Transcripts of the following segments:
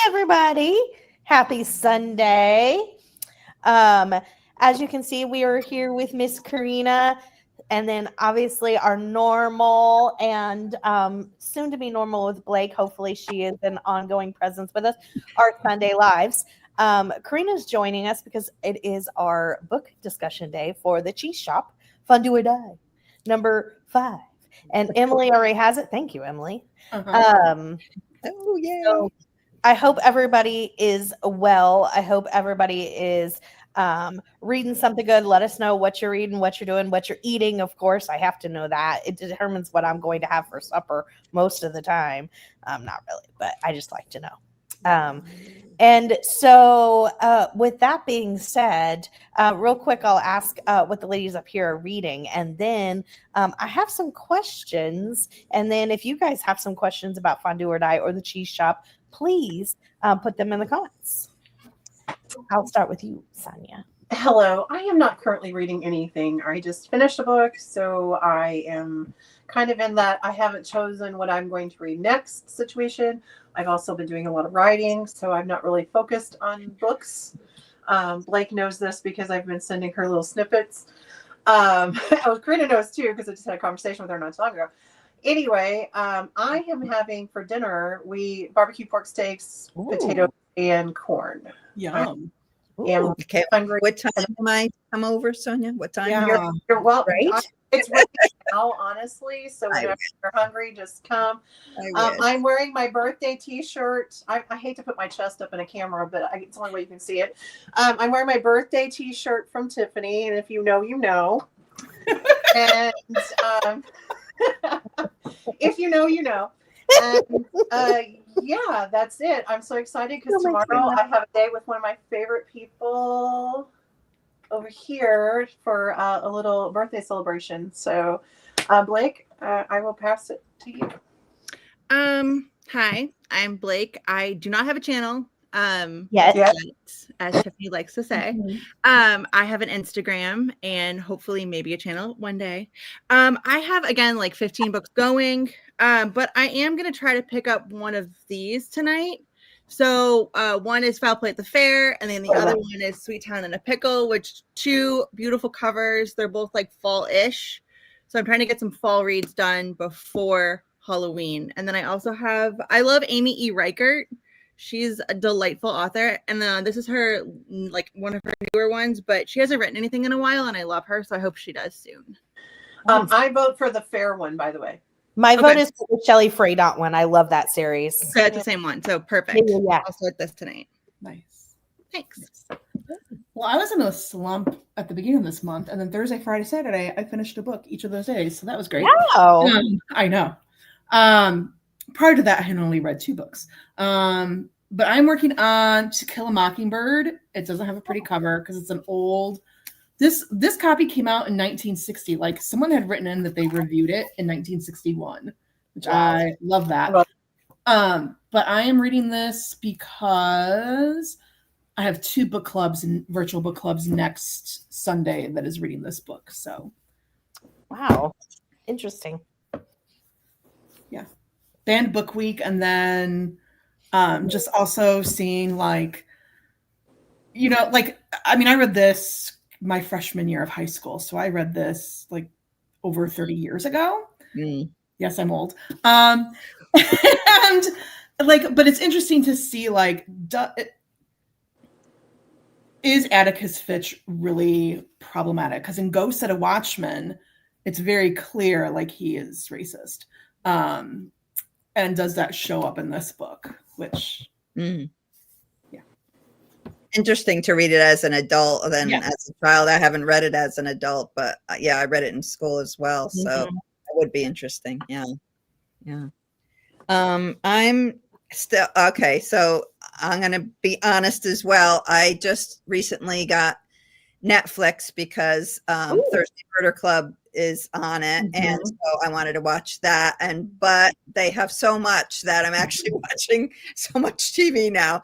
everybody. Happy Sunday. Um, as you can see, we are here with Miss Korina, and then obviously our normal and soon to be normal with Blake. Hopefully, she is an ongoing presence with us, our Sunday lives. Karina's joining us because it is our book discussion day for the Cheese Shop, Fondue or Die, number 5. And Emily already has it. Thank you, Emily. Oh, yeah. So I hope everybody is well. I hope everybody is reading something good. Let us know what you're reading, what you're doing, what you're eating. Of course, I have to know that. It determines what I'm going to have for supper most of the time. Not really, but I just like to know. And so, with that being said, real quick, I'll ask what the ladies up here are reading. And then I have some questions. And then if you guys have some questions about Fondue or Die or the Cheese Shop, please put them in the comments. I'll start with you, Sonia. Hello. I am not currently reading anything. I just finished a book, so I am kind of in that I haven't chosen what I'm going to read next situation. I've also been doing a lot of writing, so I'm not really focused on books. Blake knows this because I've been sending her little snippets. Karina knows too because I just had a conversation with her not too long ago. Anyway, I am having for dinner, barbecue pork steaks, potatoes, and corn. Yum. Okay. Hungry. What time am I come over, Sonia? What time? Yeah. You're well, Right? it's ready now, honestly. So whenever you're hungry, just come. I'm wearing my birthday T-shirt. I hate to put my chest up in a camera, but it's the only way you can see it. I'm wearing my birthday T-shirt from Tiffany, and if you know, you know. And if you know, you know. And yeah, that's it. I'm so excited because tomorrow I have a day with one of my favorite people over here for a little birthday celebration. So, Blake, I will pass it to you. Hi, I'm Blake. I do not have a channel. Yes. As Tiffany likes to say. I have an Instagram and hopefully maybe a channel one day. I have again like 15 books going, but I am gonna try to pick up one of these tonight. So one is Foul Play at the Fair, and then the other one is Sweet Town in a Pickle, which 2 beautiful covers. They're both like fall-ish. So I'm trying to get some fall reads done before Halloween. And then I love Amy E. Reichert. She's a delightful author, and this is her like one of her newer ones, but she hasn't written anything in a while, and I love her, so I hope she does soon. I vote for the fair one, by the way. My vote is for the Shelley Freydot one. I love that series. So that's the same one, so perfect. Yeah. I'll start this tonight. Nice. Thanks. Well, I was in a slump at the beginning of this month, and then Thursday, Friday, Saturday, I finished a book each of those days, so that was great. Wow. I know. Prior to that, I had only read 2 books. But I'm working on To Kill a Mockingbird. It doesn't have a pretty cover because it's an old. This copy came out in 1960. Like someone had written in that they reviewed it in 1961, which I love that. But I am reading this because I have 2 book clubs and virtual book clubs next Sunday that is reading this book. So, wow, interesting. Yeah, banned book week, and then. Just also seeing like, I read this my freshman year of high school. So I read this like over 30 years ago. Yes, I'm old. And like, but it's interesting to see like, is Atticus Fitch really problematic? Because in Ghost at a Watchman, it's very clear like he is racist. And does that show up in this book? Which, interesting to read it as an adult than as a child. I haven't read it as an adult, but I read it in school as well. So that would be interesting. Yeah. I'm still okay. So I'm going to be honest as well. I just recently got Netflix because Thursday Murder Club is on it, and so I wanted to watch that, but they have so much that I'm actually watching so much TV now,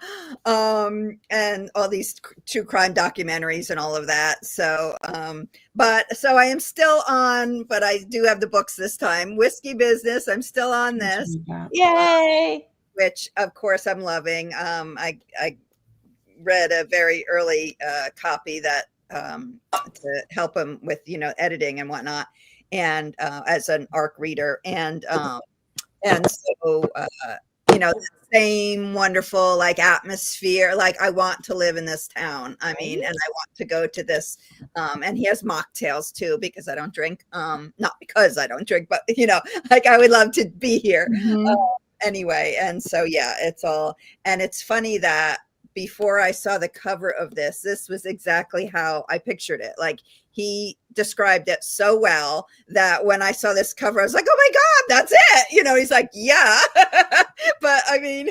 and all these true crime documentaries and all of that. So so I am still on, but I do have the books this time. Whiskey Business, I'm still on this. Yay! which of course I'm loving. I read a very early copy that to help him with editing and whatnot, and as an ARC reader, and so the same wonderful like atmosphere. Like I want to live in this town. I mean, and I want to go to this. And he has mocktails too because I don't drink. Not because I don't drink, but like I would love to be here. Anyway, and so yeah, it's all, and it's funny that before I saw the cover of this was exactly how I pictured it. Like he described it so well that when I saw this cover, I was like, oh my God, that's it. He's like, yeah. But I mean,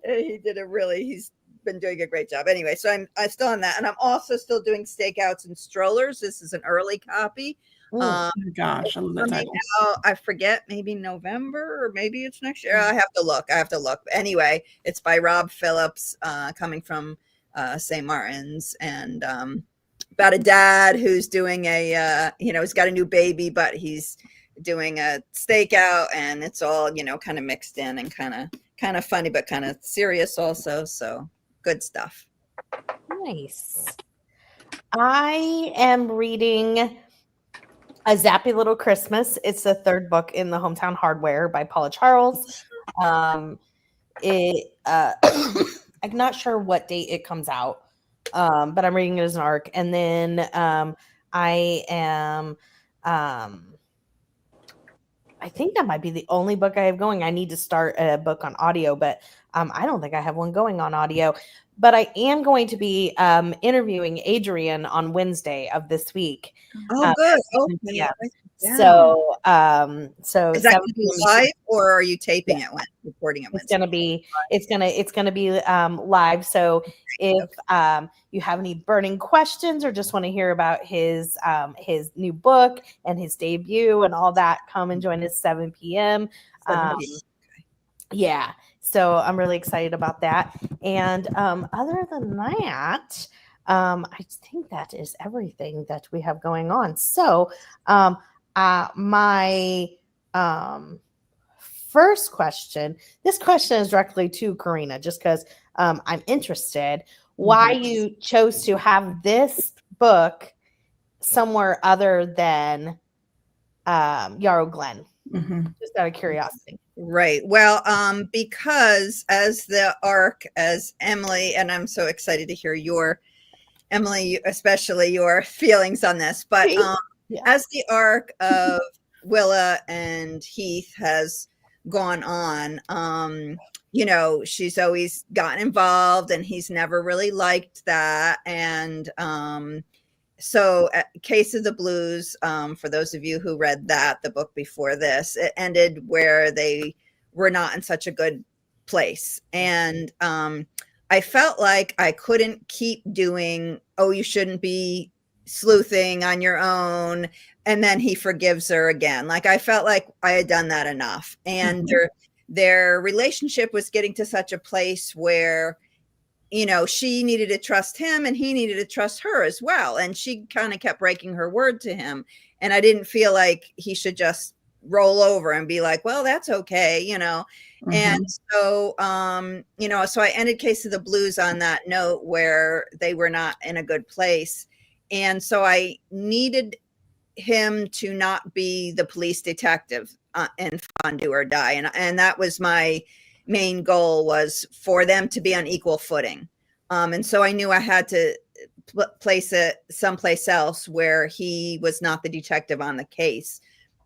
he's been doing a great job. Anyway, so I'm still on that. And I'm also still doing Stakeouts and Strollers. This is an early copy. Oh my gosh, I love that title. I forget, maybe November or maybe it's next year. I have to look. But anyway, it's by Rob Phillips, coming from St. Martin's, and about a dad who's doing he's got a new baby, but he's doing a stakeout, and it's all kind of mixed in and kind of funny, but kind of serious also. So good stuff. Nice. I am reading A Zappy Little Christmas. It's the third book in the Hometown Hardware by Paula Charles. I'm not sure what date it comes out, but I'm reading it as an ARC. And then I am, I think that might be the only book I have going. I need to start a book on audio, but I don't think I have one going on audio. But I am going to be interviewing Adrian on Wednesday of this week. Oh, good. Yeah. So is that going to be live, or are you taping it when recording it? It's gonna be live. So if you have any burning questions or just want to hear about his new book and his debut and all that, come and join us 7 p.m. Yeah. So I'm really excited about that. And other than that, I think that is everything that we have going on. So my first question, this question is directly to Korina, just because I'm interested why you chose to have this book somewhere other than Yarrow Glen. Just out of curiosity. Right. Well, because as the ARC, as Emily, and I'm so excited to hear Emily, especially your feelings on this, but as the arc of Willa and Heath has gone on, she's always gotten involved and he's never really liked that. And so Case of the Blues, for those of you who read the book before this, it ended where they were not in such a good place. And I felt like I couldn't keep doing, oh, you shouldn't be sleuthing on your own, and then he forgives her again. Like I felt like I had done that enough. And their relationship was getting to such a place where she needed to trust him and he needed to trust her as well. And she kind of kept breaking her word to him. And I didn't feel like he should just roll over and be like, well, that's okay, And so, so I ended Case of the Blues on that note where they were not in a good place. And so I needed him to not be the police detective in Fondue or Die. And that was my main goal, was for them to be on equal footing. And so I knew I had to place it someplace else where he was not the detective on the case.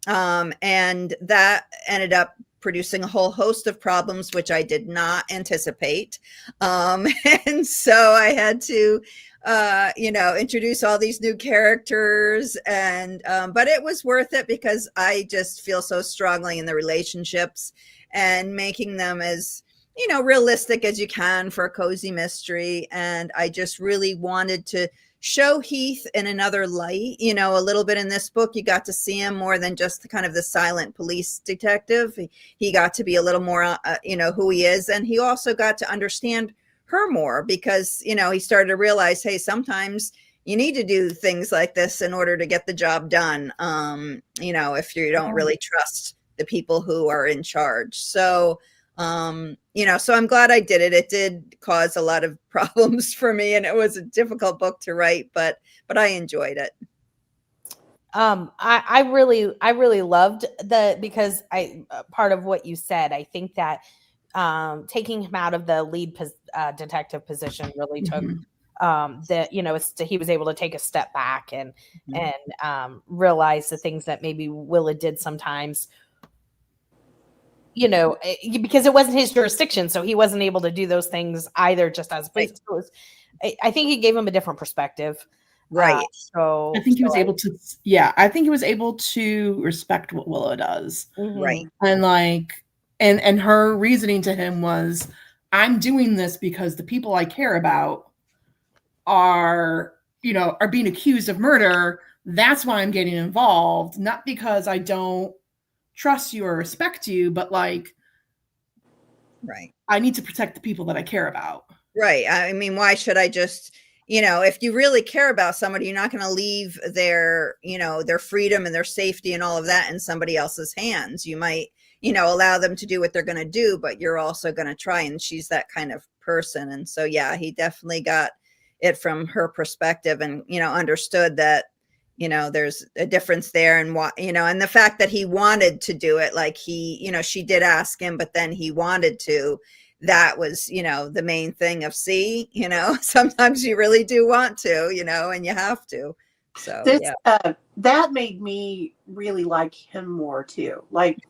And that ended up producing a whole host of problems, which I did not anticipate. And so I had to, introduce all these new characters, and, but it was worth it because I just feel so strongly in the relationships and making them as, realistic as you can for a cozy mystery. And I just really wanted to show Heath in another light, a little bit in this book. You got to see him more than just kind of the silent police detective. He got to be a little more, who he is. And he also got to understand her more because, he started to realize, hey, sometimes you need to do things like this in order to get the job done. If you don't really trust the people who are in charge. So So I'm glad I did it. It did cause a lot of problems for me, and it was a difficult book to write, but I enjoyed it. I really loved because part of what you said, I think that taking him out of the lead detective position really took he was able to take a step back and realize the things that maybe Willa did sometimes, because it wasn't his jurisdiction, so he wasn't able to do those things either, just as police. So I think he gave him a different perspective. Right. So I think he was able to, I think he was able to respect what Willow does. Right. And and her reasoning to him was, I'm doing this because the people I care about are being accused of murder. That's why I'm getting involved, not because I don't trust you or respect you, but like, right, I need to protect the people that I care about. Right. I mean, why should I just, if you really care about somebody, you're not going to leave their, their freedom and their safety and all of that in somebody else's hands. You might, allow them to do what they're going to do, but you're also going to try. And she's that kind of person. And so, yeah, he definitely got it from her perspective and, understood that, there's a difference there, and why, and the fact that he wanted to do it, like he, she did ask him, but then he wanted to. That was, the main thing of sometimes you really do want to, and you have to. So that made me really like him more too. Like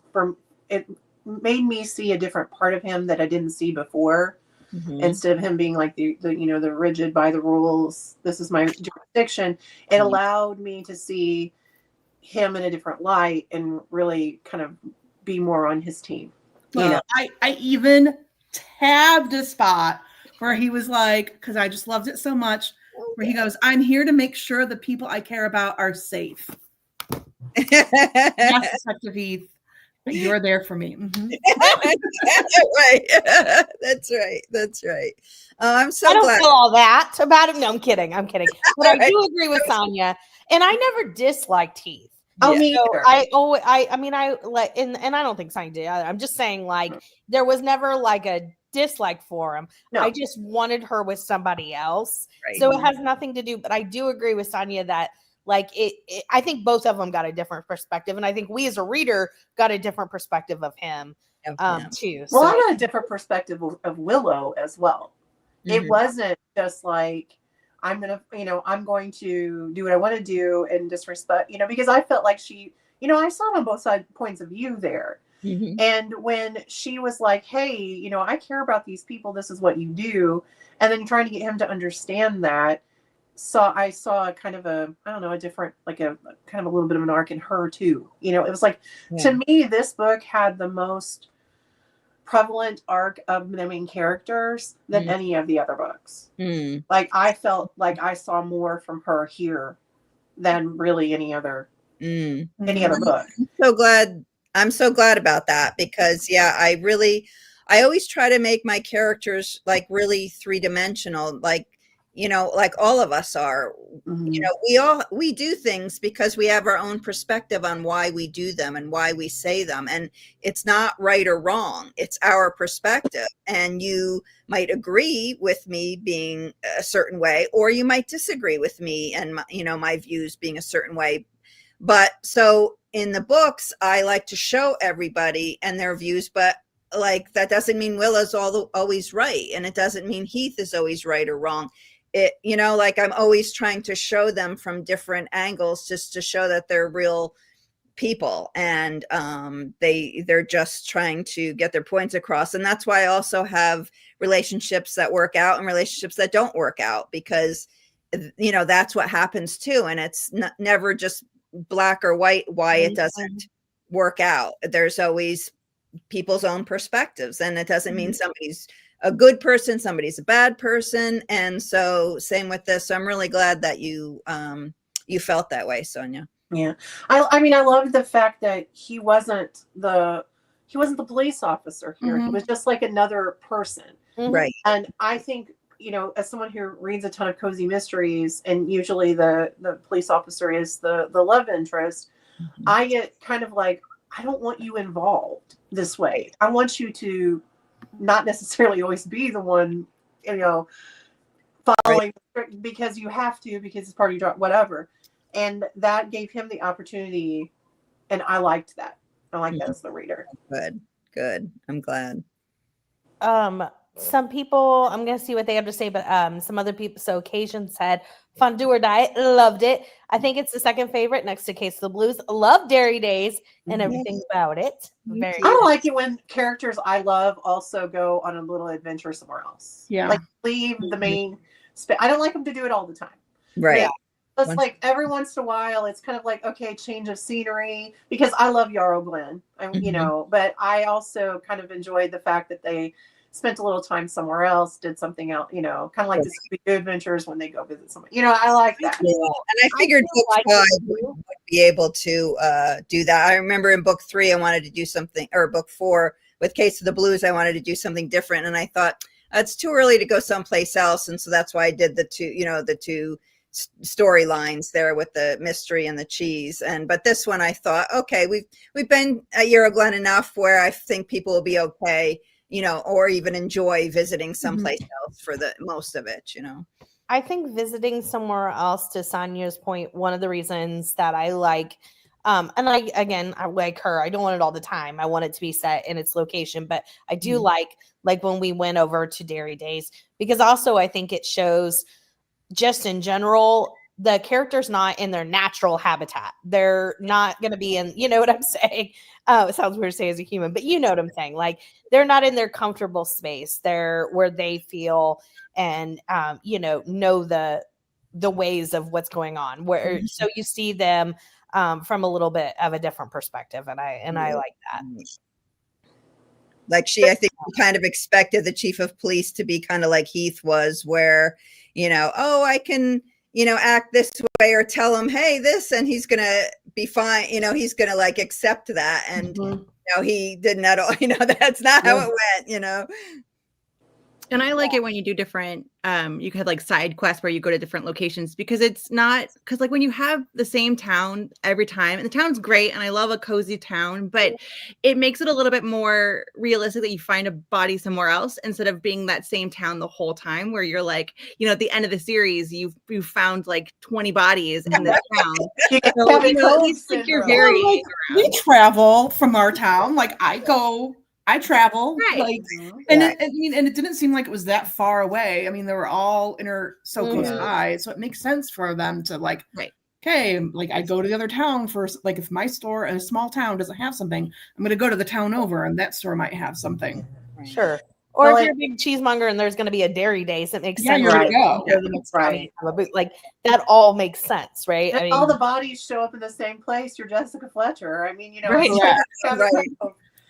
it made me see a different part of him that I didn't see before. Mm-hmm. Instead of him being like the rigid by the rules, this is my jurisdiction, it allowed me to see him in a different light and really kind of be more on his team. Well, I even tabbed a spot where he was like, because I just loved it so much, where he goes, I'm here to make sure the people I care about are safe. Yes, Detective Heath, you're there for me. Mm-hmm. Right. That's right. I'm so glad. I don't feel all that about him. No, I'm kidding. But I do agree with Sonia, and I never disliked Heath. Oh, me either. I don't think Sonia did. I'm just saying, like, there was never like a dislike for him. No. I just wanted her with somebody else. Right. So it has nothing to do, but I do agree with Sonia that like I think both of them got a different perspective. And I think we as a reader got a different perspective of him too. Well, I got a different perspective of Willow as well. Mm-hmm. It wasn't just like, I'm going to do what I want to do and disrespect, because I felt like she, I saw on both points of view there. Mm-hmm. And when she was like, hey, I care about these people, this is what you do. And then trying to get him to understand that. So I saw kind of a different, like a kind of a little bit of an arc in her too. It was like, to me, this book had the most prevalent arc of the main characters than any of the other books. Like I felt like I saw more from her here than really any other book. I'm so glad about that, because I always try to make my characters like really three-dimensional, like like all of us are. Mm-hmm. We do things because we have our own perspective on why we do them and why we say them. And it's not right or wrong. It's our perspective. And you might agree with me being a certain way, or you might disagree with me and my views being a certain way. But so in the books, I like to show everybody and their views, but like, that doesn't mean Willow's always right. And it doesn't mean Heath is always right or wrong. It, like I'm always trying to show them from different angles, just to show that they're real people, and they're just trying to get their points across. And that's why I also have relationships that work out and relationships that don't work out, because that's what happens too. And it's never just black or white why it doesn't work out. There's always people's own perspectives, and it doesn't mean somebody's a good person, somebody's a bad person. And so same with this. So I'm really glad that you felt that way, Sonia. Yeah. I mean, I love the fact that he wasn't the police officer here. Mm-hmm. He was just like another person. Mm-hmm. Right. And I think, as someone who reads a ton of cozy mysteries, and usually the police officer is the love interest, I get kind of like, I don't want you involved this way. I want you to not necessarily always be the one, following because you have to, because it's part of your job, whatever. And that gave him the opportunity, and I liked that. I like that as the reader. Good. I'm glad. Some people, I'm gonna see what they have to say, but some other people. So Occasion said Fondue or Die, loved it. I think it's the second favorite next to Case of the Blues. Love Dairy Days and everything about it. Very I like it when characters I love also go on a little adventure somewhere else. Yeah. Like leave the main I don't like them to do it all the time. Right. It's like every once in a while, it's kind of like, okay, change of scenery, because I love Yarrow Glen, but I also kind of enjoyed the fact that they spent a little time somewhere else, did something else, kind of like the Scooby-Doo Adventures when they go visit someone. I like that. Yeah. And I figured book 5 would be able to do that. I remember in book 3, I wanted to do something, or book 4 with Case of the Blues, I wanted to do something different. And I thought it's too early to go someplace else. And so that's why I did the two storylines there with the mystery and the cheese. But this one I thought, okay, we've been at Yarrow Glen enough where I think people will be okay, or even enjoy visiting someplace else for the most of it, I think visiting somewhere else, to Sonia's point, one of the reasons that I like, and I like her, I don't want it all the time. I want it to be set in its location, but I do like when we went over to Dairy Days, because also I think it shows, just in general, the character's not in their natural habitat. They're not going to be in, you know what I'm saying? It sounds weird to say as a human, but you know what I'm saying? Like, they're not in their comfortable space. They're where they feel and, know the ways of what's going on. So you see them from a little bit of a different perspective. And I like that. Like I think we kind of expected the chief of police to be kind of like Heath was, where, I can, act this way, or tell him, hey, this, and he's going to be fine. He's going to like accept that. And, he didn't at all, that's not how it went, And I like it when you do different, you could like side quests where you go to different locations, because like when you have the same town every time, and the town's great, and I love a cozy town, but it makes it a little bit more realistic that you find a body somewhere else instead of being that same town the whole time, where you're like, at the end of the series, you've found like 20 bodies in this town. So, at least like you're varying. We travel from our town. Like I travel, right. And it didn't seem like it was that far away. I mean, they were all so close by, so it makes sense for them to like, okay, like I go to the other town for, like, if my store in a small town doesn't have something, I'm going to go to the town over, and that store might have something. Sure. Or if you're a big cheesemonger and there's going to be a Dairy Days, it makes sense. Right. Like that all makes sense, right? And all the bodies show up in the same place. You're Jessica Fletcher. I mean,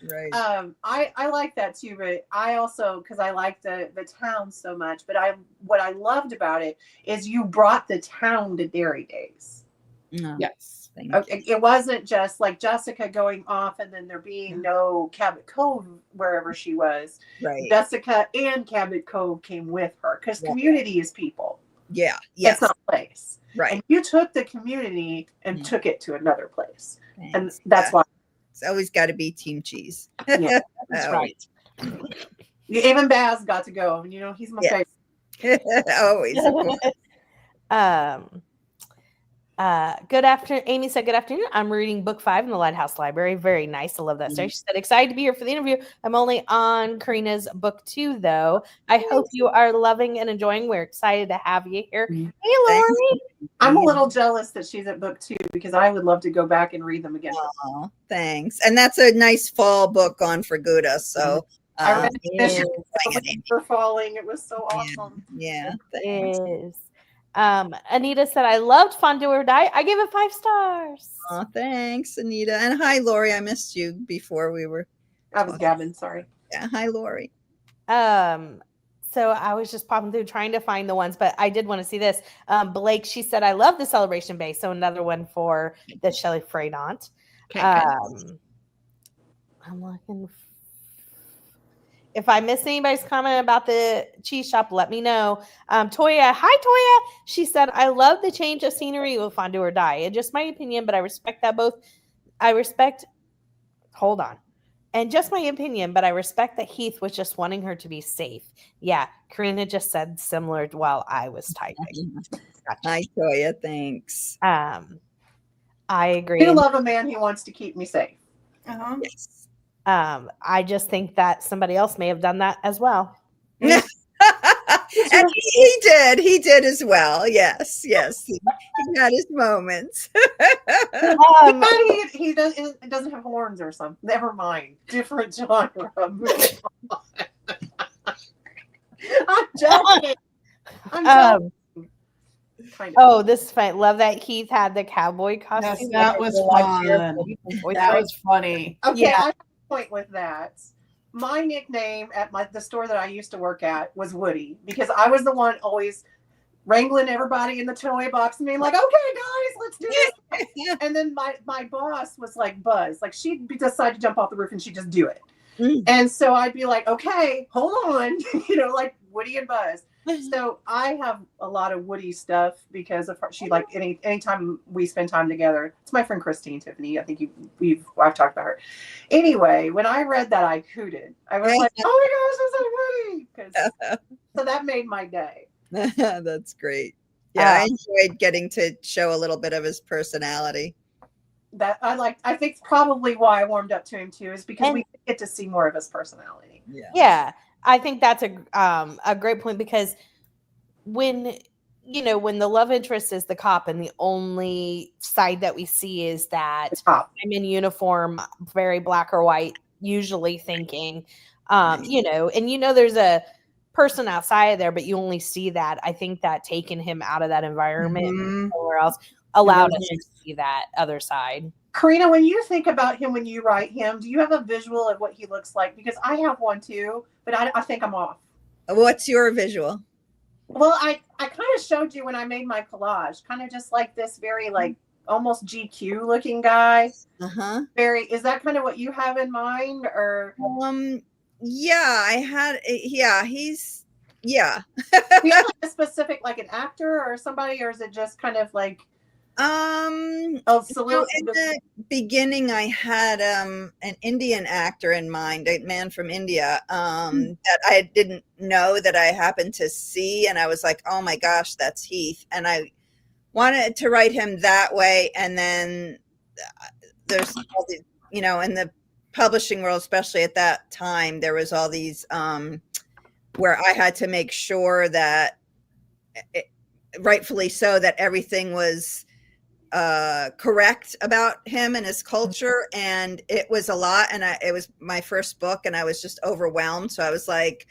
Right. I like that too, but I also, because I like the town so much, but what I loved about it is you brought the town to Dairy Days. Yes. It wasn't just like Jessica going off and then there being no Cabot Cove wherever she was. Right. Jessica and Cabot Cove came with her, because community is people. Yeah. Yes. It's not a place. Right. And you took the community and took it to another place. Thanks. And that's why. It's always got to be Team Cheese. Yeah, that's right. Even Baz got to go. He's my favorite. Always. Good afternoon. Amy said, good afternoon. I'm reading book 5 in the Lighthouse Library. Very nice. I love that story. She said, excited to be here for the interview. I'm only on Korina's book 2, though. I hope you are loving and enjoying. We're excited to have you here. Hey, Lori. I'm a little jealous that she's at book 2, because I would love to go back and read them again. Oh, thanks. And that's a nice fall book on Forguda. So I read it for falling. It was so awesome. Yeah. It is. Anita said, I loved Fondue or Die. I gave it 5 stars. Oh, thanks, Anita. And hi, Lori. I missed you before we were. I was Gavin. Sorry. Yeah. Hi, Lori. So I was just popping through trying to find the ones, but I did want to see this. Blake, she said, I love the Celebration Bay. So another one for the Shelley Freydont. Okay, I'm looking. If I miss anybody's comment about the cheese shop, let me know. Toya, hi Toya. She said, I love the change of scenery with Fondue or Die. It's just my opinion, but I respect that both. Hold on. And just my opinion, but I respect that Heath was just wanting her to be safe. Yeah, Karina just said similar while I was typing. Gotcha. Hi, Toya. Thanks. I I agree. do love a man who wants to keep me safe. Uh-huh. Yes. I just think that somebody else may have done that as well. And he did as well. Yes. He had his moments. He doesn't have horns or something. Never mind. Different genre. I'm joking. Kind of. Oh, this is fun. Love that Heath had the cowboy costume. Yes, that was fun. That was funny. Okay, Yeah. I have a point with that. My nickname at the store that I used to work at was Woody, because I was the one always wrangling everybody in the toy box and being like, okay, guys, let's do this. And then my boss was like Buzz. Like, she'd decide to jump off the roof and she'd just do it. And so I'd be like, okay, hold on, like Woody and Buzz. So I have a lot of Woody stuff because of her. She, like, anytime we spend time together. It's my friend Christine Tiffany. I think I've talked about her. Anyway, when I read that, I hooted. I was like, oh my gosh, it's so Woody. So that made my day. That's great. Yeah, I enjoyed getting to show a little bit of his personality. That I think probably why I warmed up to him too is because we get to see more of his personality. Yeah, I think that's a great point, because when the love interest is the cop and the only side that we see is that I'm in uniform, very black or white, usually thinking, and there's a person outside of there, but you only see that. I think that taking him out of that environment somewhere else allowed us to see that other side. Korina, when you think about him, when you write him, do you have a visual of what he looks like? Because I have one too, but I think I'm off. What's your visual? Well, I kind of showed you when I made my collage, kind of just like this very, like, almost GQ looking guy. Is that kind of what you have in mind, or? He's do you have like a specific, like an actor or somebody, or is it just kind of like in the beginning I had an Indian actor in mind, a man from India, that I didn't know that I happened to see, and I was like, oh my gosh, that's Heath, and I wanted to write him that way. And then there's all the, in the publishing world, especially at that time, there was all these where I had to make sure that rightfully so, that everything was correct about him and his culture. And it was a lot. And it was my first book and I was just overwhelmed. So I was like,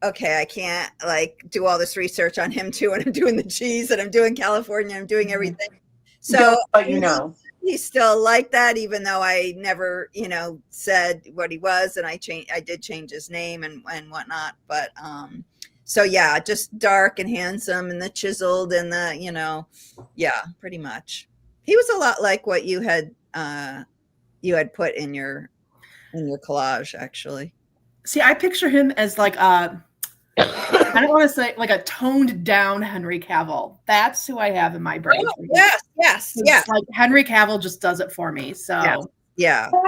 okay, I can't like do all this research on him too. And I'm doing the cheese and I'm doing California. I'm doing everything. So, but he's still like that, even though I never, said what he was. And I did change his name and whatnot. But, so yeah, just dark and handsome and the chiseled and the, pretty much. He was a lot like what you had put in your collage, actually. See, I picture him as like I don't want to say like a toned down Henry Cavill. That's who I have in my brain. Oh, yes. Like Henry Cavill just does it for me. So yeah. But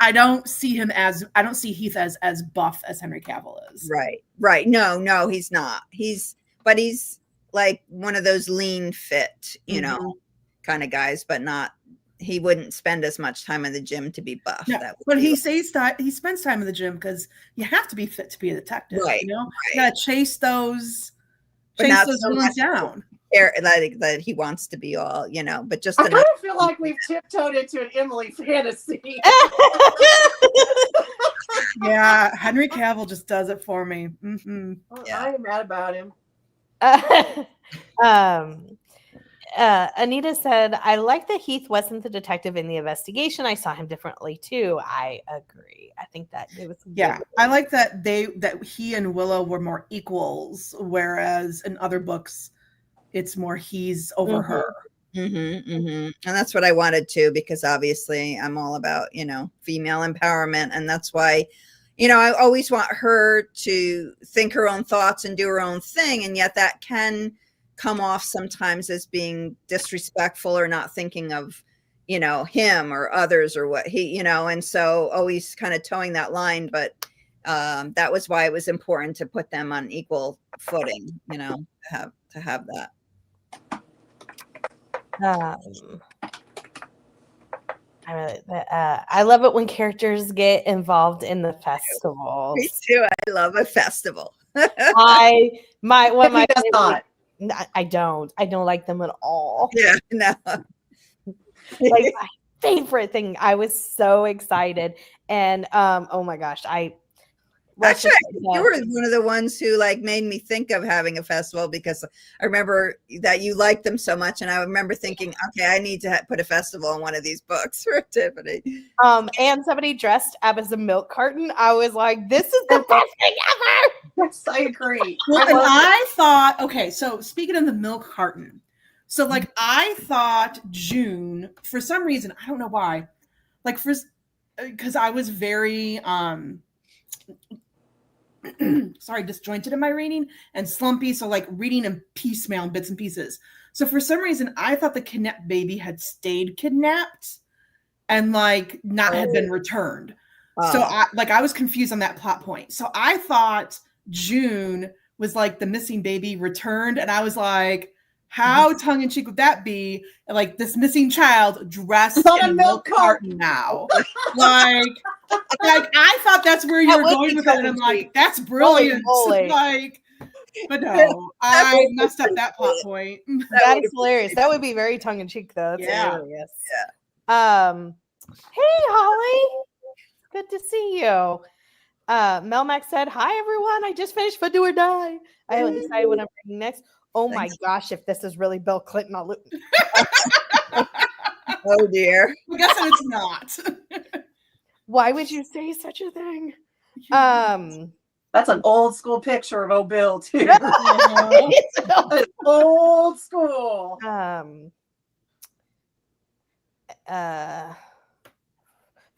I don't see Heath as buff as Henry Cavill is. Right. No, he's not. He's like one of those lean fit, kind of guys, but not. He wouldn't spend as much time in the gym to be buff. Yeah, but he spends time in the gym because you have to be fit to be a detective. Right. You gotta chase those villains down. That he wants to be all, but just I kind of feel like we've tiptoed into an Emily fantasy. Yeah, Henry Cavill just does it for me. Mm-hmm. I am mad about him. Anita said, I like that Heath wasn't the detective in the investigation. I saw him differently too. I agree. I think that it was I like that he and Willow were more equals, whereas in other books it's more he's over her. And that's what I wanted to, because obviously I'm all about female empowerment, and that's why I always want her to think her own thoughts and do her own thing, and yet that can come off sometimes as being disrespectful or not thinking of him or others or what he, and so always kind of towing that line. But that was why it was important to put them on equal footing, to have that. I love it when characters get involved in the festivals. Me too. I love a festival. He does not. I don't like them at all. Yeah, no. Like my favorite thing. I was so excited, and oh my gosh, Actually, you were one of the ones who made me think of having a festival, because I remember that you liked them so much, and I remember thinking, okay, I need to put a festival on one of these books for Tiffany. And somebody dressed up as a milk carton. I was like, this is the best thing ever. Yes, I agree. Well, and I thought, okay, so speaking of the milk carton, so I thought June, for some reason, I don't know why, because I was very disjointed in my reading and slumpy, so reading in piecemeal and bits and pieces. So for some reason, I thought the kidnapped baby had stayed kidnapped and not had been returned. So I was confused on that plot point. So I thought June was the missing baby returned, and I was like, how tongue-in-cheek would that be? This missing child dressed in a milk carton now. I thought that's where you were going with it, and I'm like, that's brilliant. But no, I messed up that plot point. That is hilarious. That would be very tongue-in-cheek, though. That's hilarious. Yeah. Hey, Holly. Good to see you. Melmac said, hi, everyone. I just finished Fondue or Die. I haven't decided what I'm reading next. Oh, my gosh. If this is really Bill Clinton, I'll look. Oh, dear. I guess it's not. Why would you say such a thing? That's an old school picture of old Bill, too. It's old school.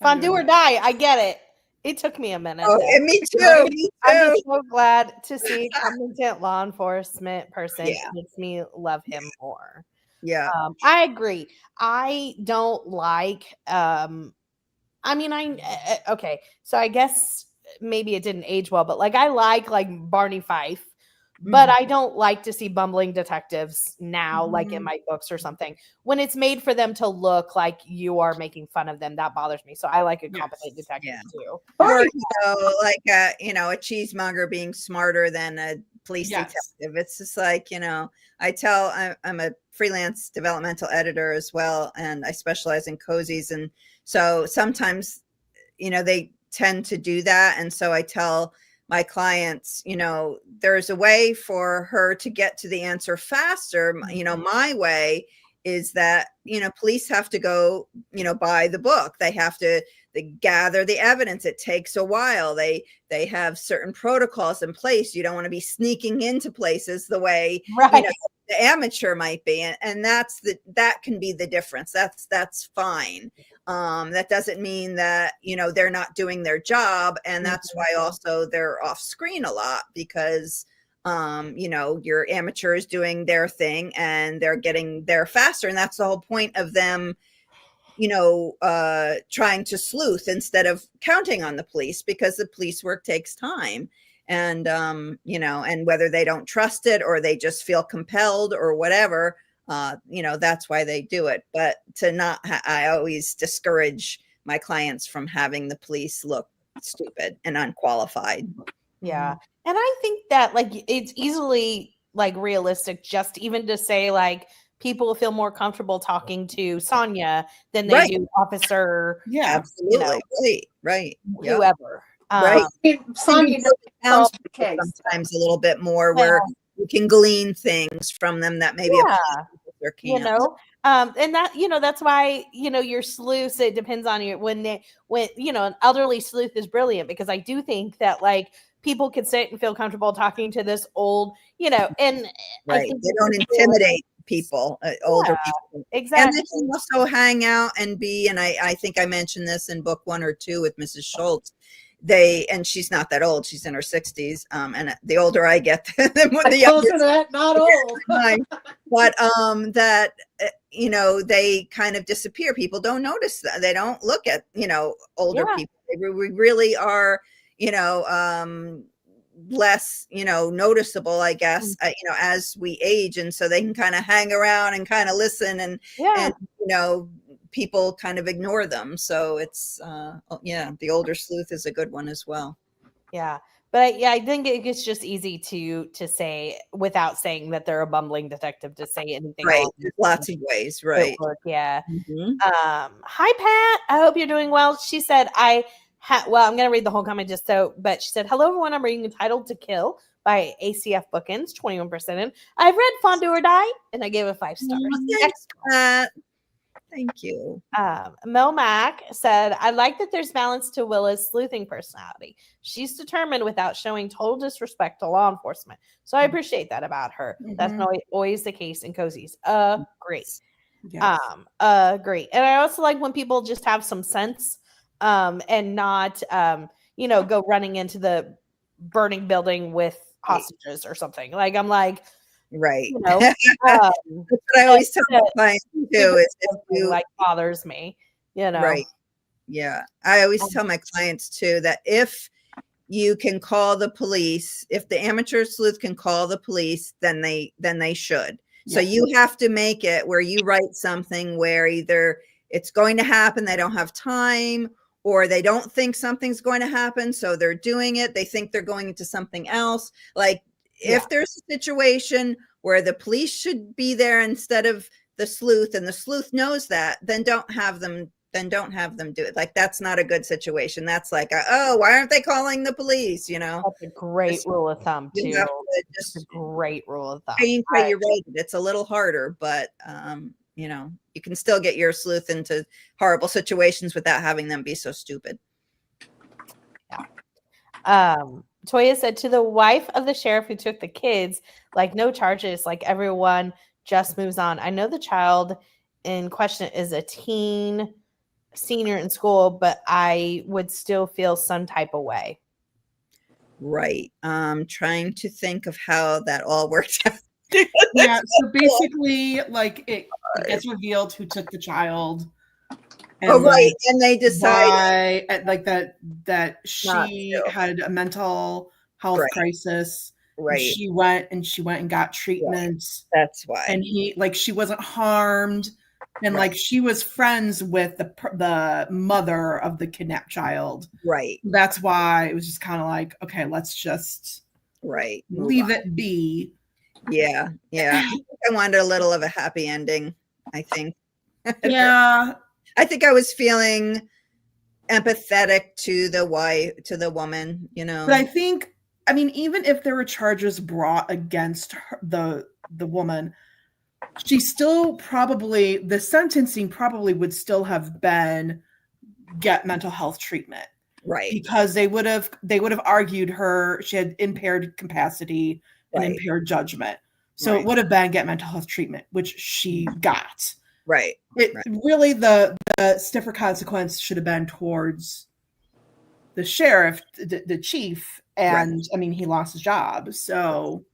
Fondue or Die. I get it. It took me a minute. Oh, and me too. Me too. I'm just so glad to see a competent law enforcement person. Yeah. It makes me love him more. Yeah. I agree. I don't like okay, so I guess maybe it didn't age well, but I like Barney Fife, but I don't like to see bumbling detectives now, in my books or something. When it's made for them to look like you are making fun of them, that bothers me. So I like a competent detective too. Or a cheesemonger being smarter than a police detective. It's just I'm a freelance developmental editor as well, and I specialize in Cozies, and so sometimes they tend to do that, and so I tell my clients, there's a way for her to get to the answer faster. My way is that, police have to go, by the book. They have to gather the evidence. It takes a while. They have certain protocols in place. You don't want to be sneaking into places the way the amateur might be. And that can be the difference. That's fine. That doesn't mean that, they're not doing their job. And that's why also they're off screen a lot, because, your amateur is doing their thing and they're getting there faster. And that's the whole point of them, trying to sleuth instead of counting on the police, because the police work takes time. And, and whether they don't trust it or they just feel compelled or whatever, that's why they do it. But I always discourage my clients from having the police look stupid and unqualified. Yeah. And I think that it's easily realistic just even to say people feel more comfortable talking to Sonia than they do Officer. Yeah, absolutely. Right. Whoever. Right. Sonia sounds sometimes a little bit more where you can glean things from them that maybe a police can't. And that, that's why, your sleuths, it depends on you when an elderly sleuth is brilliant, because I do think that people could sit and feel comfortable talking to this old, and I think they don't intimidate people, older people. Exactly. And they can also hang out and be, and I think I mentioned this in book 1 or 2 with Mrs. Schultz. And she's not that old, she's in her 60s. And the older I get, the more the younger. That, not old. but that you know, they kind of disappear. People don't notice that. They don't look at, you know, older Yeah. people. We really are, you know, less, you know, noticeable, I guess, you know, as we age, and so they can kind of hang around and kind of listen, and Yeah. and you know, people kind of ignore them. So it's yeah, the older sleuth is a good one as well. Yeah. But I think it's just easy to say without saying that they're a bumbling detective to say anything Right. along There's those lots lines. of ways, It right. work, yeah. Mhm. Hi Pat. I hope you're doing well. She said well, I'm gonna read the whole comment but she said, hello everyone, I'm reading Entitled to Kill by ACF Bookends, 21% in. I've read Fondue or Die, and I gave it 5 stars. Thanks, Pat. Thank you. Mel Mack said, I like that there's balance to Willa's sleuthing personality. She's determined without showing total disrespect to law enforcement. So I appreciate that about her. That's not always the case in Cozies. Great. Yes. Great. And I also like when people just have some sense and not you know, go running into the burning building with hostages or something. Like I'm like, Right. you know, That's what I always tell my clients too, is if you like bothers me, you know. right. Yeah. I always tell my clients too that if you can call the police, if the amateur sleuth can call the police, then they should. So you have to make it where you write something where either it's going to happen, they don't have time, or they don't think something's going to happen, so they're doing it. They think they're going into something else. Like if there's a situation where the police should be there instead of the sleuth, and the sleuth knows that, then don't have them do it. Like that's not a good situation. That's like, oh, why aren't they calling the police? You know, that's a great rule of thumb too. Just a great rule of thumb. change how you write it. It's a little harder, but you know, you can still get your sleuth into horrible situations without having them be so stupid. Yeah. Toya said, to the wife of the sheriff who took the kids, like no charges, like everyone just moves on. I know the child in question is a senior in school, but I would still feel some type of way. Right. Trying to think of how that all worked out. Yeah, so basically, like it gets revealed who took the child. And right, like, and they decide like that she had a mental health crisis. Right. She went and got treatment. Right. That's why. And she wasn't harmed. And like she was friends with the mother of the kidnapped child. Right. That's why it was just kind of like, okay, let's just leave it be. Yeah. Yeah. I wanted a little of a happy ending, I think. Yeah. I think I was feeling empathetic to the woman, you know. But I think, I mean, even if there were charges brought against her, the woman, she still probably, the sentencing probably would still have been get mental health treatment. Right. Because they would have argued she had impaired capacity and impaired judgment. So it would have been get mental health treatment, which she got. Right. Really the stiffer consequence should have been towards the sheriff, the chief, and I mean he lost his job, so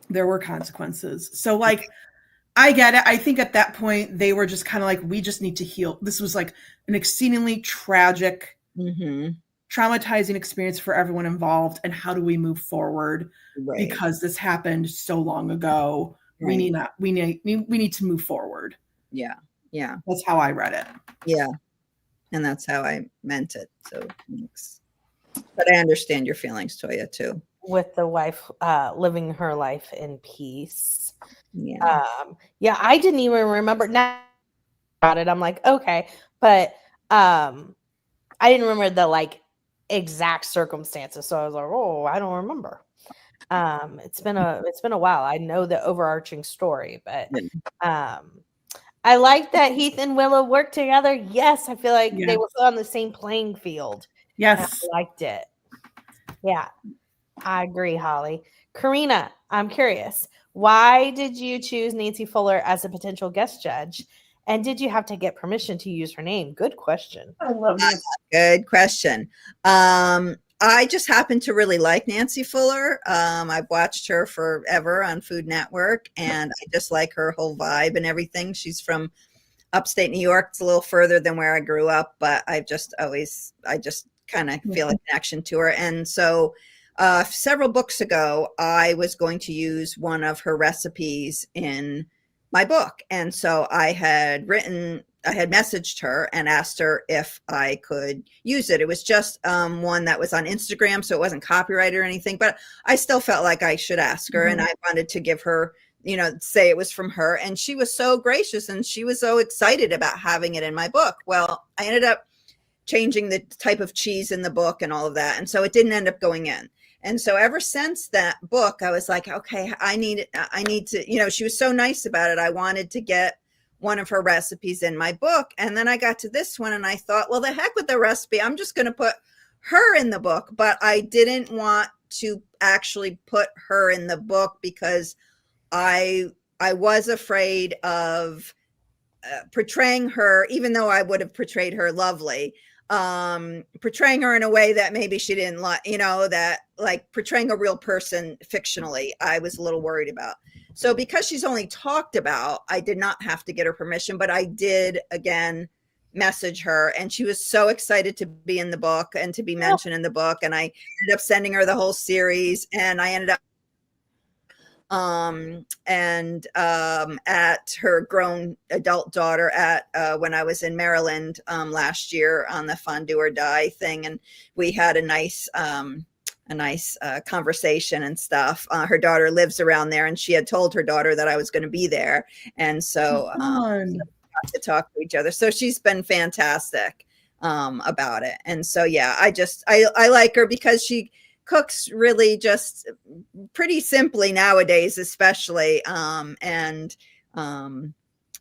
there were consequences. So like I get it. I think at that point they were just kind of like, we just need to heal. This was like an exceedingly tragic, traumatizing experience for everyone involved, and how do we move forward because this happened so long ago. We need to move forward. Yeah. That's how I read it. Yeah. And that's how I meant it. So thanks. But I understand your feelings, Toya, too. With the wife living her life in peace. Yeah. I didn't even remember now about it. I'm like, okay. But I didn't remember the like exact circumstances. So I was like, oh, I don't remember. It's been a while. I know the overarching story, but I like that Heath and Willow work together. Yes, I feel like they were on the same playing field. Yes, I liked it. Yeah, I agree, Holly. Korina, I'm curious. Why did you choose Nancy Fuller as a potential guest judge? And did you have to get permission to use her name? Good question. I love that. Good question. I just happen to really like Nancy Fuller. I've watched her forever on Food Network, and I just like her whole vibe and everything. She's from upstate New York. It's a little further than where I grew up, but I just kind of feel a connection to her. And so several books ago, I was going to use one of her recipes in my book. And so I had messaged her and asked her if I could use it. It was just one that was on Instagram, so it wasn't copyrighted or anything, but I still felt like I should ask her. And I wanted to give her, say it was from her. And she was so gracious, and she was so excited about having it in my book. Well, I ended up changing the type of cheese in the book and all of that. And so it didn't end up going in. And so ever since that book, I was like, okay, I need to, she was so nice about it. I wanted to get one of her recipes in my book. And then I got to this one and I thought, well, the heck with the recipe. I'm just going to put her in the book. But I didn't want to actually put her in the book because I was afraid of portraying her, even though I would have portrayed her lovely, portraying her in a way that maybe she didn't like, that like portraying a real person fictionally, I was a little worried about. So because she's only talked about, I did not have to get her permission, but I did again message her, and she was so excited to be in the book and to be mentioned in the book. And I ended up sending her the whole series, and I ended up at her grown adult daughter at when I was in Maryland last year on the Fondue or Die thing, and we had a nice conversation and stuff. Her daughter lives around there, and she had told her daughter that I was going to be there, and so we got to talk to each other. So she's been fantastic about it, and so yeah, I like her because she cooks really just pretty simply nowadays, especially, and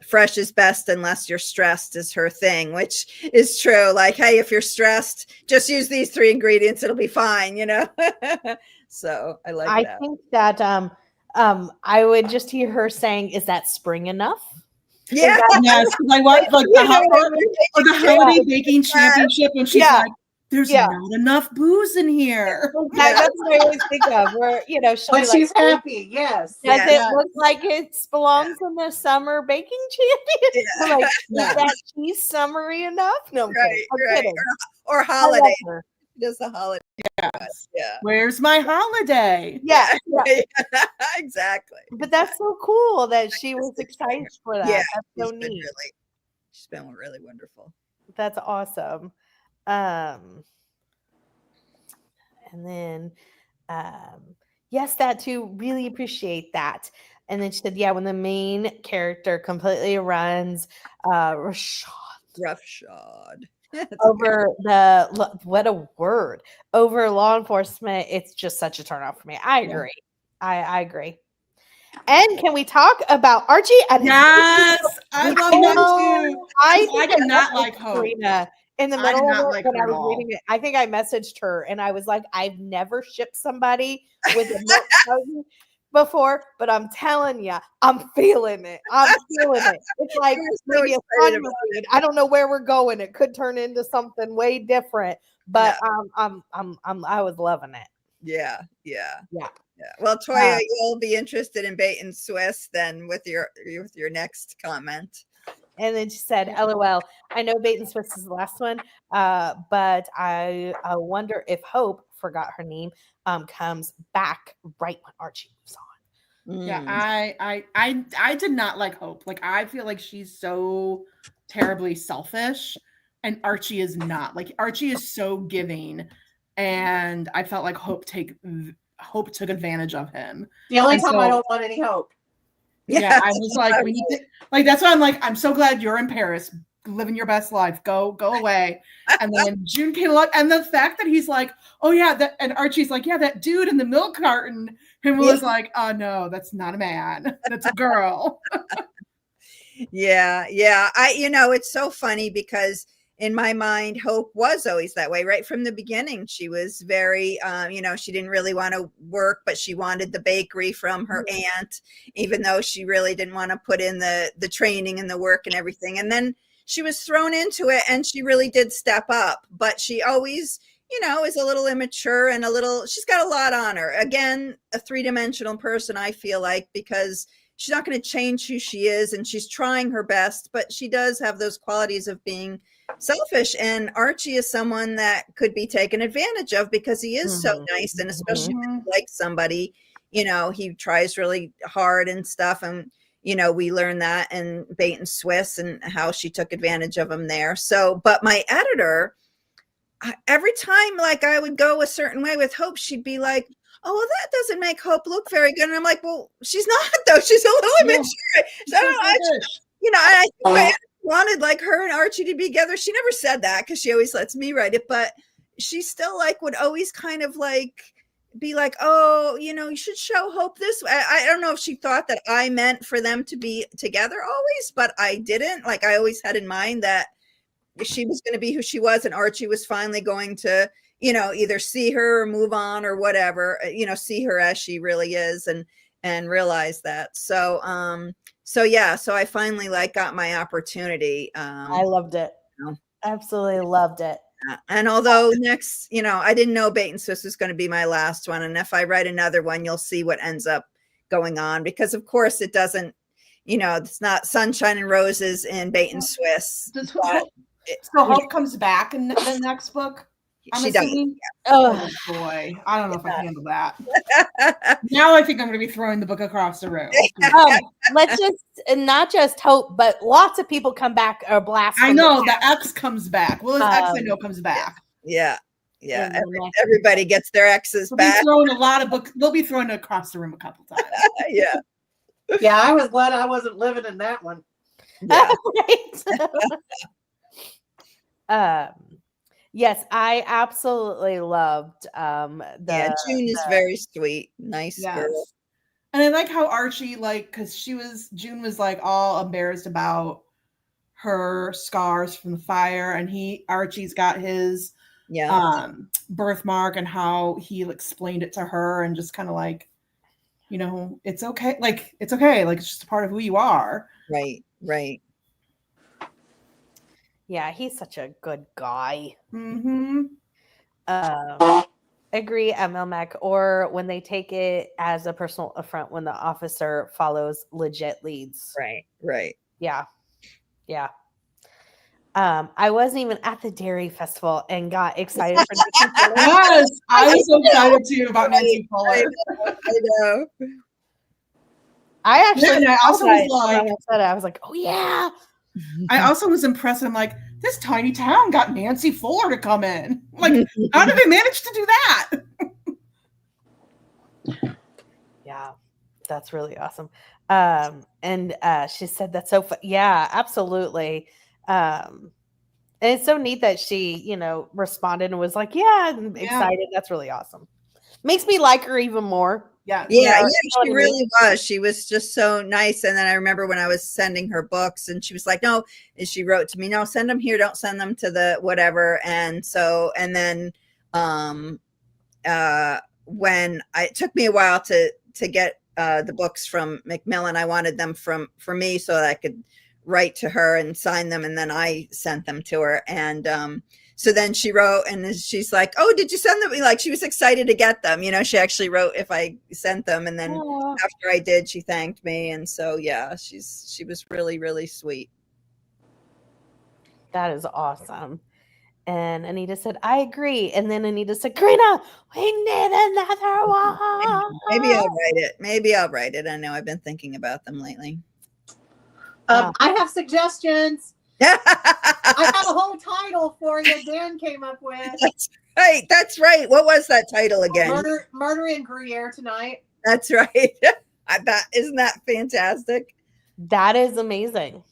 fresh is best unless you're stressed is her thing, which is true. Like, hey, if you're stressed, just use these 3 ingredients, it'll be fine, So I like that. I think that I would just hear her saying, is that spring enough? Yeah. Yes, because I watched like the holiday baking championship, and she's like, there's not enough booze in here. That's what I always think of. Where but she's happy. Yes. Does it look like it belongs in the summer baking championship? Is that cheese summery enough? No, I'm kidding. Or holiday. Does the holiday? Yes. Yeah. Where's my holiday? Yeah. Exactly. But that's so cool that she was excited for that. Yeah, that's so neat. She's been really wonderful. That's awesome. And then yes, that too, really appreciate that. And then she said, yeah, when the main character completely runs roughshod over over law enforcement, it's just such a turnoff for me. I agree. I agree. And can we talk about Archie? Yes, I love him too. I did not like Hope. In the middle of it, when I was reading it, I think I messaged her and I was like, I've never shipped somebody with a milk carton before, but I'm telling you, I'm feeling it. It's like maybe a fun read. I don't know where we're going. It could turn into something way different, but I was loving it. Yeah. Well, Toya, you'll be interested in Bait and Swiss then with your next comment. And then she said, LOL, I know Bait and Swiss is the last one, but I wonder if Hope, forgot her name, comes back right when Archie moves on. Yeah, I did not like Hope. Like, I feel like she's so terribly selfish, and Archie is not. Like, Archie is so giving, and I felt like Hope took advantage of him. The only time I don't want any Hope. Yeah, I was like, we need to, like, that's why I'm like, I'm so glad you're in Paris, living your best life. Go away. And then June came along, and the fact that he's like, oh yeah, and Archie's like, yeah, that dude in the milk carton, and was like, oh no, that's not a man, that's a girl. Yeah. It's so funny because in my mind, Hope was always that way, right from the beginning. She was very, she didn't really want to work, but she wanted the bakery from her aunt, even though she really didn't want to put in the training and the work and everything. And then she was thrown into it, and she really did step up. But she always, is a little immature and she's got a lot on her. Again, a three-dimensional person, I feel like, because she's not going to change who she is, and she's trying her best, but she does have those qualities of being selfish. And Archie is someone that could be taken advantage of because he is so nice, and especially when he likes somebody, he tries really hard and stuff. And we learned that in Bait and Swiss and how she took advantage of him there. So, but my editor, every time like I would go a certain way with Hope, she'd be like, oh, well, that doesn't make Hope look very good. And I'm like, well, she's not, though. She's a little immature. So I think I wanted like her and Archie to be together. She never said that because she always lets me write it, but she still like would always kind of like be like, oh, you should show Hope this way. I don't know if she thought that I meant for them to be together always, but I didn't. Like, I always had in mind that she was going to be who she was, and Archie was finally going to either see her or move on or whatever, see her as she really is, and realize that. So I finally like got my opportunity. I loved it. Absolutely loved it. And although next, I didn't know Bait and Swiss was going to be my last one, and if I write another one, you'll see what ends up going on, because of course it doesn't, it's not sunshine and roses in Bait and Swiss. So Hope comes back in the next book. She does. Oh boy, I don't know if I can handle that. Now I think I'm going to be throwing the book across the room. Let's just not just Hope, but lots of people come back or blast. I know the X comes back. Well, his X I know comes back. Yeah. Everybody gets their X's back. Throwing a lot of books. They'll be throwing it across the room a couple times. Yeah, I was glad I wasn't living in that one. Yeah. Yes, I absolutely loved June is very sweet, nice girl. And I like how Archie, because June was like all embarrassed about her scars from the fire, and Archie's got his birthmark, and how he explained it to her, and just kind of like, it's okay, it's just a part of who you are. Right. Yeah, he's such a good guy. Mm-hmm. Agree, MLMAC. Or when they take it as a personal affront when the officer follows legit leads. Right. Yeah. I wasn't even at the dairy festival and got excited for Nancy Fuller. Yes, I was so excited too about Nancy Fuller. I know. I actually, I also was like, I was like, oh yeah. I also was impressed. I'm like, this tiny town got Nancy Fuller to come in. Like, how did they manage to do that? Yeah, that's really awesome. And she said that's so fun. Yeah, absolutely. And it's so neat that she, responded and was like, yeah, I'm excited. That's really awesome. Makes me like her even more. Yeah, she really was. She was just so nice. And then I remember when I was sending her books, and she was like, no, and she wrote to me, no, send them here, don't send them to the whatever. And so, and then when it took me a while to get the books from Macmillan, I wanted them for me so that I could write to her and sign them, and then I sent them to her. And so then she wrote, and she's like, oh, did you send them? Like, she was excited to get them. She actually wrote if I sent them. And then after I did, she thanked me. And so, yeah, she was really, really sweet. That is awesome. And Anita said, I agree. And then Anita said, Korina, we need another one. Maybe I'll write it. I know I've been thinking about them lately. I have suggestions. I have a whole title for you Dan came up with. That's right. What was that title again? Murder in Gruyere Tonight. That's right. Isn't that fantastic? That is amazing.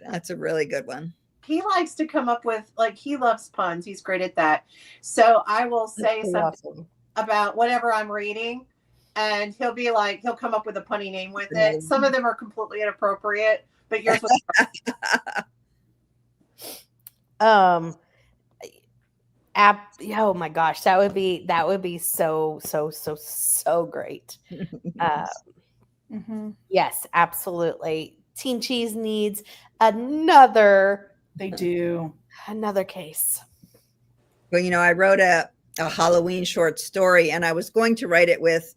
That's a really good one. He likes to come up with, he loves puns. He's great at that. So I will say something about whatever I'm reading, and he'll come up with a punny name with it. Some of them are completely inappropriate, but yours was oh my gosh, that would be so great. Yes, absolutely. Team Cheese needs another case. Well, I wrote a a Halloween short story, and I was going to write it with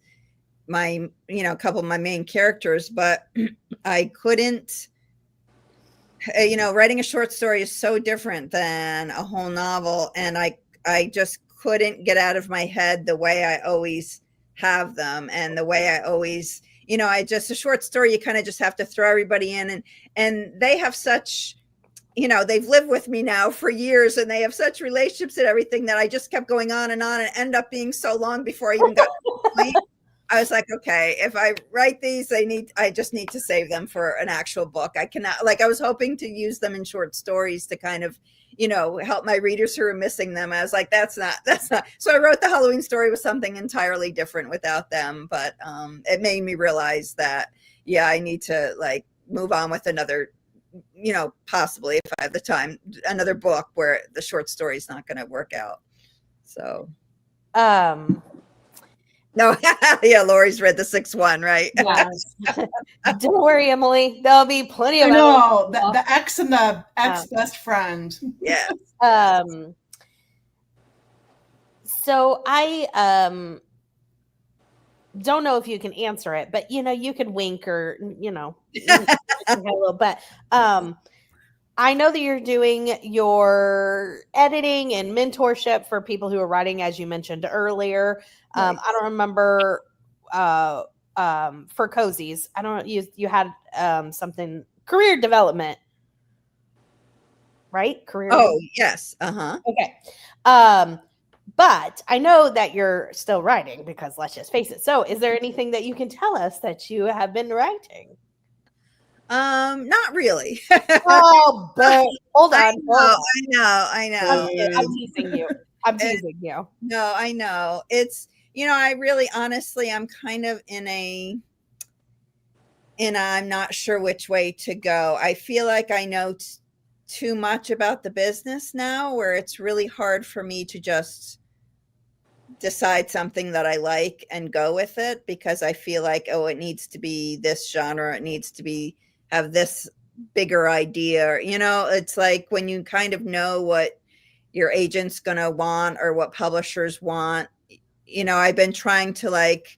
my, a couple of my main characters, but I couldn't. Writing a short story is so different than a whole novel, and I just couldn't get out of my head the way I always have them, and the way I always, a short story, you kind of just have to throw everybody in, and they have such, they've lived with me now for years, and they have such relationships and everything that I just kept going on and end up being so long before I even got to the point. I was like, okay, if I write these, I just need to save them for an actual book. I cannot, like, I was hoping to use them in short stories to kind of, help my readers who are missing them. I was like, that's not. So I wrote the Halloween story with something entirely different without them. But it made me realize that, yeah, I need to like move on with another, possibly if I have the time, another book where the short story is not going to work out. So, no, yeah, Lori's read the 6-1, right? Yes. Don't worry, Emily. There'll be plenty of. I know the ex and the ex best friend. Yeah. So I don't know if you can answer it, but you could wink or hello. But I know that you're doing your editing and mentorship for people who are writing, as you mentioned earlier. I don't remember for Cozies. I don't know. You had something career development, right? Career. Oh, yes. Uh-huh. Okay. But I know that you're still writing because let's just face it. So is there anything that you can tell us that you have been writing? Not really. Oh, but hold on. I know. I'm teasing you. No, I know. It's, I really, honestly, I'm kind of I'm not sure which way to go. I feel like I know too much about the business now, where it's really hard for me to just decide something that I like and go with it, because I feel like, oh, it needs to be this genre. It needs to have this bigger idea. It's like when you kind of know what your agent's going to want or what publishers want, I've been trying to like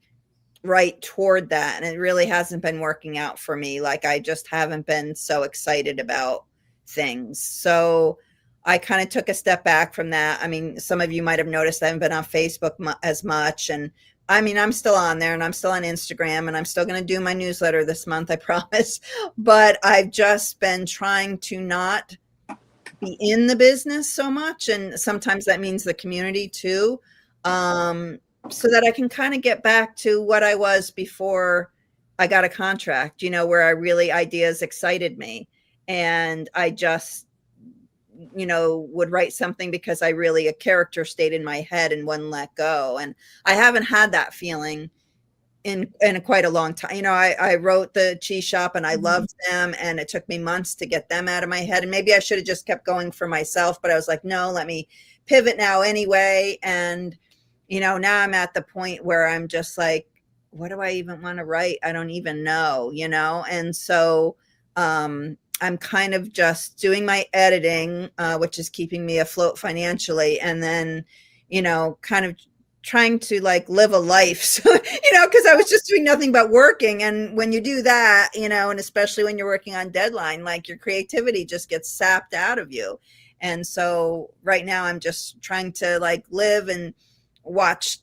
write toward that, and it really hasn't been working out for me. Like, I just haven't been so excited about things. So I kind of took a step back from that. I mean, some of you might have noticed I haven't been on Facebook as much. And I mean, I'm still on there, and I'm still on Instagram, and I'm still going to do my newsletter this month, I promise. But I've just been trying to not be in the business so much. And sometimes that means the community too. So that I can kind of get back to what I was before I got a contract, where ideas excited me. And I just, would write something because a character stayed in my head and wouldn't let go. And I haven't had that feeling in quite a long time. I wrote the cheese shop, and I loved them, and it took me months to get them out of my head. And maybe I should have just kept going for myself, but I was like, no, let me pivot now anyway. And, now I'm at the point where I'm just like, what do I even want to write? I don't even know, And so, I'm kind of just doing my editing, which is keeping me afloat financially. And then, kind of trying to like live a life, so, because I was just doing nothing but working. And when you do that, and especially when you're working on deadline, like your creativity just gets sapped out of you. And so right now I'm just trying to like live and watch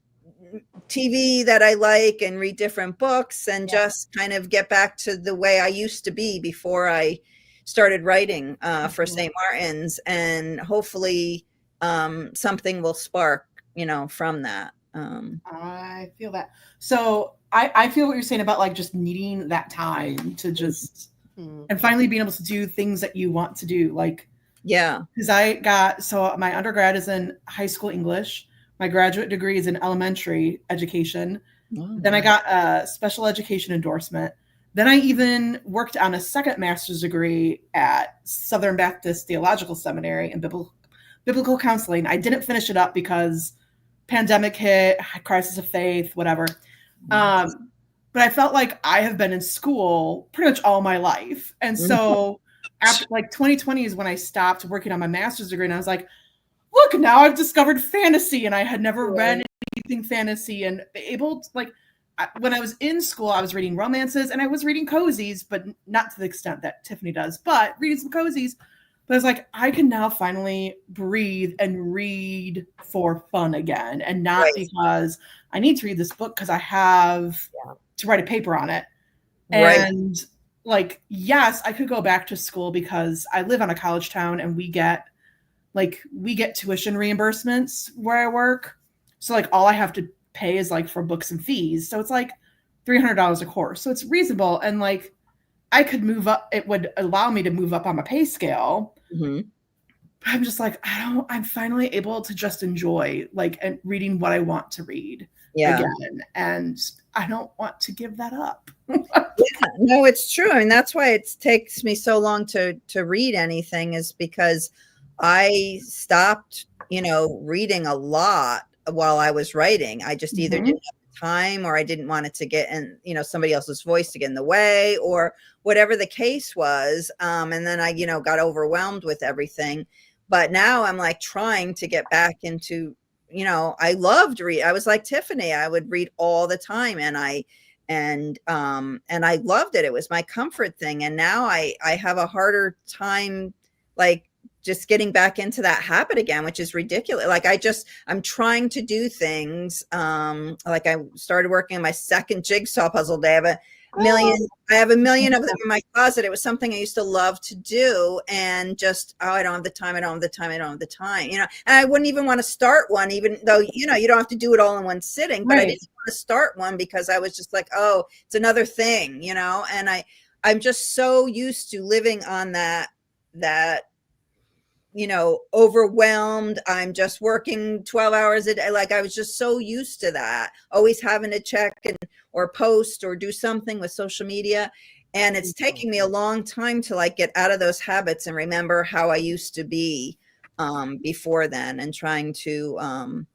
TV that I like and read different books, and just kind of get back to the way I used to be before I started writing for St. Martin's. And hopefully something will spark, from that. I feel that. So I feel what you're saying about like just needing that time to just and finally being able to do things that you want to do. Like, yeah, because so my undergrad is in high school English. My graduate degree is in elementary education. Oh, then I got a special education endorsement. Then I even worked on a second master's degree at Southern Baptist Theological Seminary in biblical counseling. I didn't finish it up because pandemic hit, crisis of faith, whatever. But I felt like I have been in school pretty much all my life. And so after like 2020 is when I stopped working on my master's degree, and I was like, look, now I've discovered fantasy, and I had never read anything fantasy, and able to, like, when I was in school, I was reading romances and I was reading cozies, but not to the extent that Tiffany does, but reading some cozies. But I was like, I can now finally breathe and read for fun again, and not because I need to read this book because I have to write a paper on it. And like, yes, I could go back to school because I live on a college town and we get tuition reimbursements where I work. So like all I have to pay is like for books and fees. So it's like $300 a course. So it's reasonable. And like I could move up. It would allow me to move up on my pay scale. Mm-hmm. But I'm just like, I'm finally able to just enjoy like and reading what I want to read again. And I don't want to give that up. No, it's true. I mean, that's why it takes me so long to read anything, is because I stopped, reading a lot while I was writing. I just either didn't have time, or I didn't want it to get in, somebody else's voice to get in the way, or whatever the case was. And then I, got overwhelmed with everything. But now I'm like trying to get back into, I loved read. I was like Tiffany, I would read all the time, and I loved it. It was my comfort thing. And now I have a harder time, like, just getting back into that habit again, which is ridiculous. Like I'm trying to do things. Like I started working on my second jigsaw puzzle day. I have a million of them in my closet. It was something I used to love to do, and just, I don't have the time. And I wouldn't even want to start one, even though, you don't have to do it all in one sitting, but I didn't want to start one because I was just like, oh, it's another thing, and I'm just so used to living on that, overwhelmed. I'm just working 12 hours a day. Like I was just so used to that, always having to check or post or do something with social media. And it's taking me a long time to like get out of those habits and remember how I used to be before then, and trying to,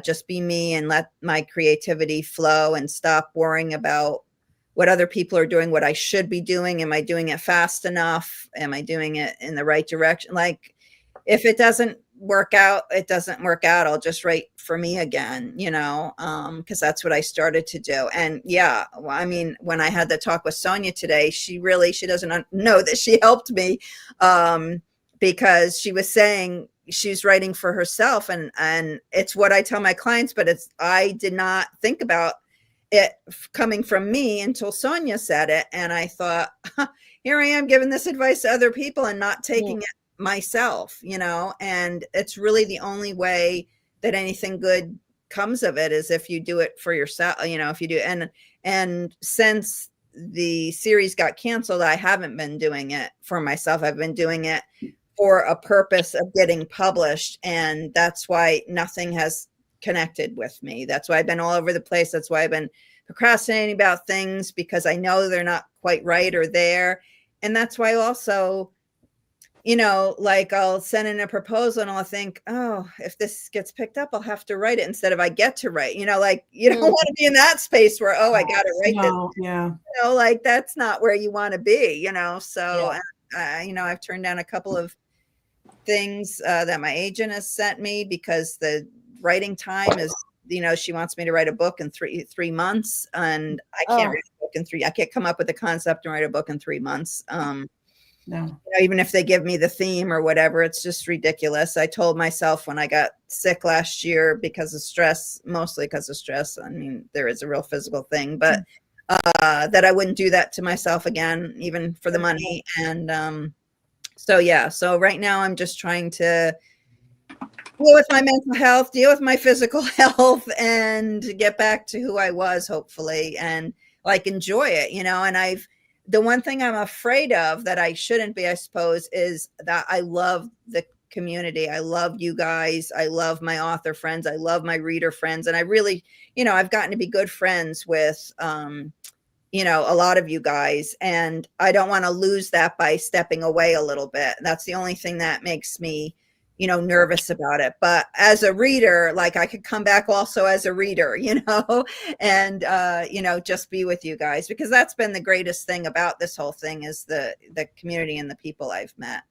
just be me and let my creativity flow and stop worrying about what other people are doing, what I should be doing. Am I doing it fast enough? Am I doing it in the right direction? Like, if it doesn't work out, it doesn't work out. I'll just write for me again, because that's what I started to do. And I mean, when I had the talk with Sonia today, she doesn't know that she helped me, because she was saying she's writing for herself, and it's what I tell my clients, but I did not think about it coming from me until Sonia said it. And I thought, here I am giving this advice to other people and not taking it myself, and it's really the only way that anything good comes of it, is if you do it for yourself, if you do. And since the series got canceled, I haven't been doing it for myself. I've been doing it for a purpose of getting published. And that's why nothing has connected with me. That's why I've been all over the place. That's why I've been procrastinating about things, because I know they're not quite right or there. And that's why also, like I'll send in a proposal and I'll think, oh, if this gets picked up, I'll have to write it instead of I get to write, like you don't want to be in that space where, oh, I got to write this. Yeah. Like that's not where you want to be, so, I've turned down a couple of things that my agent has sent me because the writing time is, she wants me to write a book in three months, and I can't write a book I can't come up with a concept and write a book in 3 months. No. Even if they give me the theme or whatever, it's just ridiculous. I told myself when I got sick last year mostly because of stress. I mean, there is a real physical thing, but that I wouldn't do that to myself again, even for the money. And so right now I'm just trying to deal with my mental health, deal with my physical health, and get back to who I was, hopefully, and like enjoy it, and the one thing I'm afraid of that I shouldn't be, I suppose, is that I love the community. I love you guys. I love my author friends. I love my reader friends. And I really, I've gotten to be good friends with, a lot of you guys. And I don't want to lose that by stepping away a little bit. That's the only thing that makes me, nervous about it. But as a reader, like I could come back also as a reader, and, just be with you guys, because that's been the greatest thing about this whole thing is the community and the people I've met,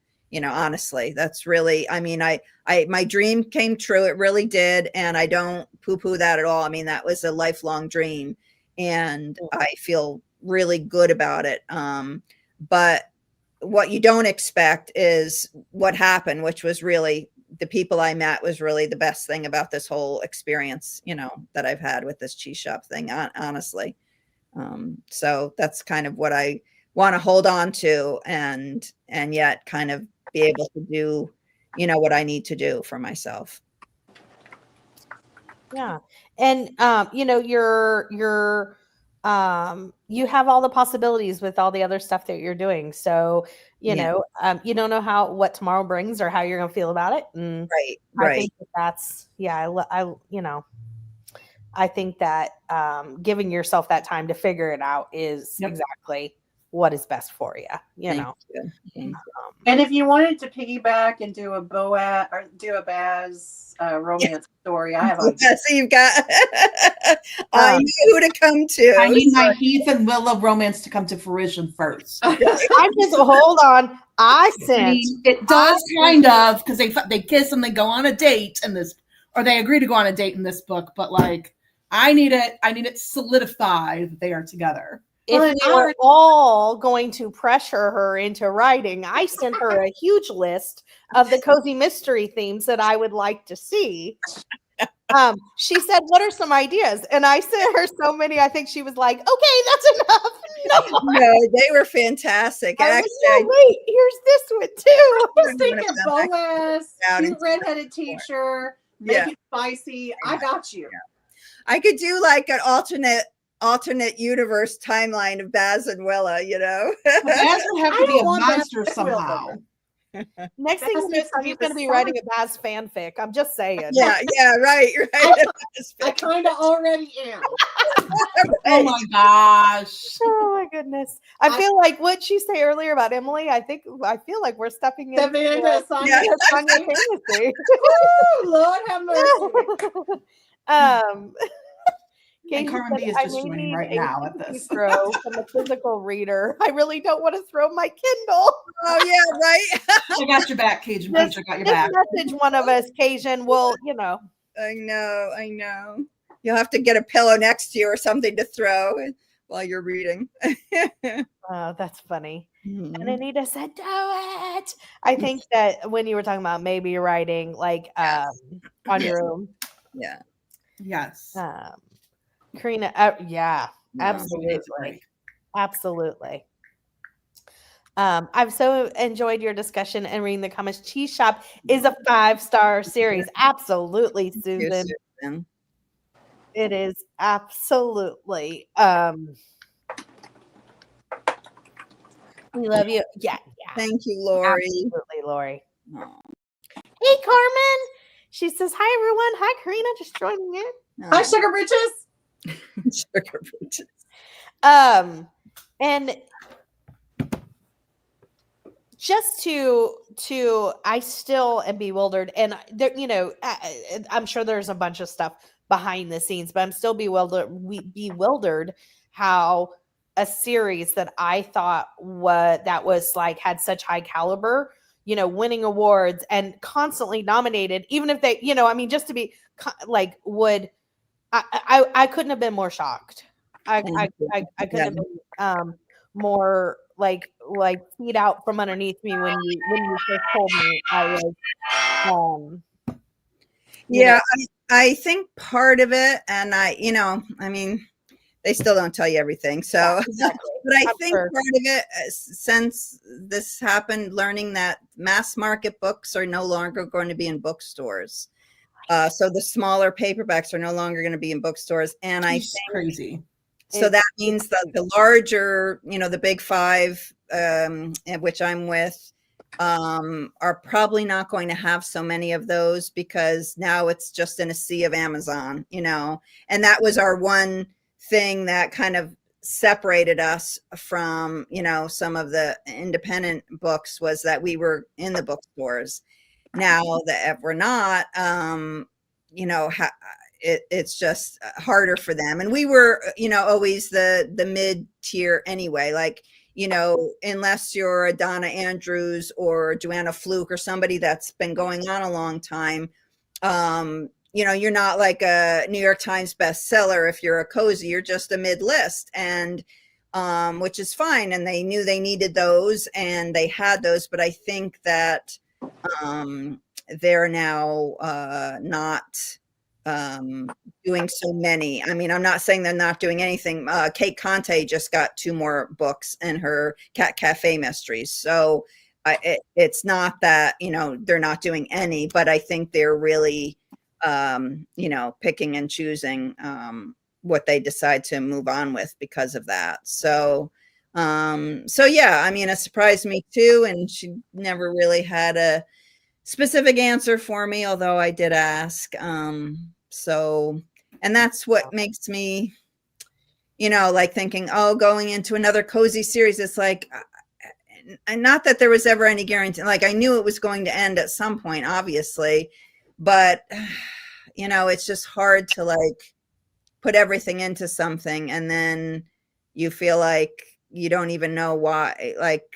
honestly, that's really, I mean, my dream came true. It really did. And I don't poo-poo that at all. I mean, that was a lifelong dream and I feel really good about it. But what you don't expect is what happened, which was really the people I met was really the best thing about this whole experience, that I've had with this cheese shop thing, honestly. So that's kind of what I want to hold on to and yet kind of be able to do, what I need to do for myself. Yeah. And, you have all the possibilities with all the other stuff that you're doing. So, you don't know what tomorrow brings or how you're going to feel about it. And Right. I think that's, I think that giving yourself that time to figure it out is exactly what is best for you. Thank you. And if you wanted to piggyback and do a Boaz or do a Baz romance story, I have a so you've got I knew who to come to. I need my Heath and Willow romance to come to fruition first. I just hold on. It does kind of, because they kiss and they go on a date in this, or they agree to go on a date in this book. But like, I need it solidified that they are together. If we were all going to pressure her into writing, I sent her a huge list of the cozy mystery themes that I would like to see. She said, "What are some ideas?" And I sent her so many. I think she was like, "Okay, that's enough." No, they were fantastic. Actually, wait, here's this one too. I was thinking Boaz, cute redheaded teacher, make it spicy. I got you. I could do like an alternate universe timeline of Baz and Willa, Baz would have to be a monster somehow. Next thing you know, he's going to be writing a Baz fanfic. I'm just saying. Yeah, right. I kind of already am. Oh my gosh. Oh my goodness. I feel like what she say earlier about Emily, I feel like we're stepping into Sonia fantasy. Lord have mercy. And Carmen B is just joining right now at this. Throw from a physical reader. I really don't want to throw my Kindle. Oh yeah, right. I got your back, Cajun Punch. I got your back. Message one of us, Cajun. Will I know. You'll have to get a pillow next to you or something to throw while you're reading. Oh, that's funny. Mm-hmm. And Anita said, "Do it." I think that when you were talking about maybe writing like on your own. Yeah. Yes. Korina, absolutely. I've so enjoyed your discussion and reading the comments. Cheese Shop is a 5-star series. Absolutely, Susan. It is absolutely. We love you. Yeah. Thank you, Lori. Absolutely, Lori. Oh. Hey, Carmen. She says, "Hi, everyone. Hi, Korina. Just joining in. Hi, Sugar Britches." Sugar Britches. And just to I still am bewildered, and there, I'm sure there's a bunch of stuff behind the scenes, but I'm still bewildered how a series that I thought was like had such high caliber, winning awards and constantly nominated, even if they, just to be like would. I couldn't have been more shocked. I couldn't have been more like feet out from underneath me when you first told me I was. I think part of it, and they still don't tell you everything. So, exactly. But I think part of it, since this happened, learning that mass market books are no longer going to be in bookstores. So the smaller paperbacks are no longer going to be in bookstores. And I think crazy. So that means that the larger, the big 5, which I'm with, are probably not going to have so many of those because now it's just in a sea of Amazon, and that was our one thing that kind of separated us from, some of the independent books was that we were in the bookstores. Now that we're not, it's just harder for them. And we were, always the mid tier anyway. Like, you know, unless you're a Donna Andrews or Joanna Fluke or somebody that's been going on a long time, you know, you're not like a New York Times bestseller. If you're a cozy, you're just a mid-list, and which is fine. And they knew they needed those, and they had those. But I think that they're now not doing so many. I mean, I'm not saying they're not doing anything. Kate Conte just got 2 more books in her Cat Cafe mysteries. So it's not that, you know, they're not doing any, but I think they're really, you know, picking and choosing what they decide to move on with because of that. So, so yeah, I mean, it surprised me too. And she never really had a specific answer for me, although I did ask. So, and that's what makes me, you know, like thinking, oh, going into another cozy series, it's like, and not that there was ever any guarantee, like I knew it was going to end at some point, obviously, but you know, it's just hard to like put everything into something and then you feel like you don't even know why, like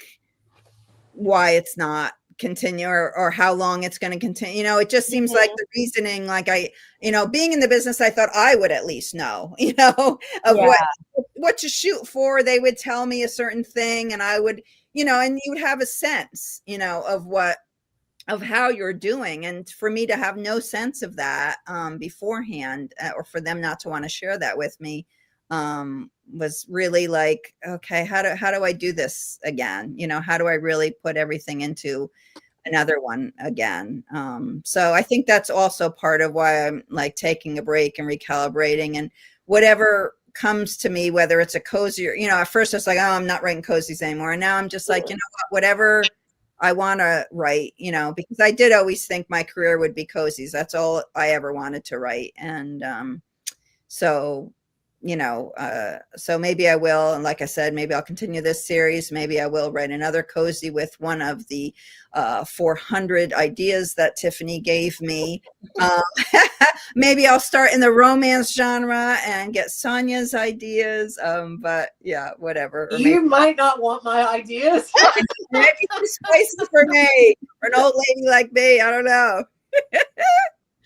why it's not continue or how long it's going to continue. You know, it just seems like the reasoning, like you know, being in the business, I thought I would at least know, you know, of what to shoot for. They would tell me a certain thing and I would, you know, and you would have a sense, you know, of how you're doing. And for me to have no sense of that beforehand, or for them not to want to share that with me, was really like, okay, how do I do this again? You know, how do I really put everything into another one again? So I think that's also part of why I'm like taking a break and recalibrating, and whatever comes to me, whether it's a cozy or, you know, at first it's like, oh, I'm not writing cozies anymore. And now I'm just like, you know what, whatever I want to write, you know, because I did always think my career would be cozies. That's all I ever wanted to write. And so, you know, so maybe I will. And like I said, maybe I'll continue this series. Maybe I will write another cozy with one of the 400 ideas that Tiffany gave me. Maybe I'll start in the romance genre and get Sonia's ideas. But yeah, whatever. Or you might not want my ideas. maybe too spicy for me, or an old lady like me. I don't know.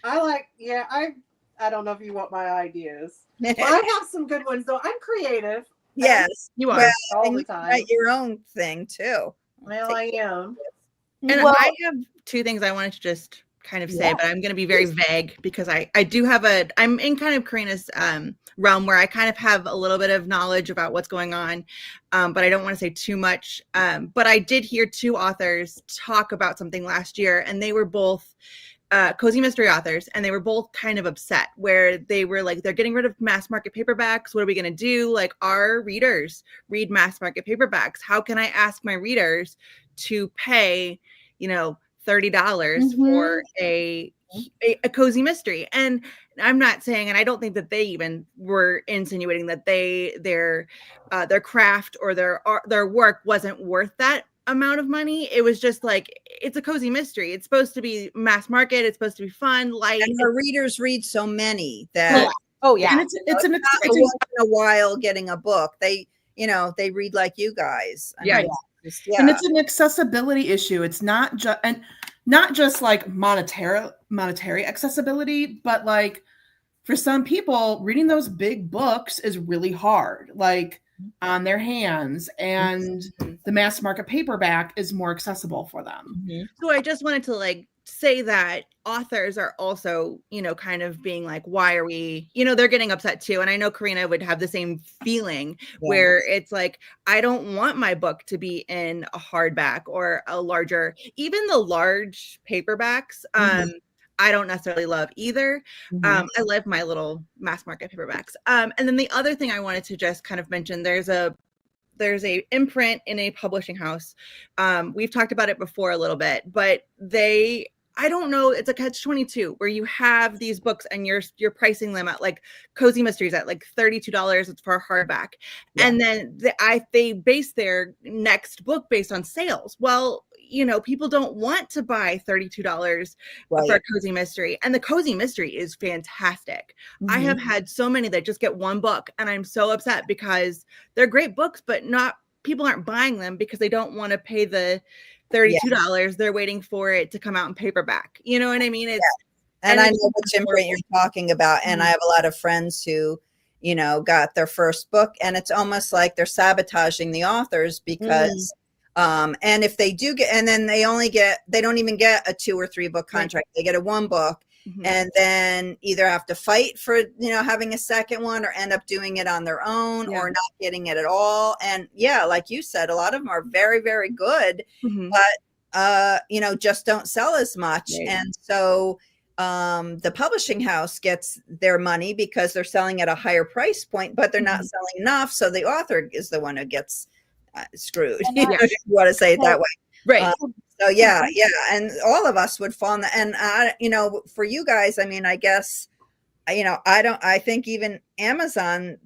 I don't know if you want my ideas. Well, I have some good ones though. I'm creative. Yes, you are. well, all the time. Write your own thing too. Well, I am. And Well, I have 2 things I wanted to just kind of say, but I'm going to be very vague because I do have I'm in kind of Korina's realm where I kind of have a little bit of knowledge about what's going on, but I don't want to say too much. But I did hear 2 authors talk about something last year, and they were both cozy mystery authors, and they were both kind of upset where they were like, they're getting rid of mass market paperbacks. What are we going to do? Like, our readers read mass market paperbacks. How can I ask my readers to pay, you know, $30 for a cozy mystery? And I'm not saying, and I don't think that they even were insinuating that their craft or their work wasn't worth that amount of money. It was just like, it's a cozy mystery. It's supposed to be mass market. It's supposed to be fun, light. And our readers read so many that and it's not once in a while getting a book. They, you know, they read like you guys. I mean, and it's an accessibility issue. It's not just like monetary accessibility, but like for some people, reading those big books is really hard, like on their hands, and the mass market paperback is more accessible for them. So I just wanted to like say that authors are also, you know, kind of being like, why are we, you know, they're getting upset too. And I know Korina would have the same feeling where it's like, I don't want my book to be in a hardback or a larger, even the large paperbacks. I don't necessarily love either. I love my little mass market paperbacks. And then the other thing I wanted to just kind of mention, there's a imprint in a publishing house. We've talked about it before a little bit, but I don't know, it's a catch-22 where you have these books and you're pricing them at like cozy mysteries at like $32 for a hardback. And then they base their next book based on sales. Well, you know, people don't want to buy $32 for a cozy mystery. And the cozy mystery is fantastic. I have had so many that just get one book, and I'm so upset because they're great books, but not people aren't buying them because they don't want to pay the $32. They're waiting for it to come out in paperback. You know what I mean? It's and I know which imprint you're talking about. And I have a lot of friends who, got their first book, and it's almost like they're sabotaging the authors because and if they do get, and then they don't even get a 2 or 3 book contract. They get a 1 book. And then either have to fight for, having a second one, or end up doing it on their own, or not getting it at all. And like you said, a lot of them are very, very good, but, just don't sell as much. Right. And so the publishing house gets their money because they're selling at a higher price point, but they're not selling enough. So the author is the one who gets screwed. If you want to say it that way. Right. So and all of us would fall in that. And for you guys, I mean, I guess, I think even Amazon,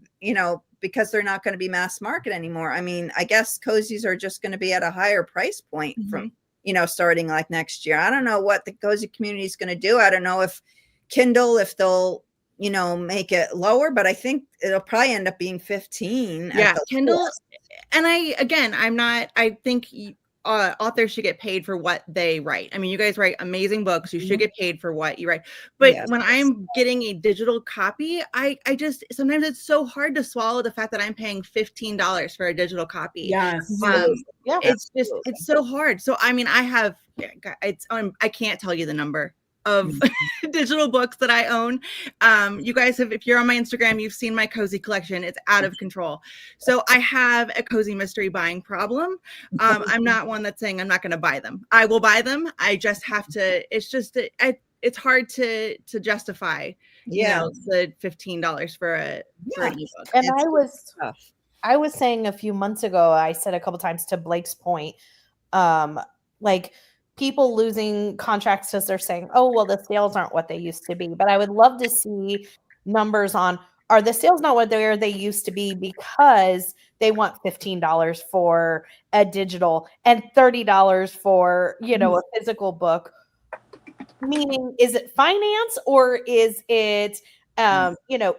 because they're not going to be mass market anymore. I mean, I guess Cozies are just going to be at a higher price point from, starting like next year. I don't know what the Cozy community is going to do. I don't know if Kindle, if they'll, make it lower, but I think it'll probably end up being 15. Yeah, Kindle. Course. And I think authors should get paid for what they write. I mean, you guys write amazing books. You should get paid for what you write. But when I'm getting a digital copy, I just, sometimes it's so hard to swallow the fact that I'm paying $15 for a digital copy. Yes. It's just, it's so hard. So, I mean, I can't tell you the number of digital books that I own. You guys have, if you're on my Instagram, you've seen my cozy collection. It's out of control. So I have a cozy mystery buying problem. I'm not one that's saying I'm not going to buy them. I will buy them. I just have to, it's just, it's hard to justify, the $15 for an ebook. And I was saying a few months ago, I said a couple times to Blake's point, like, people losing contracts because they're saying, oh, well, the sales aren't what they used to be. But I would love to see numbers on, are the sales not what they used to be because they want $15 for a digital and $30 for, a physical book? Meaning, is it finance or is it,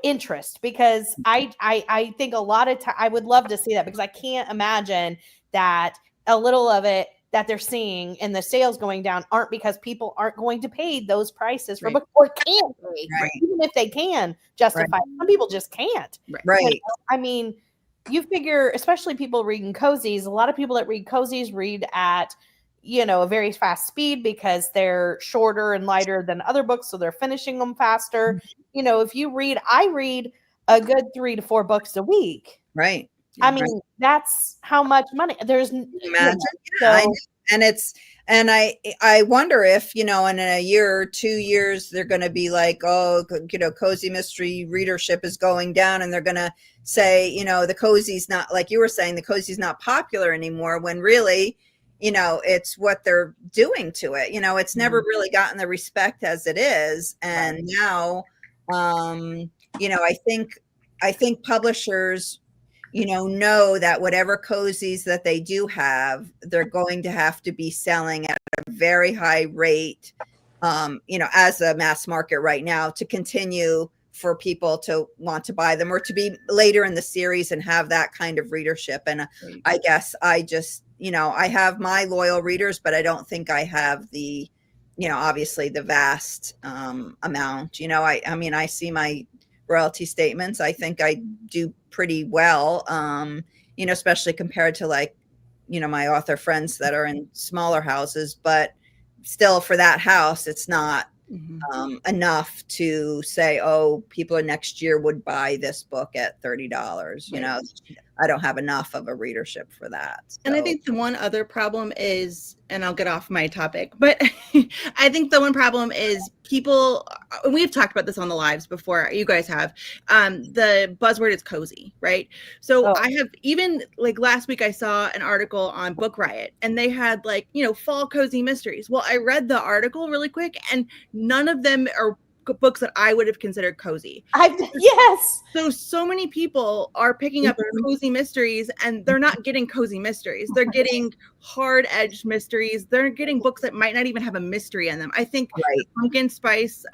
interest? Because I think a lot of time, I would love to see that, because I can't imagine that a little of it that they're seeing and the sales going down aren't because people aren't going to pay those prices for books, or can't pay, even if they can justify. Some people just can't. Right. I mean, you figure, especially people reading Cozies, a lot of people that read Cozies read at, a very fast speed because they're shorter and lighter than other books, so they're finishing them faster. If you read, I read a good 3 to 4 books a week. Right. I mean, that's how much money there's. I wonder if, in a year or 2 years, they're going to be like, oh, cozy mystery readership is going down. And they're going to say, the cozy's not, like you were saying, the cozy's not popular anymore, when really, it's what they're doing to it. It's never really gotten the respect as it is. And now, I think publishers, know that whatever cozies that they do have, they're going to have to be selling at a very high rate, as a mass market right now, to continue for people to want to buy them, or to be later in the series and have that kind of readership. And I guess I just, I have my loyal readers, but I don't think I have the, obviously the vast amount. I mean, I see my royalty statements. I think I do pretty well, especially compared to, like, my author friends that are in smaller houses, but still, for that house, it's not enough to say, oh, people next year would buy this book at $30. I don't have enough of a readership for that. So. And I think the one other problem is, and I'll get off my topic, but I think the one problem is people, we've talked about this on the lives before, you guys have, the buzzword is cozy, right? So I have, even like last week, I saw an article on Book Riot, and they had like, fall cozy mysteries. Well, I read the article really quick, and none of them are books that I would have considered cozy. Yes. So many people are picking up cozy mysteries, and they're not getting cozy mysteries. They're getting hard-edged mysteries. They're getting books that might not even have a mystery in them. I think Pumpkin Spice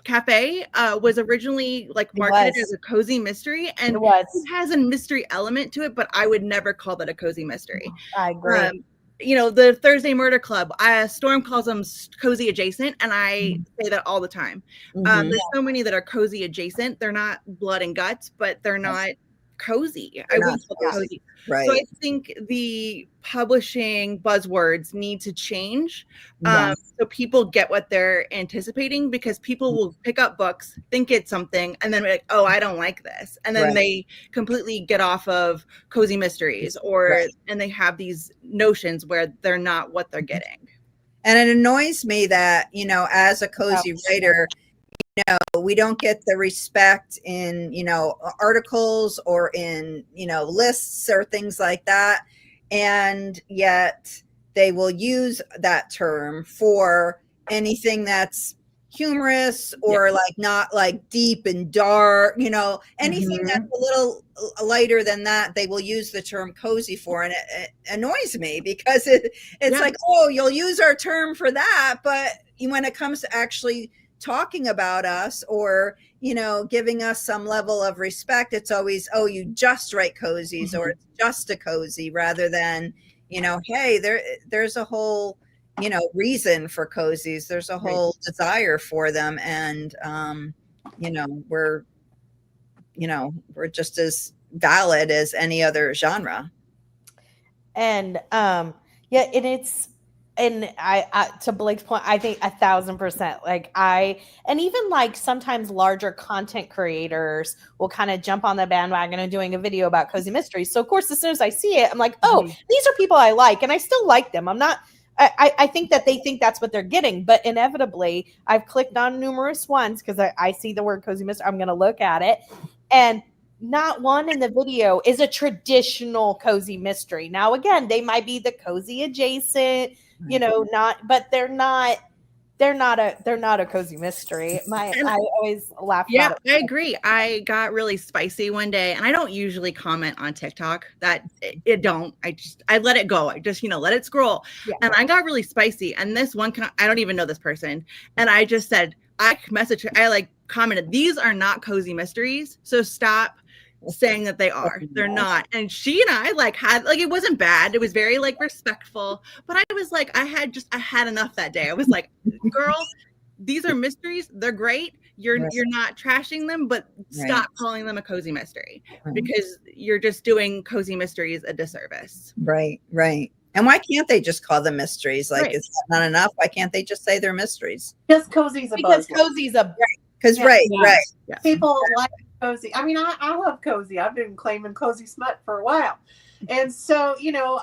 Cafe was originally like marketed as a cozy mystery, and it has a mystery element to it, but I would never call that a cozy mystery. I agree. You know, the Thursday Murder Club, Storm calls them cozy adjacent, and I say that all the time. There's so many that are cozy adjacent. They're not blood and guts, but they're not cozy. I wouldn't call them cozy. Right. So I think the publishing buzzwords need to change so people get what they're anticipating, because people will pick up books, think it's something, and then be like, oh, I don't like this. And then they completely get off of cozy mysteries, and they have these notions where they're not what they're getting. And it annoys me that, you know, as a cozy writer, you know, we don't get the respect in, you know, articles or in, you know, lists or things like that. And yet they will use that term for anything that's humorous or like not like deep and dark, you know, anything that's a little lighter than that, they will use the term cozy for. And it annoys me because it's like, oh, you'll use our term for that. But when it comes to actually talking about us or, you know, giving us some level of respect, it's always, oh, you just write cozies or it's just a cozy, rather than, you know, hey, there's a whole, you know, reason for cozies. There's a whole desire for them. And, you know, we're just as valid as any other genre. And, yeah, and I to Blake's point, I think 1,000%, like and even like sometimes larger content creators will kind of jump on the bandwagon and doing a video about cozy mysteries. So of course, as soon as I see it, I'm like, oh, these are people I like, and I still like them. I think that they think that's what they're getting, but inevitably I've clicked on numerous ones because I see the word cozy mystery. I'm going to look at it, and not one in the video is a traditional cozy mystery. Now, again, they might be the cozy adjacent, you know, but they're not a cozy mystery. I always laugh about it. I agree. I got really spicy one day, and I don't usually comment on TikTok. I let it go. I just, you know, let it scroll. And I got really spicy. And this one, I don't even know this person. And I just said, I commented, these are not cozy mysteries. So stop saying that they are. They're not. And she and I had it wasn't bad. It was very respectful, but I was like, I had enough that day. I was like, girl, these are mysteries. They're great. You're not trashing them, but stop calling them a cozy mystery, because you're just doing cozy mysteries a disservice. Right. And why can't they just call them mysteries? Like, is that not enough? Why can't they just say they're mysteries? Because cozy's a because cozy's a because people like cozy. I mean, I love cozy. I've been claiming cozy smut for a while. And so, you know,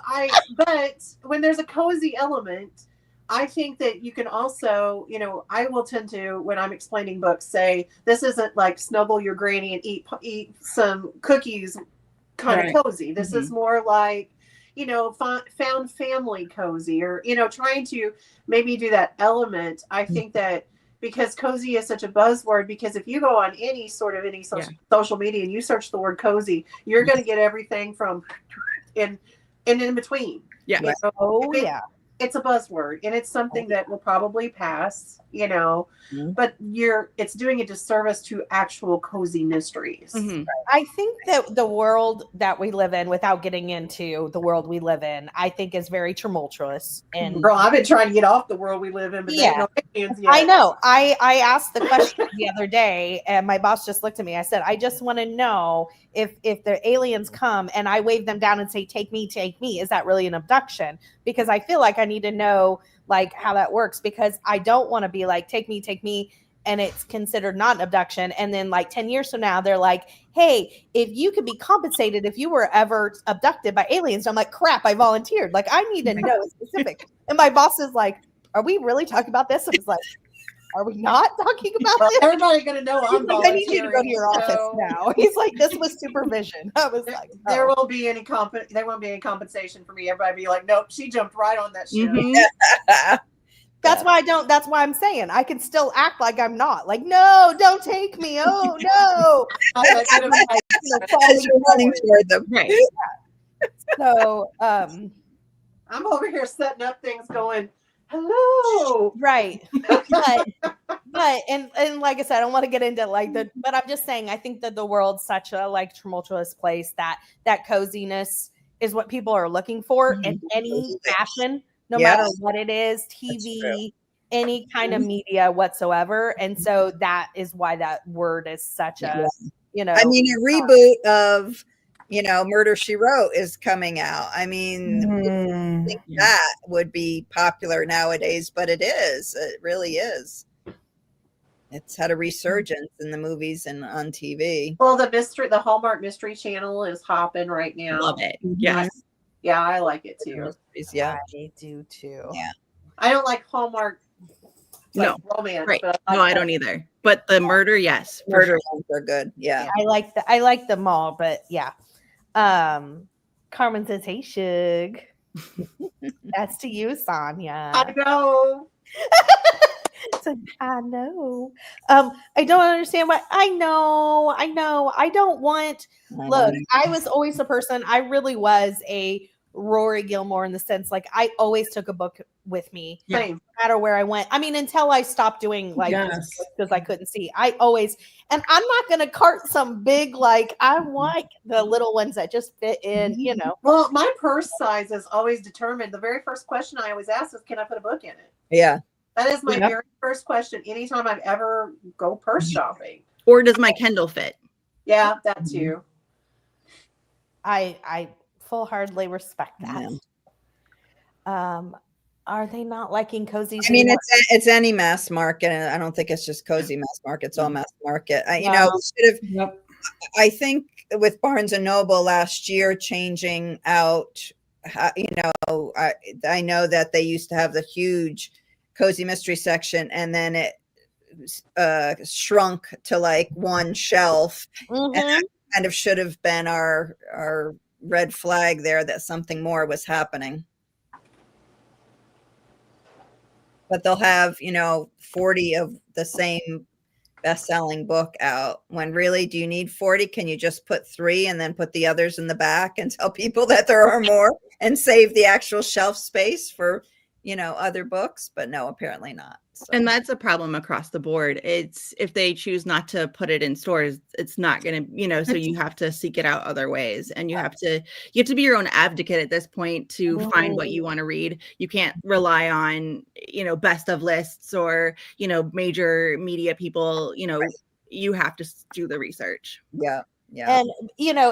but when there's a cozy element, I think that you can also, you know, I will tend to, when I'm explaining books, say, this isn't like snuggle your granny and eat some cookies kind of cozy. This is more like, you know, found family cozy, or, you know, trying to maybe do that element. I think that because cozy is such a buzzword, because if you go on any social media and you search the word cozy, you're going to get everything from and in between. Yeah. You know, it's a buzzword, and it's something that will probably pass, you know, but it's doing a disservice to actual cozy mysteries. I think that the world that we live in, without getting into the world we live in, I think is very tumultuous. And girl, I've been trying to get off the world we live in, but I know. I asked the question the other day, and my boss just looked at me. I said, I just want to know if the aliens come and I wave them down and say, take me, is that really an abduction? Because I feel like I need to know like how that works, because I don't want to be like, take me, and it's considered not an abduction. And then like 10 years from now, they're like, hey, if you could be compensated if you were ever abducted by aliens. I'm like, crap, I volunteered. Like, I need to know specific. And my boss is like, are we really talking about this? I was like, are we not talking about this? Everybody's going to know I'm volunteering. I need you to go to your office now. He's like, this was supervision. I was like, there won't be any compensation for me. Everybody be like, nope, she jumped right on that shit. That's why I'm saying I can still act like I'm not. Like, no, don't take me. Oh no. Running toward them. Right. So I'm over here setting up things going, Hello. Right. But and like I said, I don't want to get into like but I'm just saying I think that the world's such a like tumultuous place that coziness is what people are looking for in any fashion, no matter what it is, TV, any kind of media whatsoever. And so that is why that word is such a, I mean, a reboot of, Murder, She Wrote is coming out. I mean, I think that would be popular nowadays, but it is. It really is. It's had a resurgence in the movies and on TV. Well, the Hallmark Mystery Channel is hopping right now. Love it. Yes. Yeah, I like it too. Yeah, I do too. Yeah, I don't like Hallmark romance. Right. But I don't either. But the murder, yes. murder ones are good. Yeah. I like them all, but yeah. Carmen says, "Hey, Shug." That's to you, Sonia. I know. So, I know. I don't understand why. I know. I don't want. Look, I was always a person. I really was a Rory Gilmore in the sense, like I always took a book with me, no matter where I went. I mean, until I stopped doing like because I couldn't see. I always, and I'm not going to cart some big like. I want the little ones that just fit in. Well, my purse size is always determined. The very first question I always ask is, "Can I put a book in it?" Yeah. That is my very first question anytime I've ever go purse shopping. Or does my Kindle fit? Yeah, that too. I full-heartedly respect that. Are they not liking Cozies? I mean, it's any mass market, and I don't think it's just cozy mass market. It's all mass market. I think with Barnes and Noble last year changing out, I know that they used to have the huge cozy mystery section, and then it shrunk to like one shelf, and that kind of should have been our red flag there that something more was happening. But they'll have 40 of the same best-selling book out, when really, do you need 40? Can you just put 3 and then put the others in the back and tell people that there are more and save the actual shelf space for other books? But no, apparently not. So. And that's a problem across the board. It's if they choose not to put it in stores, it's not going to, so you have to seek it out other ways, and you have to be your own advocate at this point to find what you want to read. You can't rely on, best of lists or, major media people, you have to do the research. Yeah. Yeah. And,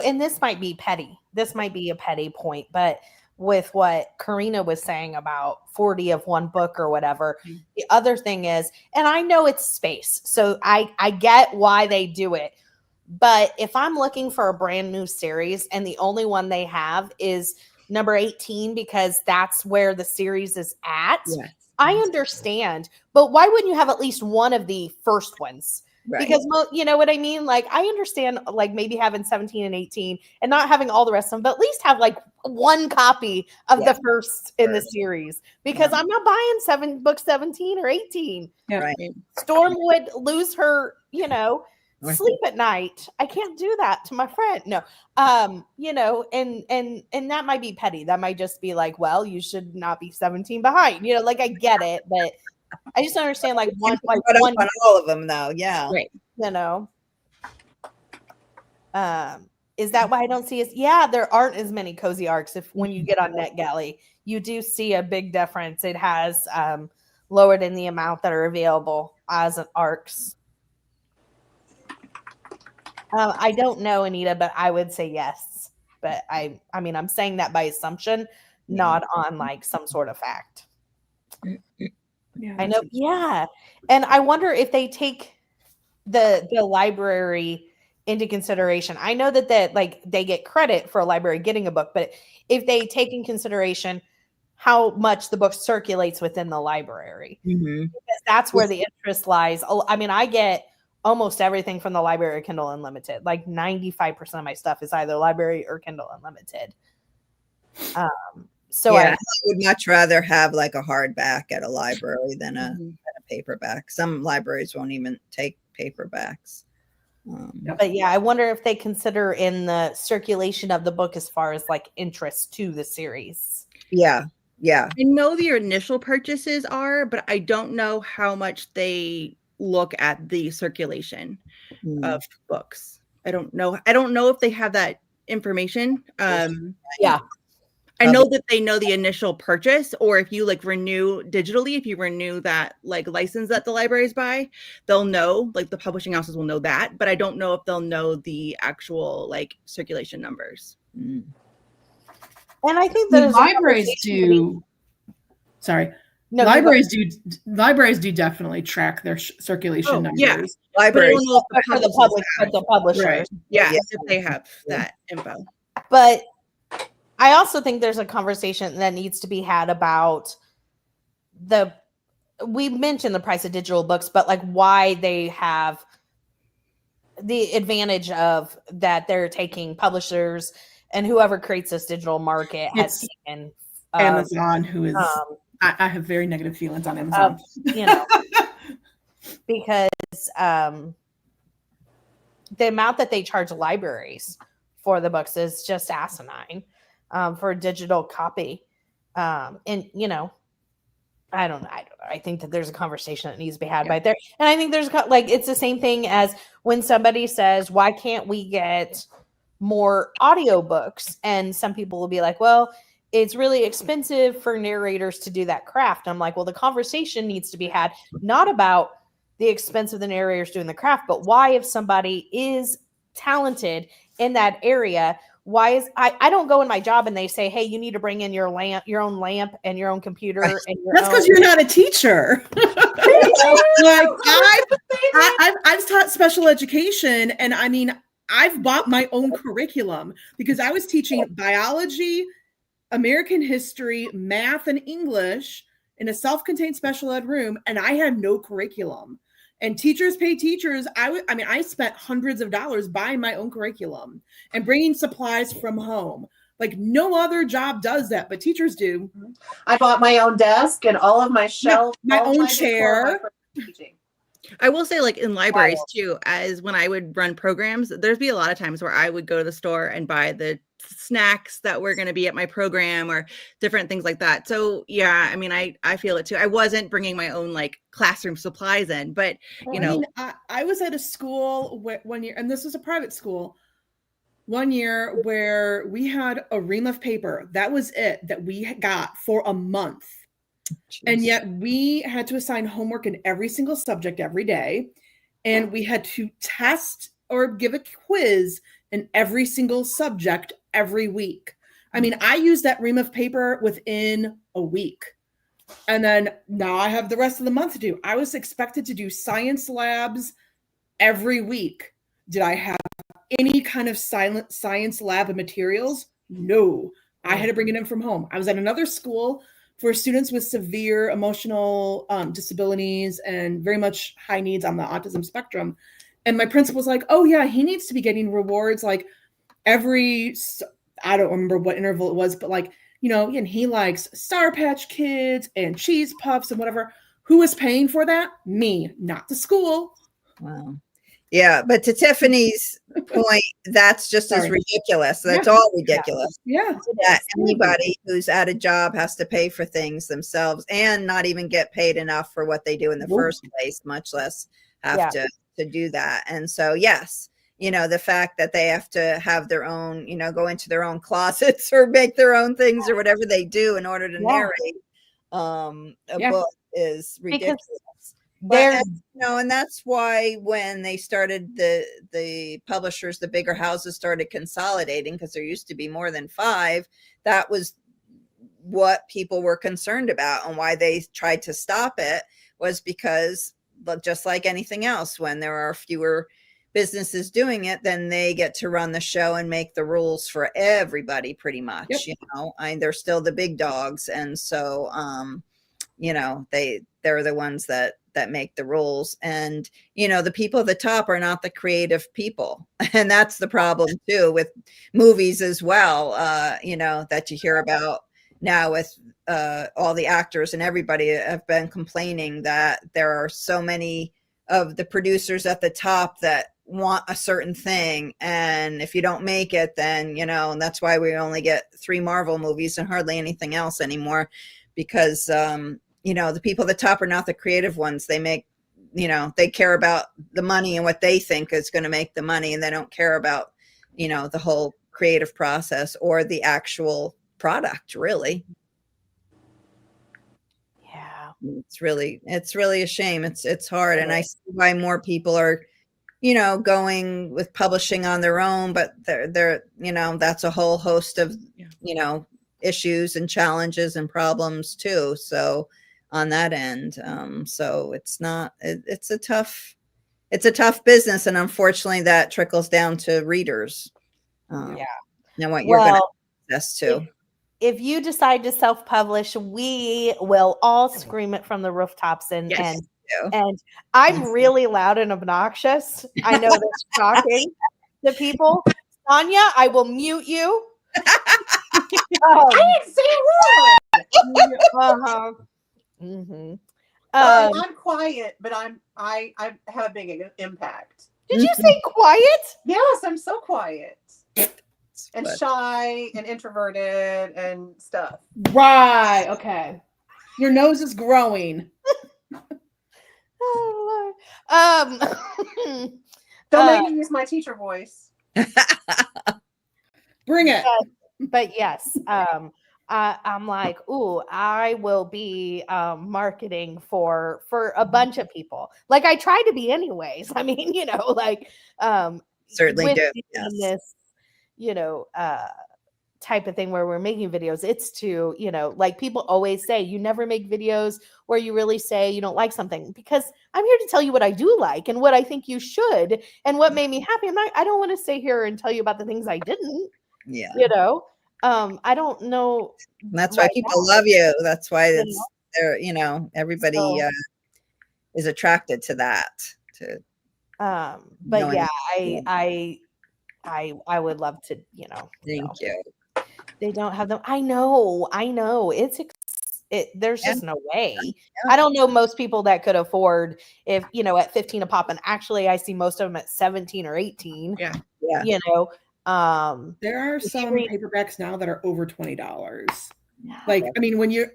and this might be petty. This might be a petty point, but with what Korina was saying about 40 of one book or whatever. The other thing is, and I know it's space, so I get why they do it. But if I'm looking for a brand new series and the only one they have is number 18 because that's where the series is at, I understand. But why wouldn't you have at least one of the first ones? Right. Because you know what I mean? Like, I understand like maybe having 17 and 18 and not having all the rest of them, but at least have like one copy of the first in the series, because I'm not buying books 17 or 18. Right. Storm would lose her, sleep at night. I can't do that to my friend. No. And that might be petty. That might just be like, well, you should not be 17 behind. Like I get it, but I just understand like one on all of them though. Yeah. Right. Is that why I don't see there aren't as many cozy arcs. When you get on NetGalley, you do see a big difference. It has lowered in the amount that are available as arcs. I don't know, Anita, but I would say yes. But I mean, I'm saying that by assumption, not on like some sort of fact. Yeah, I know. Yeah. And I wonder if they take the library into consideration. I know that like they get credit for a library getting a book, but if they take in consideration how much the book circulates within the library, because that's where the interest lies. I mean, I get almost everything from the library or Kindle Unlimited. Like 95% of my stuff is either library or Kindle Unlimited. So I would much rather have like a hardback at a library than a paperback. Some libraries won't even take paperbacks. But yeah, I wonder if they consider in the circulation of the book as far as like interest to the series. Yeah. Yeah. I know their initial purchases are, but I don't know how much they look at the circulation of books. I don't know. I don't know if they have that information. Yeah. I know that they know the initial purchase, or if you like renew digitally, if you renew that like license that the libraries buy, they'll know, like the publishing houses will know that, but I don't know if they'll know the actual like circulation numbers. Mm. And I think The that libraries do. Sorry. No, libraries do definitely track their circulation numbers. Yeah. Libraries. For the publishers. Right. Yeah, Yeah. if they have that info. But I also think there's a conversation that needs to be had about we mentioned the price of digital books, but like why they have the advantage of that they're taking publishers and whoever creates this digital market has taken Amazon, who is I have very negative feelings on Amazon. You know, because the amount that they charge libraries for the books is just asinine for a digital copy. And you know, I don't know. I think that there's a conversation that needs to be had right there. And I think there's like, it's the same thing as when somebody says, why can't we get more audiobooks? And some people will be like, well, it's really expensive for narrators to do that craft. I'm like, well, the conversation needs to be had, not about the expense of the narrators doing the craft, but why, if somebody is talented in that area, why is I don't go in my job and they say, hey, you need to bring in your own lamp and your own computer. And that's because you're not a teacher. Like I've taught special education, and I mean, I've bought my own curriculum because I was teaching biology, American history, math, and English in a self-contained special ed room, and I had no curriculum. And teachers pay teachers. I spent hundreds of dollars buying my own curriculum and bringing supplies from home. Like no other job does that, but teachers do. I bought my own desk and all of my shelves, my own chair. I will say, like in libraries too, as when I would run programs, there'd be a lot of times where I would go to the store and buy the snacks that were going to be at my program or different things like that. So yeah, I mean, I feel it too. I wasn't bringing my own like classroom supplies in, but you know, I was at a school one year, and this was a private school, one year where we had a ream of paper. That was it that we got for a month. Jeez. And yet we had to assign homework in every single subject every day. And we had to test or give a quiz in every single subject every week. I mean, I used that ream of paper within a week. And then now I have the rest of the month to do. I was expected to do science labs every week. Did I have any kind of science lab materials? No. I had to bring it in from home. I was at another school for students with severe emotional disabilities and very much high needs on the autism spectrum. And my principal was like, oh yeah, he needs to be getting rewards like every, I don't remember what interval it was, but like, you know, and he likes Sour Patch Kids and Cheese Puffs and whatever. Who is paying for that? Me, not the school. Wow. Yeah, but to Tiffany's point, that's just as ridiculous. That's all ridiculous. Yeah. That anybody who's at a job has to pay for things themselves and not even get paid enough for what they do in the first place, much less have to do that. And so, yes, you know, the fact that they have to have their own, you know, go into their own closets or make their own things or whatever they do in order to narrate a book is ridiculous. But, you know, and that's why when they started the publishers, the bigger houses started consolidating, because there used to be more than 5. That was what people were concerned about, and why they tried to stop it was because, but just like anything else, when there are fewer businesses doing it, then they get to run the show and make the rules for everybody pretty much. You know, they're still the big dogs, and so you know, they're the ones that make the rules. And, you know, the people at the top are not the creative people. And that's the problem too with movies as well, you know, that you hear about now with all the actors and everybody have been complaining that there are so many of the producers at the top that want a certain thing, and if you don't make it, then and that's why we only get 3 Marvel movies and hardly anything else anymore, because the people at the top are not the creative ones. They make they care about the money and what they think is going to make the money, and they don't care about the whole creative process or the actual product, really. Yeah. It's really a shame. It's hard, and I see why more people are going with publishing on their own, but they're that's a whole host of issues and challenges and problems too, so on that end, so it's a tough business, and unfortunately that trickles down to readers, and what you're going to access to. If you decide to self-publish, we will all scream it from the rooftops, and I'm really loud and obnoxious. I know that's shocking to people. Sonia, I will mute you. I didn't say a word. I'm quiet, but I have a big impact. Did you say quiet? Yes, I'm so quiet. And shy and introverted and stuff. Right. Okay. Your nose is growing. Oh, Don't make me use my teacher voice. Bring it. But yes, I'm like, ooh, I will be marketing for a bunch of people. Like I try to be anyways. I mean, certainly do. This, type of thing where we're making videos, it's to, like people always say, you never make videos where you really say you don't like something, because I'm here to tell you what I do like and what I think you should and what made me happy. I don't want to stay here and tell you about the things I didn't. Yeah. I don't know. That's why people love you. That's why it's there, everybody is attracted to that. But yeah, I would love to, Thank you. They don't have them. I know. There's just no way. I don't know most people that could afford if, at 15 a pop. And actually I see most of them at 17 or 18. Yeah. There are some paperbacks now that are over $20. Like, I mean, when you're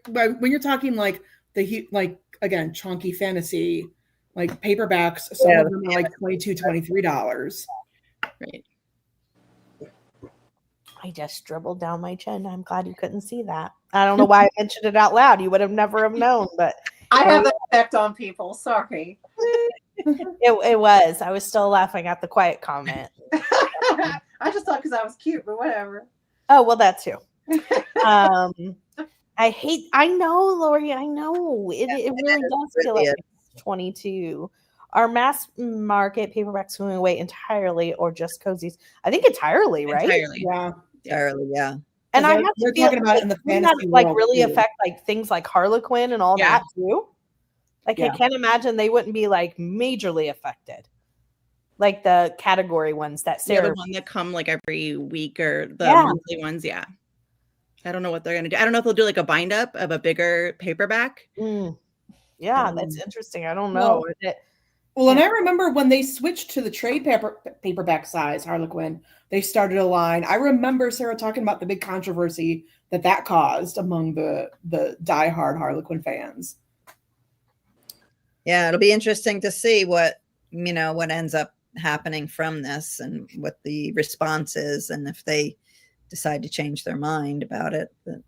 talking like again, chunky fantasy, like paperbacks, some of them are like $22, $23. Right. I just dribbled down my chin. I'm glad you couldn't see that. I don't know why I mentioned it out loud. You would have never have known, but I have that effect on people. Sorry. It was. I was still laughing at the quiet comment. I just thought because I was cute, but whatever. Oh, well, that too. I know, Lori. I know. It really does feel like it's 22. Are mass market paperbacks going away entirely or just Cozies? I think entirely, right? Entirely. Yeah. Entirely, yeah. And I have to feel talking about it in the fantasy like world really too. affect like things like Harlequin and all that too. Like I can't imagine they wouldn't be like majorly affected. Like the category ones that Sarah, the one that come like every week or the monthly ones. Yeah. I don't know what they're going to do. I don't know if they'll do like a bind up of a bigger paperback. Yeah, that's interesting. I don't know. Well, and I remember when they switched to the trade paperback size Harlequin, they started a line. I remember Sarah talking about the big controversy that caused among the diehard Harlequin fans. Yeah, it'll be interesting to see what ends up happening from this and what the response is, and if they decide to change their mind about it. But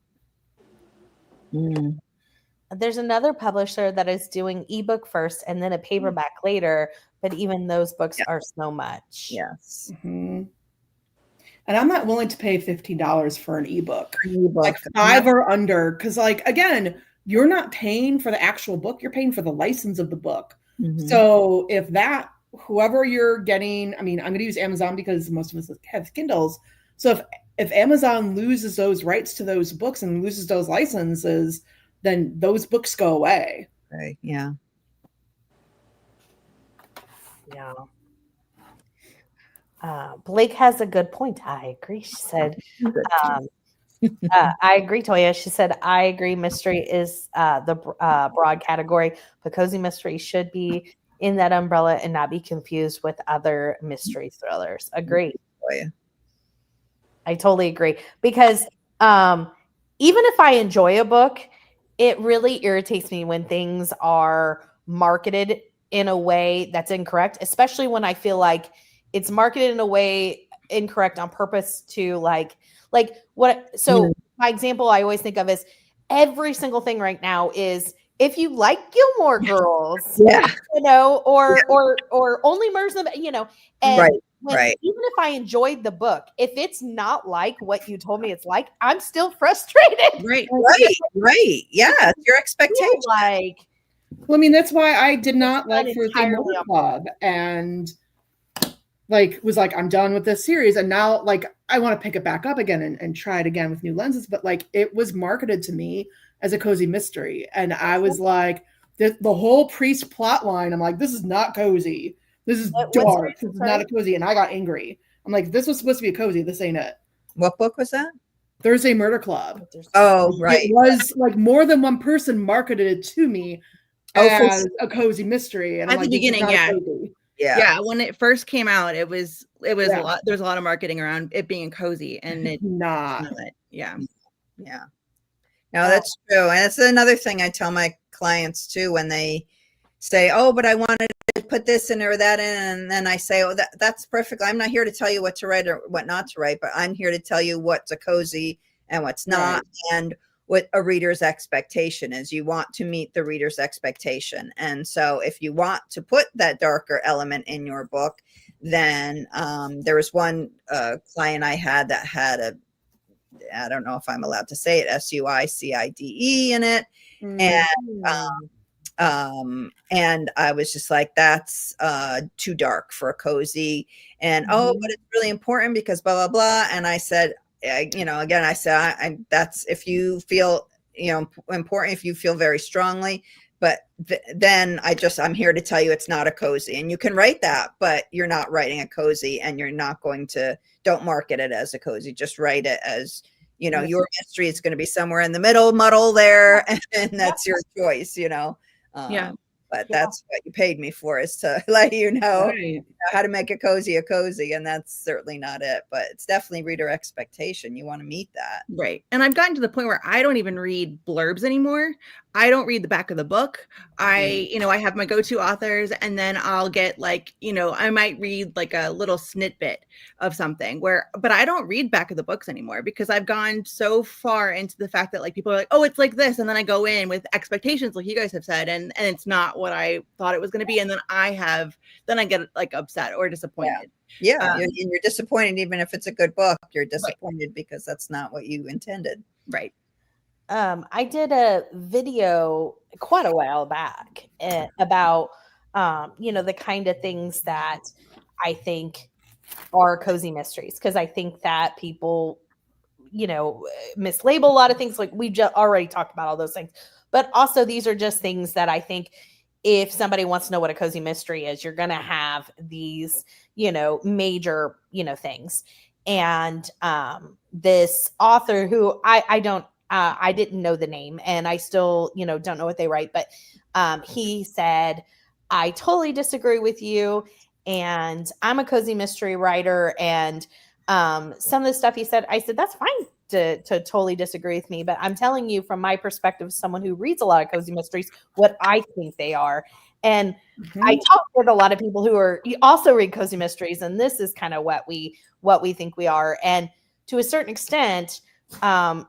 there's another publisher that is doing ebook first and then a paperback later, but even those books are so much. Yes. Mm-hmm. And I'm not willing to pay $15 for an ebook. Like $5 or under, because like again, you're not paying for the actual book, you're paying for the license of the book. Mm-hmm. So if whoever you're getting, I mean, I'm going to use Amazon because most of us have Kindles. So if Amazon loses those rights to those books and loses those licenses, then those books go away. Right. Yeah. Yeah. Blake has a good point. I agree. She said, I agree, Toya. She said, I agree. Mystery is the broad category, but cozy mystery should be in that umbrella and not be confused with other mystery thrillers. Agree. Oh, yeah. I totally agree, because even if I enjoy a book, it really irritates me when things are marketed in a way that's incorrect, especially when I feel like it's marketed in a way incorrect on purpose to like what. So my example I always think of is every single thing right now is, if you like Gilmore Girls, Yeah. you know, or Only Murders in the, you know, and Right. when, Right. even if I enjoyed the book, if it's not like what you told me it's like, I'm still frustrated. Right. Right. Yeah. It's your expectation. Like, Well, I mean, that's why I did not like not Thursday entirely Murder on Club, and like was like, I'm done with this series, and now like I want to pick it back up again and try it again with new lenses. But like it was marketed to me as a cozy mystery, and I was like, the whole priest plot line, I'm like, this is not cozy. This is What dark. series, This is sorry? not a cozy. And I got angry. I'm like, this was supposed to be a cozy. This ain't it. What book was that? Thursday Murder Club. Oh, right. It was like more than one person marketed it to me as a cozy mystery. And I'm At the like, this is beginning, not a yeah. cozy. Yeah. When it first came out, it was a Yeah. lot. There's a lot of marketing around it being cozy, and it Nah. yeah. Yeah. No, that's true. And it's another thing I tell my clients too, when they say, oh, but I wanted to put this in or that in. And then I say, oh, that's perfect. I'm not here to tell you what to write or what not to write, but I'm here to tell you what's a cozy and what's not, and what a reader's expectation is. You want to meet the reader's expectation. And so if you want to put that darker element in your book, then there was one client I had that had I don't know if I'm allowed to say it, SUICIDE in it. And I was just like, that's too dark for a cozy. And oh, but it's really important because blah blah blah. And I said, again, I said, that's if you feel important, if you feel very strongly. But then I'm here to tell you it's not a cozy, and you can write that, but you're not writing a cozy, and you're not going to, don't market it as a cozy. Just write it as, your mystery is going to be somewhere in the middle, muddle there, and that's your choice, But that's what you paid me for, is to let you know how to make a cozy, and that's certainly not it. But it's definitely reader expectation. You want to meet that. Right. And I've gotten to the point where I don't even read blurbs anymore. I don't read the back of the book. I have my go-to authors, and then I'll get I might read like a little snippet of something but I don't read back of the books anymore, because I've gone so far into the fact that like people are like, oh, it's like this. And then I go in with expectations, like you guys have said, and it's not what I thought it was going to be. And then I get like upset or disappointed. Yeah. And you're disappointed, even if it's a good book, you're disappointed because that's not what you intended. Right. I did a video quite a while back about, the kind of things that I think are cozy mysteries, because I think that people, mislabel a lot of things. Like we just already talked about all those things, but also these are just things that I think if somebody wants to know what a cozy mystery is, you're going to have these, major, things. And this author who I didn't know the name, and I still, don't know what they write, but he said, I totally disagree with you. And I'm a cozy mystery writer. And some of the stuff he said, I said, that's fine to totally disagree with me. But I'm telling you from my perspective, someone who reads a lot of cozy mysteries, what I think they are. And I talk with a lot of people who also read cozy mysteries. And this is kind of what we think we are. And to a certain extent,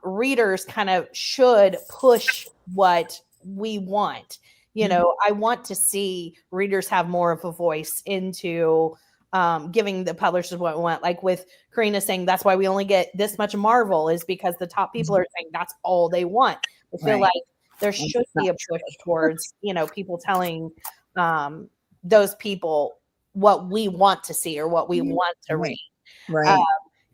readers kind of should push what we want. I want to see readers have more of a voice into giving the publishers what we want. Like with Korina saying that's why we only get this much Marvel, is because the top people are saying that's all they want. I feel like there should be a push towards, people telling those people what we want to see or what we want to read. Right.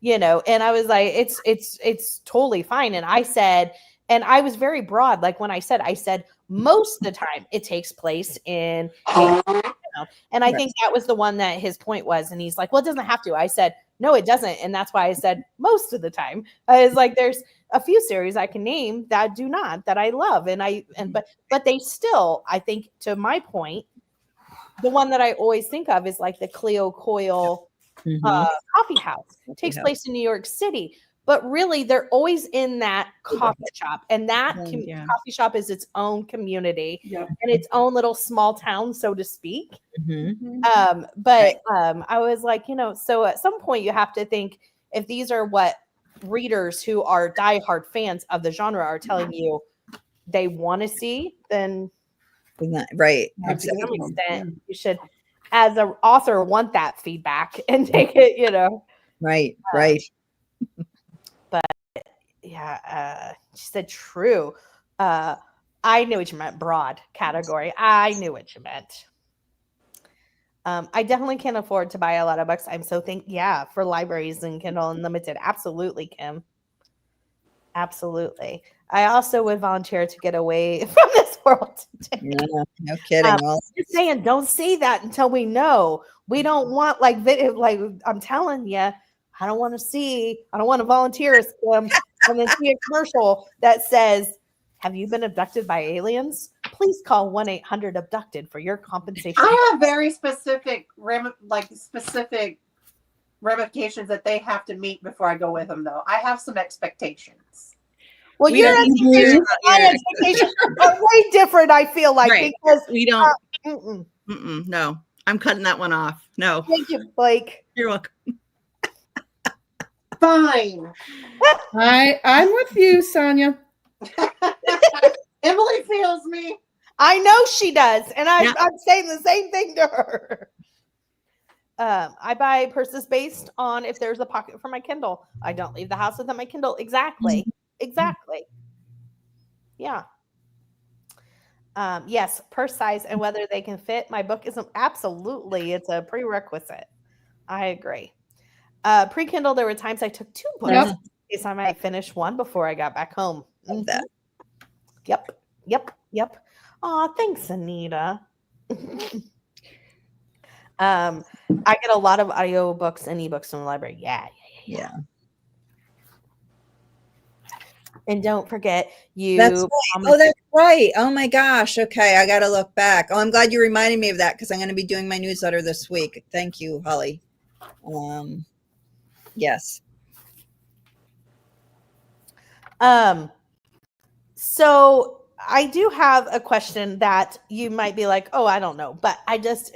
And I was like, it's totally fine. And I said, and I was very broad. Like when I said, most of the time it takes place in, and I think that was the one that his point was. And he's like, well, it doesn't have to. I said, no, it doesn't. And that's why I said most of the time. I was like, there's a few series I can name that do not, that I love. But they still, I think, to my point, the one that I always think of is like the Cleo Coyle coffee house. It takes place in New York City, but really they're always in that coffee shop, and that coffee shop is its own community and its own little small town, so to speak. But I was like, you know, so at some point you have to think, if these are what readers who are diehard fans of the genre are telling you they want to see, then right, to some extent you should, as an author, want that feedback and take it, you know. Right. But yeah, she said true. I knew what you meant, broad category. I knew what you meant. I definitely can't afford to buy a lot of books. I'm so for libraries and Kindle Unlimited. Absolutely, Kim. Absolutely. I also would volunteer to get away from this world today. No kidding. Just saying, don't say that until we know. We don't want like I'm telling you, I don't want to volunteer as Kim and then see a commercial that says, "Have you been abducted by aliens? Please call 1-800-ABDUCTED for your compensation." I have very specific ramifications that they have to meet before I go with them, though. I have some expectations. Well, your expectations, my expectations are way different, I feel like, because we don't. No, I'm cutting that one off. No. Thank you, Blake. You're welcome. Fine. I'm with you, Sonia. Emily feels me. I know she does, and I'm saying the same thing to her. I buy purses based on if there's a pocket for my Kindle. I don't leave the house without my Kindle. Exactly. Yeah. Yes, purse size and whether they can fit. My book isn't absolutely. It's a prerequisite. I agree. Pre-Kindle, there were times I took 2 books in case I might finish one before I got back home. That. Yep. Oh, thanks, Anita. I get a lot of audio books and ebooks from the library. Yeah. And don't forget That's right. Oh, that's right. Oh my gosh. Okay, I got to look back. Oh, I'm glad you reminded me of that because I'm going to be doing my newsletter this week. Thank you, Holly. Yes. So I do have a question that you might be like, oh, I don't know. But I just,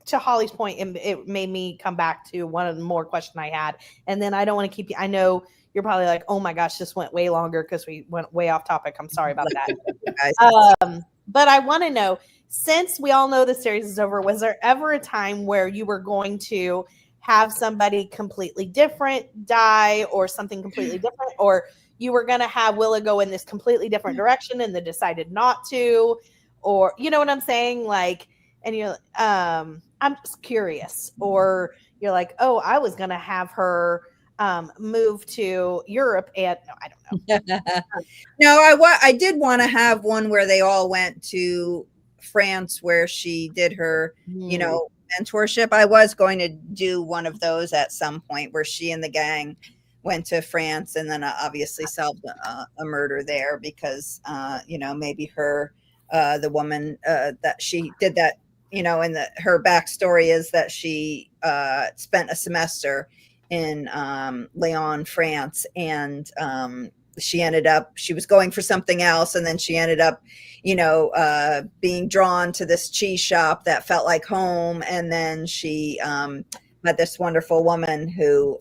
to Holly's point, it made me come back to one more question I had. And then I don't want to keep you. I know you're probably like, oh my gosh, this went way longer because we went way off topic. I'm sorry about that. But I want to know, since we all know the series is over, was there ever a time where you were going to have somebody completely different die or something completely different, or you were going to have Willa go in this completely different direction and then decided not to, or you know what I'm saying? Like, and you're, I'm just curious, or you're like, oh, I was going to have her move to Europe, and no, I don't know. No, I did want to have one where they all went to France, where she did her, mentorship. I was going to do one of those at some point where she and the gang went to France and then obviously solved a murder there because, maybe her, the woman that she did that, and her backstory is that she spent a semester in Lyon, France, and she was going for something else, and then she ended up being drawn to this cheese shop that felt like home, and then she met this wonderful woman who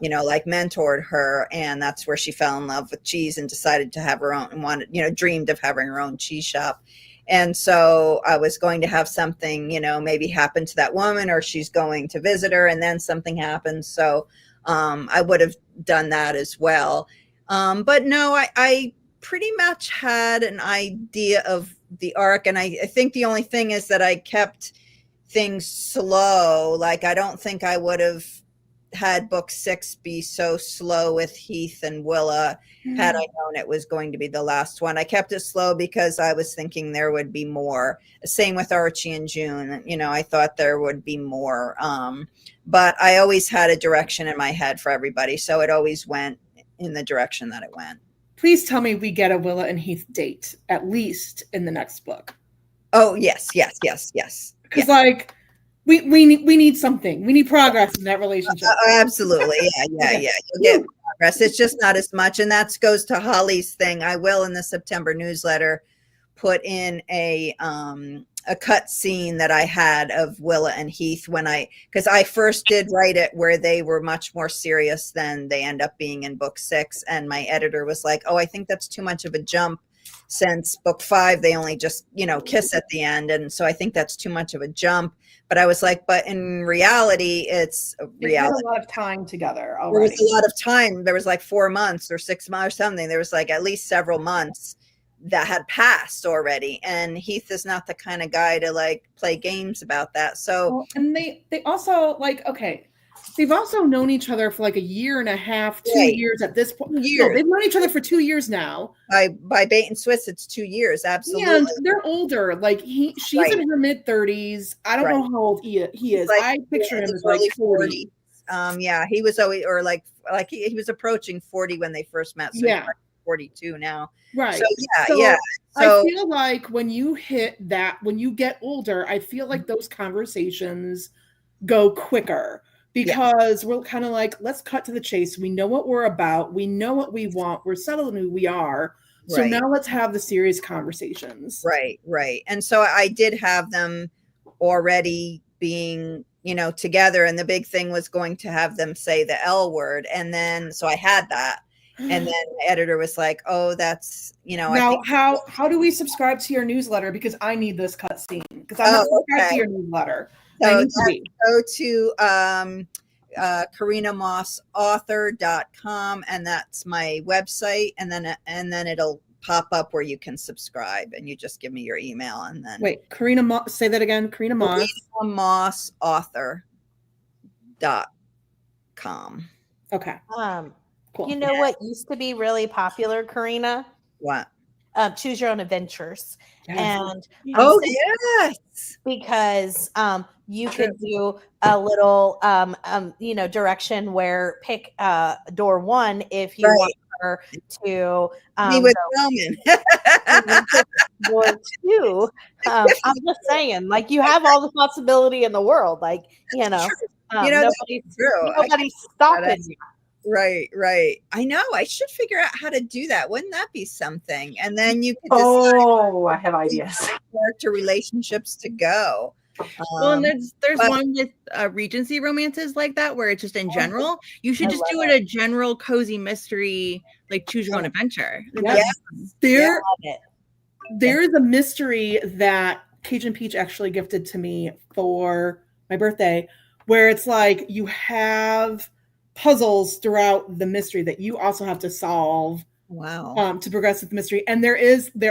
mentored her, and that's where she fell in love with cheese and decided to have her own and dreamed of having her own cheese shop. And so I was going to have something, maybe happen to that woman, or she's going to visit her and then something happens. So I would have done that as well. But no, I pretty much had an idea of the arc. And I think the only thing is that I kept things slow. Like, I don't think I would have had book 6 be so slow with Heath and Willa had I known it was going to be the last one. I kept it slow because I was thinking there would be more. Same with Archie and June. I thought there would be more. But I always had a direction in my head for everybody. So it always went in the direction that it went. Please tell me we get a Willa and Heath date, at least in the next book. Oh, yes. Because because like we need something. We need progress in that relationship. Absolutely. Yeah. You'll get progress. It's just not as much. And that goes to Holly's thing. I will in the September newsletter put in a cut scene that I had of Willa and Heath because I first did write it where they were much more serious than they end up being in book 6. And my editor was like, oh, I think that's too much of a jump since book 5, they only just, kiss at the end. And so I think that's too much of a jump. But I was like, but in reality, it's reality. A lot of time together already. There was a lot of time. There was like 4 months or 6 months or something. There was like at least several months that had passed already. And Heath is not the kind of guy to like play games about that. So, and they also like, okay, they've also known each other for like a year and a half, 2 years at this point. No, they've known each other for 2 years now. By bait and switch, it's 2 years. Absolutely. And they're older. Like she's in her mid-30s. I don't know how old he is. Like, I picture him as like 40. Yeah, he was always, or like he was approaching 40 when they first met. So he's 42 now. Right. So, yeah. So I feel like when you get older, I feel like those conversations go quicker. Because we're kind of like, let's cut to the chase. We know what we're about. We know what we want. We're settled in who we are. So now let's have the serious conversations. Right. And so I did have them already being, together. And the big thing was going to have them say the L word. And then, so I had that. And then the editor was like, oh, that's, Now, how do we subscribe to your newsletter? Because I need this cut scene. Because I'm not subscribed to your newsletter. So go to KorinaMossAuthor.com, and that's my website, and then it'll pop up where you can subscribe, and you just give me your email, and then Korina Moss, say that again. Korina Moss. KorinaMossAuthor.com. Okay. Cool. You know what used to be really popular, Korina? What? Choose Your Own Adventures. Yes. And yes, because you could do a little direction where pick door 1 if you want her to be with Roman. door 2. I'm just saying, like, you have all the possibility in the world, like, nobody's stopping you. Right. I know. I should figure out how to do that. Wouldn't that be something? And then you could I have ideas. Character relationships to go. Well, and there's one with Regency romances like that where it's just in general. You should just do it a general cozy mystery, like Choose Your Own Adventure. There is a mystery that Cajun Peach actually gifted to me for my birthday, where it's like you have puzzles throughout the mystery that you also have to solve. Wow. To progress with the mystery. And there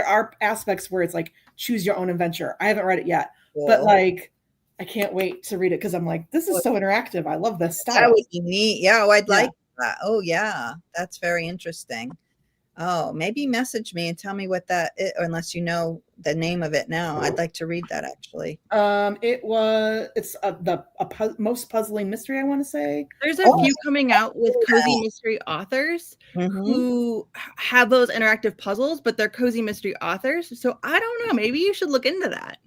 are aspects where it's like choose your own adventure. I haven't read it yet, but like I can't wait to read it because I'm like, this is so interactive. I love this style. That would be neat. Yeah, I'd like that. Oh yeah, that's very interesting. Oh, maybe message me and tell me what that is, unless you know the name of it now. I'd like to read that actually. It's the most puzzling mystery, I want to say. There's a few coming out with cozy mystery authors who have those interactive puzzles, but they're cozy mystery authors. So I don't know. Maybe you should look into that.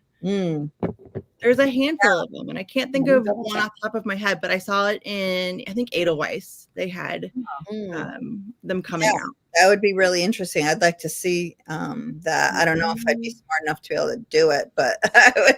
There's a handful of them, and I can't think of one off the top of my head, but I saw it in, I think, Edelweiss. They had them coming out. That would be really interesting. I'd like to see that. I don't know if I'd be smart enough to be able to do it, but I would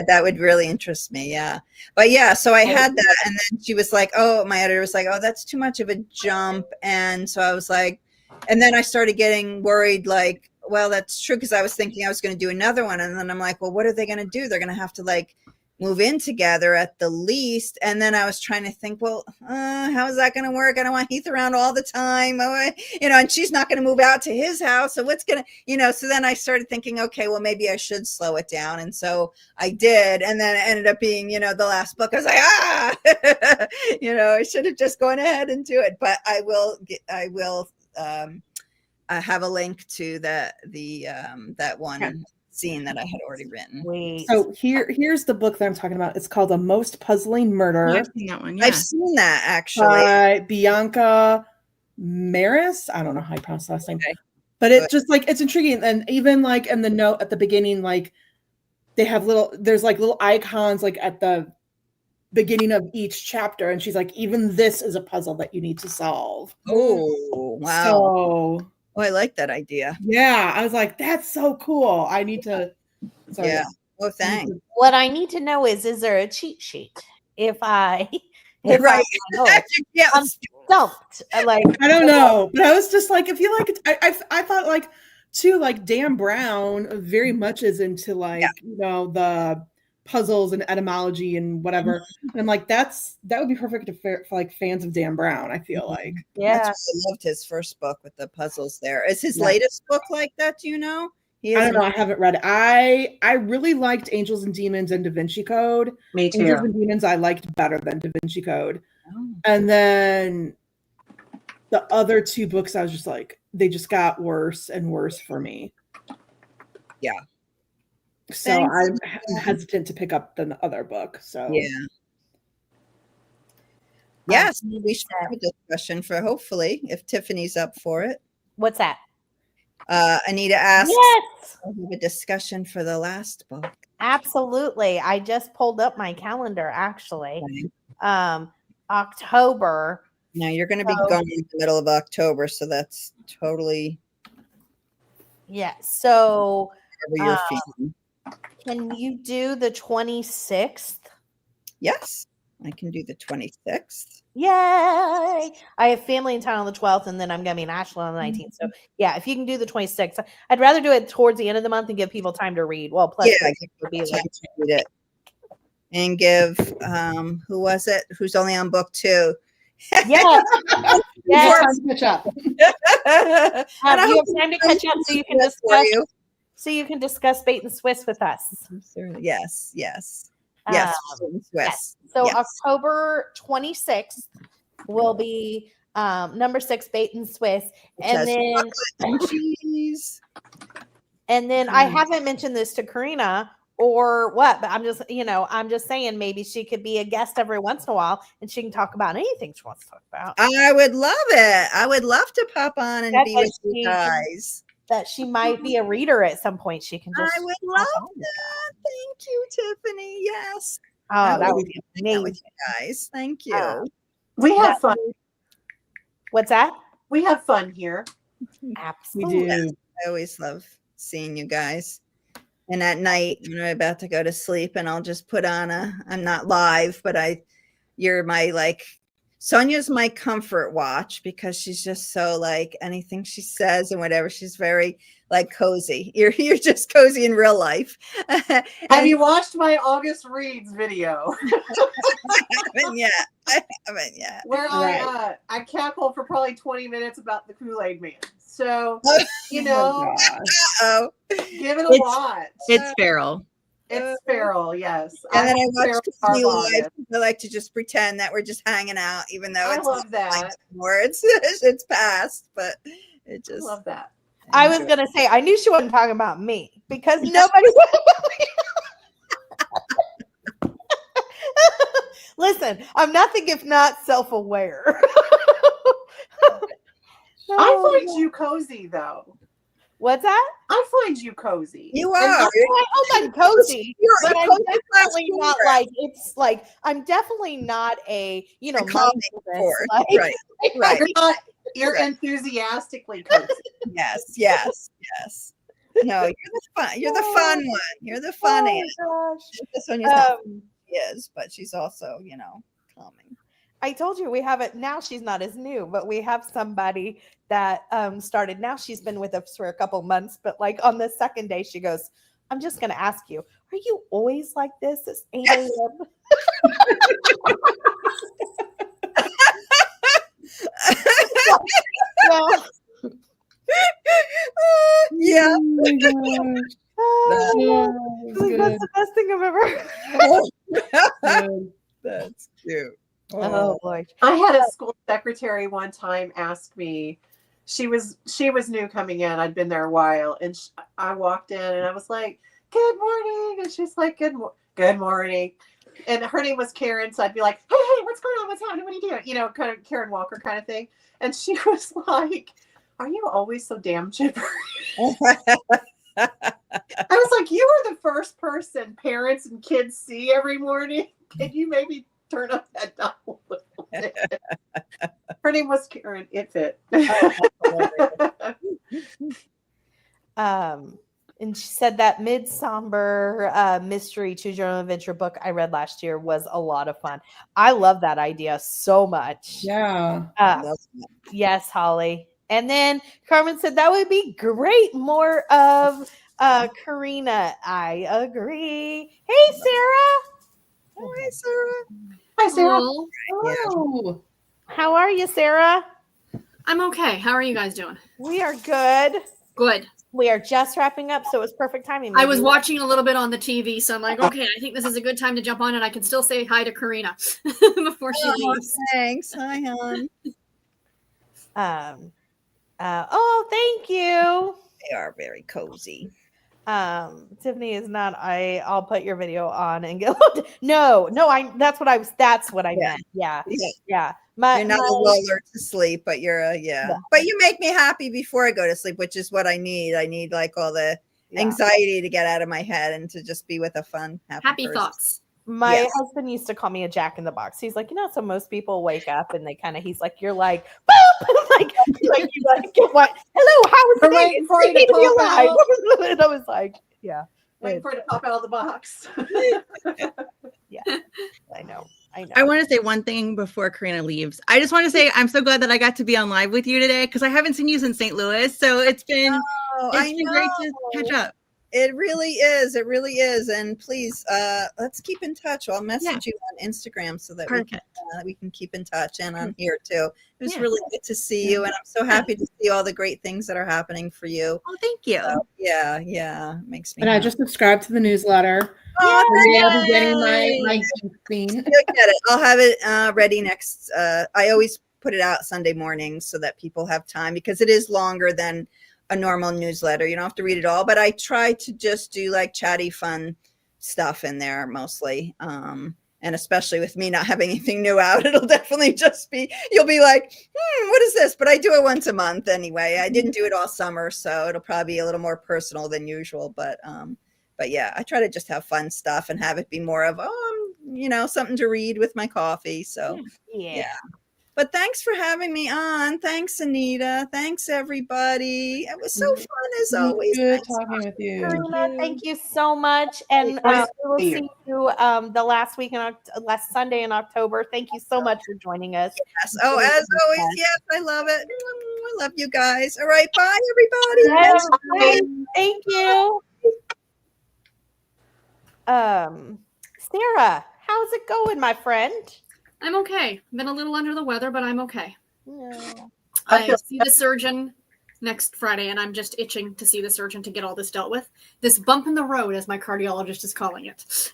that would really interest me. Yeah. But yeah, so I had that, and then she was like, oh, my editor was like, oh, that's too much of a jump. And so I was like, and then I started getting worried, like, well, that's true, because I was thinking I was going to do another one. And then I'm like, well, what are they going to do? They're going to have to like move in together at the least. And then I was trying to think, well, how is that going to work? I don't want Heath around all the time, and she's not going to move out to his house. So what's going to, so then I started thinking, okay, well, maybe I should slow it down. And so I did. And then it ended up being, the last book. I was like, I should have just gone ahead and do it. But I will I have a link to that one scene that I had already written. Wait. So here's the book that I'm talking about. It's called A Most Puzzling Murder. I've seen that one. Yeah. I've seen that actually. By Bianca Maris. I don't know how you pronounce the last name. Okay. But it's just like, it's intriguing. And even like in the note at the beginning, like they have there's like little icons like at the beginning of each chapter, and she's like, even this is a puzzle that you need to solve. Oh, wow. So I like that idea. yeah, I was like, that's so cool. I need to. So, Yeah. Oh, thanks. What I need to know is there a cheat sheet? If I Right. I'm stumped. Like, I don't know, but I was just like, if you like it, I thought like too, like Dan Brown very much is into like the puzzles and etymology and whatever. And I'm like, that would be perfect for like fans of Dan Brown. I feel like yeah, I loved his first book with the puzzles. There is his latest book like that. Do you know? I don't know. I haven't read it. I really liked Angels and Demons and Da Vinci Code. Me too. Angels and Demons I liked better than Da Vinci Code. Oh. And then the other two books, I was just like, they just got worse and worse for me. Yeah. So I'm hesitant to pick up the other book. So yeah. Yes, we should have a discussion for hopefully if Tiffany's up for it. what's that? Anita asked. Yes, We'll have a discussion for the last book. absolutely. I just pulled up my calendar actually. Okay. October. Now you're going to be going in the middle of October, so that's totally So whatever you're feeling. can you do the 26th? Yes, I can do the 26th. Yay! I have family in town on the 12th, and then I'm going to be in Ashland on the 19th. So, yeah, if you can do the 26th, I'd rather do it towards the end of the month and give people time to read. Well, plus, give people time to read it. And give, who was it? Who's only on book 2? Yes. Yes. Time to catch up. You have time to catch up so you can discuss. So you can discuss Bait and Swiss with us. Yes, yes. Yes. So October 26th will be number 6 Bait and Swiss, and then cheese. And then I haven't mentioned this to Korina or what, but I'm just saying maybe she could be a guest every once in a while and she can talk about anything she wants to talk about. I would love it. I would love to pop on and be with you guys. That she might be a reader at some point. She can just. I would love that. Thank you, Tiffany. Yes. Oh, that would be amazing. With you guys. Thank you. We have fun. What's that? We have fun here. Absolutely. We do. I always love seeing you guys. And at night, when I'm about to go to sleep, and I'll just put on I'm not live, but you're my Sonia's my comfort watch because she's just so like anything she says and whatever. She's very cozy. You're just cozy in real life. Have you watched my August Reads video? I haven't yet. Where I cackle for probably 20 minutes about the Kool-Aid Man. So, give it a watch. It's feral. It's feral, yes. And then I watch Cozies live. I like to just pretend that we're just hanging out, even though it's love that. Words. It's past, but it just love that. I was gonna say I knew she wasn't talking about me because nobody. Listen, I'm nothing if not self-aware. I find you cozy, though. What's that? I find you cozy. You are. I hope I'm cozy, but I'm definitely not it's like I'm definitely not a force. Right. You're enthuistically cozy. Yes. No, you're the fun. You're the fun one. You're the fun aunt. This one is, but she's also, calming. I told you we have it now. She's not as new, but we have somebody that started. Now she's been with us for a couple months, but on the second day, she goes, "I'm just going to ask you, are you always like this? It's 8 a.m." Yeah. That's the best thing I've ever heard. That's cute. Oh boy. I had a school secretary one time ask me, she was new coming in. I'd been there a while, and I walked in and I was like, "Good morning," and she's like, "Good morning." And her name was Karen, so I'd be like, "Hey, what's going on? What's happening? What are you doing?" Kind of Karen Walker kind of thing. And she was like, "Are you always so damn chipper?" I was like, you are the first person parents and kids see every morning. Can you maybe turn up that dial a little bit? Her name was Karen. It fit. And she said that mid-somber mystery choose your own adventure book I read last year was a lot of fun. I love that idea so much. Yeah. Yes, Holly. And then Carmen said that would be great. More of Korina. I agree. Hey, Sarah. Hi, Sarah. Hi, Sarah. Hello. Oh. How are you, Sarah? I'm okay. How are you guys doing? We are good. Good. We are just wrapping up, so it was perfect timing. I was watching a little bit on the TV, so I'm like, okay, I think this is a good time to jump on, and I can still say hi to Korina before she leaves. Thanks. Hi, hon. Oh, thank you. They are very cozy. Tiffany is not. I'll put your video on and get. No. That's what I meant. Yeah. You're not a luller to sleep, but you're a yeah. But you make me happy before I go to sleep, which is what I need. I need like all the anxiety to get out of my head and to just be with a fun, happy person. Thoughts. My husband used to call me a jack in the box. He's like, so most people wake up and they he's like, you're like, boop, like you like, what? Hello, how was the day? Waiting for you to pop out. And I was like, yeah. Waiting for it to pop out of the box. Yeah, I know. I want to say one thing before Korina leaves. I just want to say I'm so glad that I got to be on live with you today because I haven't seen you since St. Louis. So it's been great to catch up. It really is. It really is. And please, let's keep in touch. I'll message you on Instagram so that we can keep in touch and on here too. It was really good to see you. And I'm so happy to see all the great things that are happening for you. Oh, thank you. So, yeah. Makes me happy. I just subscribed to the newsletter. Oh, getting my screen. You'll get it. I'll have it ready next. I always put it out Sunday mornings so that people have time because it is longer than a normal newsletter. You don't have to read it all, but I try to just do like chatty, fun stuff in there mostly. And especially with me not having anything new out, it'll definitely just be, you'll be like, what is this? But I do it once a month anyway. I didn't do it all summer, so it'll probably be a little more personal than usual. But yeah, I try to just have fun stuff and have it be more of, something to read with my coffee. So yeah. But thanks for having me on. Thanks, Anita. Thanks, everybody. It was so fun as always. Good talking with you. Karina, thank you so much. And we will see you the last Sunday in October. Thank you so much for joining us. Yes. Oh, as always, yes, I love it. I love you guys. All right, bye, everybody. Bye, everybody. Thank you. Sarah, how's it going, my friend? I'm okay. Been a little under the weather, but I'm okay. No. I see the surgeon next Friday, and I'm just itching to see the surgeon to get all this dealt with. This bump in the road, as my cardiologist is calling it.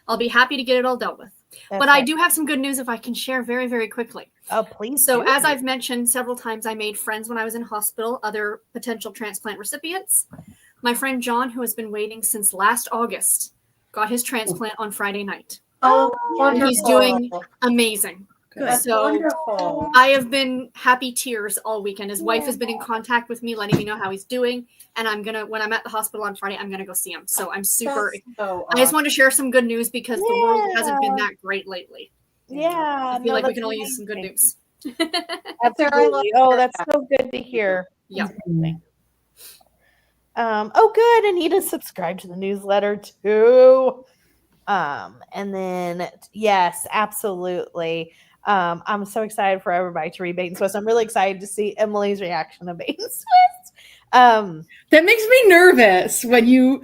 I'll be happy to get it all dealt with. But I do have some good news if I can share very, very quickly. Oh, please. So as I've mentioned several times, I made friends when I was in hospital, other potential transplant recipients. My friend John, who has been waiting since last August, got his transplant on Friday night. Oh, wonderful. He's doing amazing. That's so wonderful. I have been happy tears all weekend. His wife has been in contact with me, letting me know how he's doing. And when I'm at the hospital on Friday, I'm going to go see him. So I'm super, I just want to share some good news because the world hasn't been that great lately. Yeah. I feel like we can all use some good news. Absolutely. Oh, that's so good to hear. Yeah. Oh, good. Anita subscribed to the newsletter too. And then yes, absolutely. I'm so excited for everybody to read Bait and Switch. I'm really excited to see Emily's reaction to Bait and Switch. That makes me nervous when you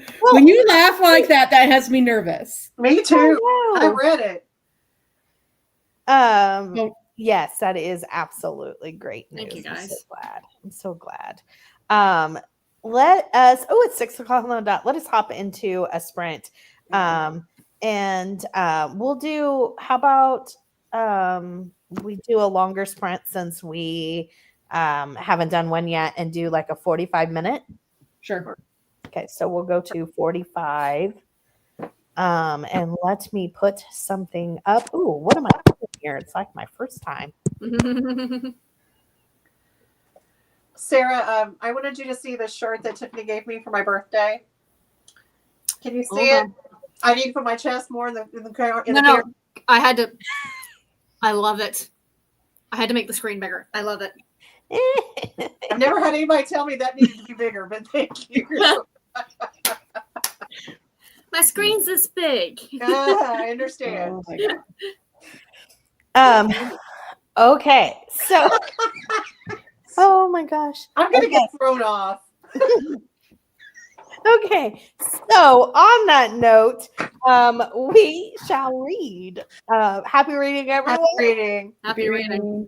laugh like that. That has me nervous. Me too. I read it. Yes, that is absolutely great news. Thank you, guys. I'm so glad. It's 6 o'clock on the dot. Let us hop into a sprint. And we'll do, how about we do a longer sprint since we haven't done one yet and do like a 45-minute? Sure. Okay, so we'll go to 45. And let me put something up. Ooh, what am I doing here? It's like my first time. Sarah, I wanted you to see the shirt that Tiffany gave me for my birthday. Can you see Hold it? on. I need to put my chest more in the No, camera. I had to. I love it. I had to make the screen bigger. I love it. I've never had anybody tell me that needed to be bigger, but thank you. My screen's this big. I understand. Oh my God. Okay, so oh my gosh. I'm gonna Okay. get thrown off. Okay, so on that note, we shall read. Happy reading, everyone. Happy reading. Happy reading.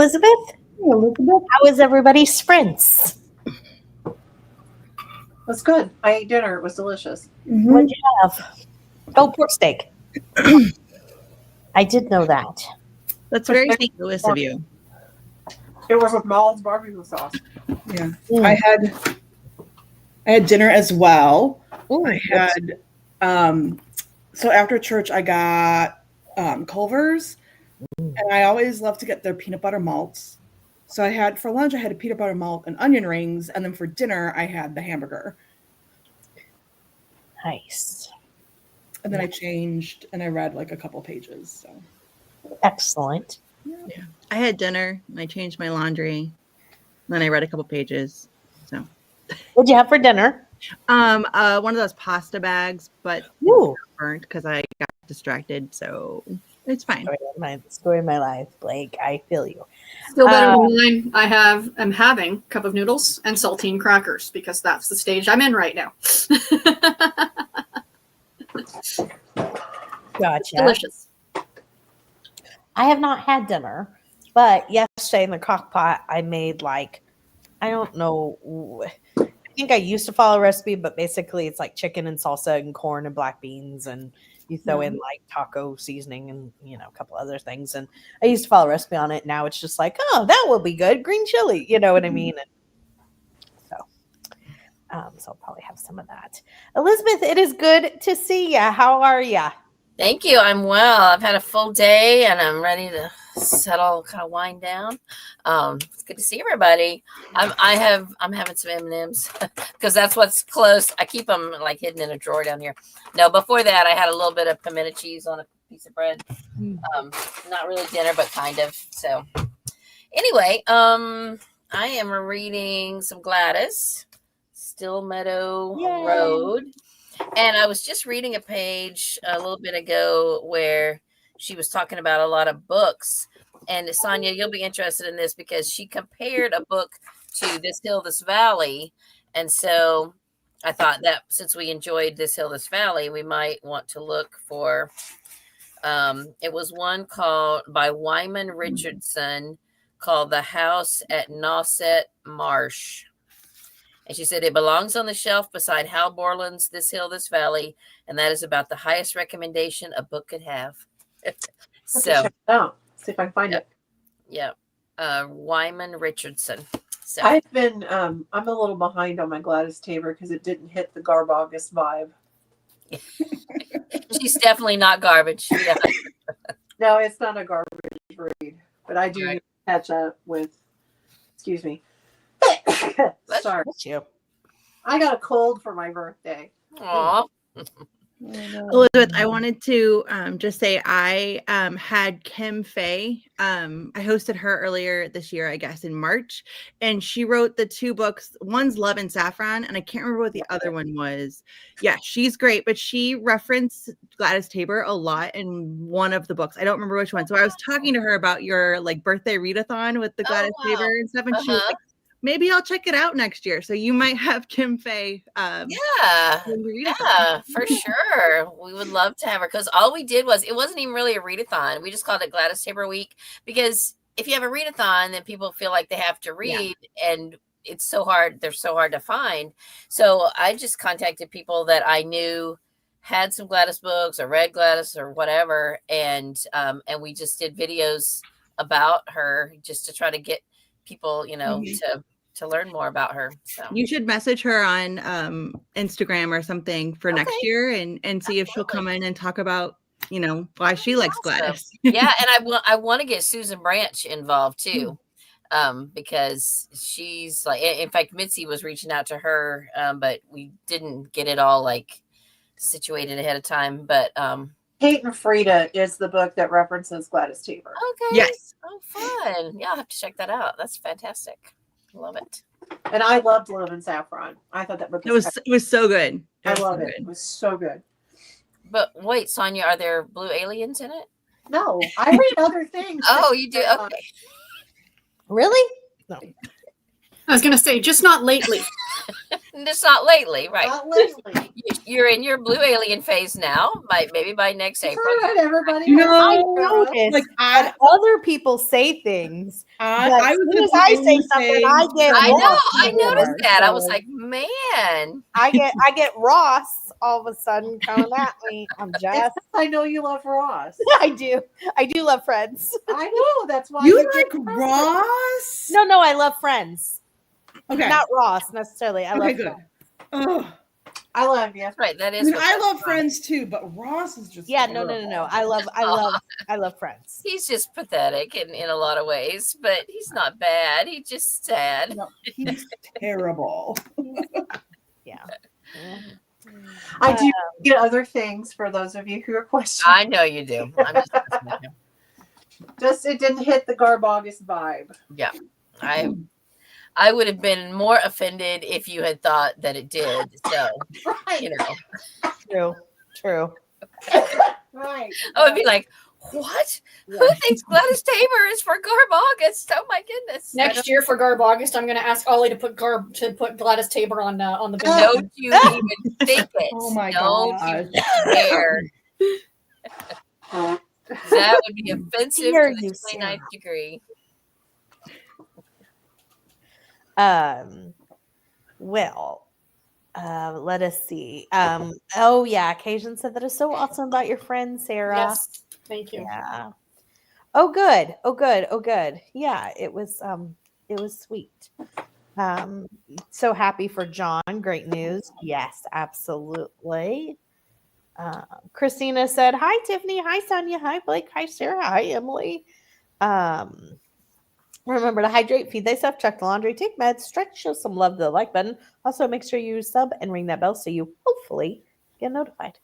Elizabeth, Elizabeth. how was everybody's sprints? It was good. I ate dinner. It was delicious. What'd you have? Oh, pork steak. I did know that. That's very St. Louis of you. It was with Maul's barbecue sauce. Yeah. Mm. I had dinner as well. Ooh, I had so after church I got Culver's, and I always love to get their peanut butter malts. So I had for lunch I had a peanut butter malt and onion rings, and then for dinner I had the hamburger. nice. And then I changed and I read like a couple pages. So Excellent. Yeah. I had dinner, I changed my laundry, then I read a couple pages. So What'd you have for dinner? one of those pasta bags, but Ooh. burnt because I got distracted, so it's fine. Story of my life, Blake. I feel you. Still better than mine. I'm having a cup of noodles and saltine crackers because that's the stage I'm in right now. Gotcha. Delicious. I have not had dinner, but yesterday in the crock pot, I made I don't know. I think I used to follow a recipe, but basically it's like chicken and salsa and corn and black beans, and you throw in like taco seasoning and a couple other things. And I used to follow a recipe on it. Now it's just like, oh, that will be good. Green chili, you know what I mean? And so I'll probably have some of that. Elizabeth, it is good to see you. How are you? Thank you. I'm well. I've had a full day and I'm ready to settle, kind of wind down. It's good to see everybody. I'm having some M&Ms because that's what's close. I keep them like hidden in a drawer down here. No, before that I had a little bit of pimento cheese on a piece of bread. Not really dinner, but kind of. So anyway, I am reading some Gladys, Still Meadow Road. And I was just reading a page a little bit ago where she was talking about a lot of books. And Sonia, you'll be interested in this because she compared a book to This Hill, This Valley. And so I thought that since we enjoyed This Hill, This Valley, we might want to look for, it was one called by Wyman Richardson called The House at Nauset Marsh. And she said, it belongs on the shelf beside Hal Borland's This Hill, This Valley. And that is about the highest recommendation a book could have. So check it out. See if I can find it. Yeah. Wyman Richardson. So I've been, I'm a little behind on my Gladys Tabor because it didn't hit the Garbogus vibe. she's definitely not garbage. Yeah. No, it's not a garbage read, but I do catch up with, excuse me. Sorry. Bless you. I got a cold for my birthday. Aw. Elizabeth, I wanted to just say I had Kim Fay. I hosted her earlier this year, I guess in March, and she wrote the two books. One's Love and Saffron, and I can't remember what the other one was. Yeah, she's great, but she referenced Gladys Tabor a lot in one of the books. I don't remember which one. So I was talking to her about your like birthday readathon with the Gladys Tabor and stuff, and she was like, maybe I'll check it out next year. So you might have Kim Fay. Yeah, for sure. We would love to have her because all we did was, it wasn't even really a readathon. We just called it Gladys Tabor Week because if you have a readathon, then people feel like they have to read and it's so hard. They're so hard to find. So I just contacted people that I knew had some Gladys books or read Gladys or whatever. And we just did videos about her just to try to get people, to learn more about her. So you should message her on Instagram or something for next year and see if she'll come in and talk about, why she likes Gladys. Yeah. And I want to get Susan Branch involved too. Because she's like, in fact, Mitzi was reaching out to her, but we didn't get it all like situated ahead of time. But Kate and Frida is the book that references Gladys Tabor. okay. Yes. Oh, fun. Yeah, I'll have to check that out. That's fantastic. Love it. And I loved Love and Saffron. I thought that book It was so good. I love it. It was so good. But wait, Sonia, are there blue aliens in it? No, I read other things. Oh, you do? Okay. Really? No. I was going to say, just not lately. Just not lately, right? Not lately. You you're in your blue alien phase now. Maybe by next It's April. all right, everybody. No, notice like when other people say things, but I as was soon in as the I say blue something, phase I get I for know. Ross. I noticed more, that. I was so- like, man. I get Ross all of a sudden coming at me. I'm It's just 'cause I know you love Ross. I do love Friends. I know. That's why You get like Ross. Ross? No, I love Friends. Okay. Not Ross necessarily. I Okay, love good. Friends. Ugh. I love you. Right. That I is. mean, what I that's love about. Friends too, but Ross is just Yeah, terrible. no. I love Friends. He's just pathetic in a lot of ways, but he's not bad. He's just sad. No, he's terrible. Yeah. I do get other things for those of you who are questioning. I know you do. I'm just messing with you. Just it didn't hit the Garbogus vibe. Yeah. I would have been more offended if you had thought that it did. So, Right. you know, True. Right. I would be like, what? Yeah. Who thinks Gladys Tabor is for Garb August? Oh my goodness. Next year for Garb August, I'm going to ask Ollie to put Gladys Tabor on the bingo. Don't you even think it. Oh my Don't gosh. you dare. That would be offensive Dare to the you, 29th degree. Well, let us see. Oh yeah, Occasion said that is so awesome about your friend Sarah. Yes, thank you. Yeah. Oh good. Yeah, it was sweet. So happy for John. Great news. Yes, absolutely. Christina said, "Hi Tiffany, hi Sonia, hi Blake, hi Sarah, hi Emily. Remember to hydrate, feed thyself, check the laundry, take meds, stretch, show some love to the like button. Also, make sure you sub and ring that bell so you hopefully get notified."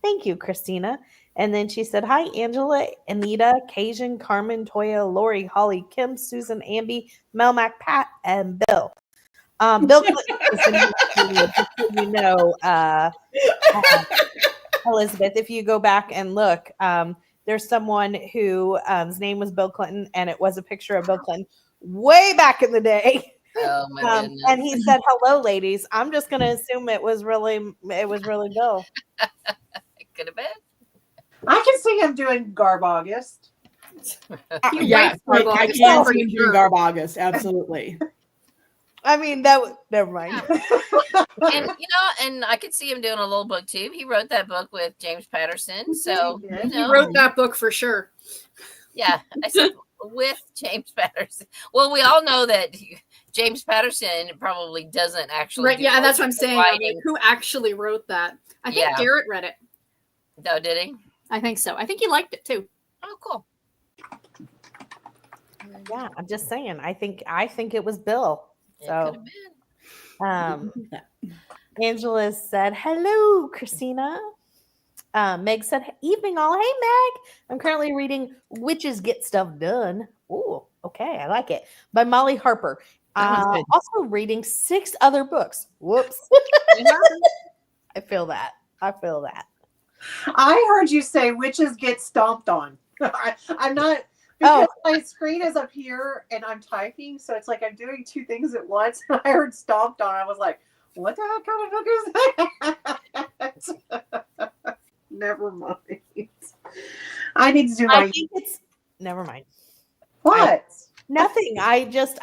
Thank you, Christina. And then she said, "Hi, Angela, Anita, Cajun, Carmen, Toya, Lori, Holly, Kim, Susan, Amby, Melmac, Pat, and Bill. Bill Clinton, you know, Elizabeth, if you go back and look, there's someone who his name was Bill Clinton, and it was a picture of Bill Clinton way back in the day. Oh my goodness. And he said, "Hello, ladies." I'm just going to assume it was really Bill. It could have been. I can see him doing Garb August. Yeah, Garb I August, can for see him doing sure. Garb August. Absolutely. I mean, never mind. And and I could see him doing a little book too. He wrote that book with James Patterson. So He wrote that book for sure. Yeah, I said with James Patterson. Well, we all know that James Patterson probably doesn't actually. Right, do yeah, most that's what of I'm the saying. I'm writing. like, who actually wrote that? I think Yeah. Garrett read it. Oh, did he? I think so. I think he liked it too. Oh, cool. Yeah, I'm just saying. I think it was Bill. It So, could have been. Angela said, "Hello, Christina." Meg said, "Evening all." Hey, Meg. I'm currently reading Witches Get Stuff Done. Oh, okay. I like it. By Molly Harper. That one's good. Also reading 6 other books. Whoops. I feel that. I heard you say witches get stomped on. I'm not, because my screen is up here and I'm typing, so it's like I'm doing 2 things at once. I heard stomped on. I was like, what the heck kind of book is that? Never mind. I need to do I my. think it's never mind. What? Nothing. I just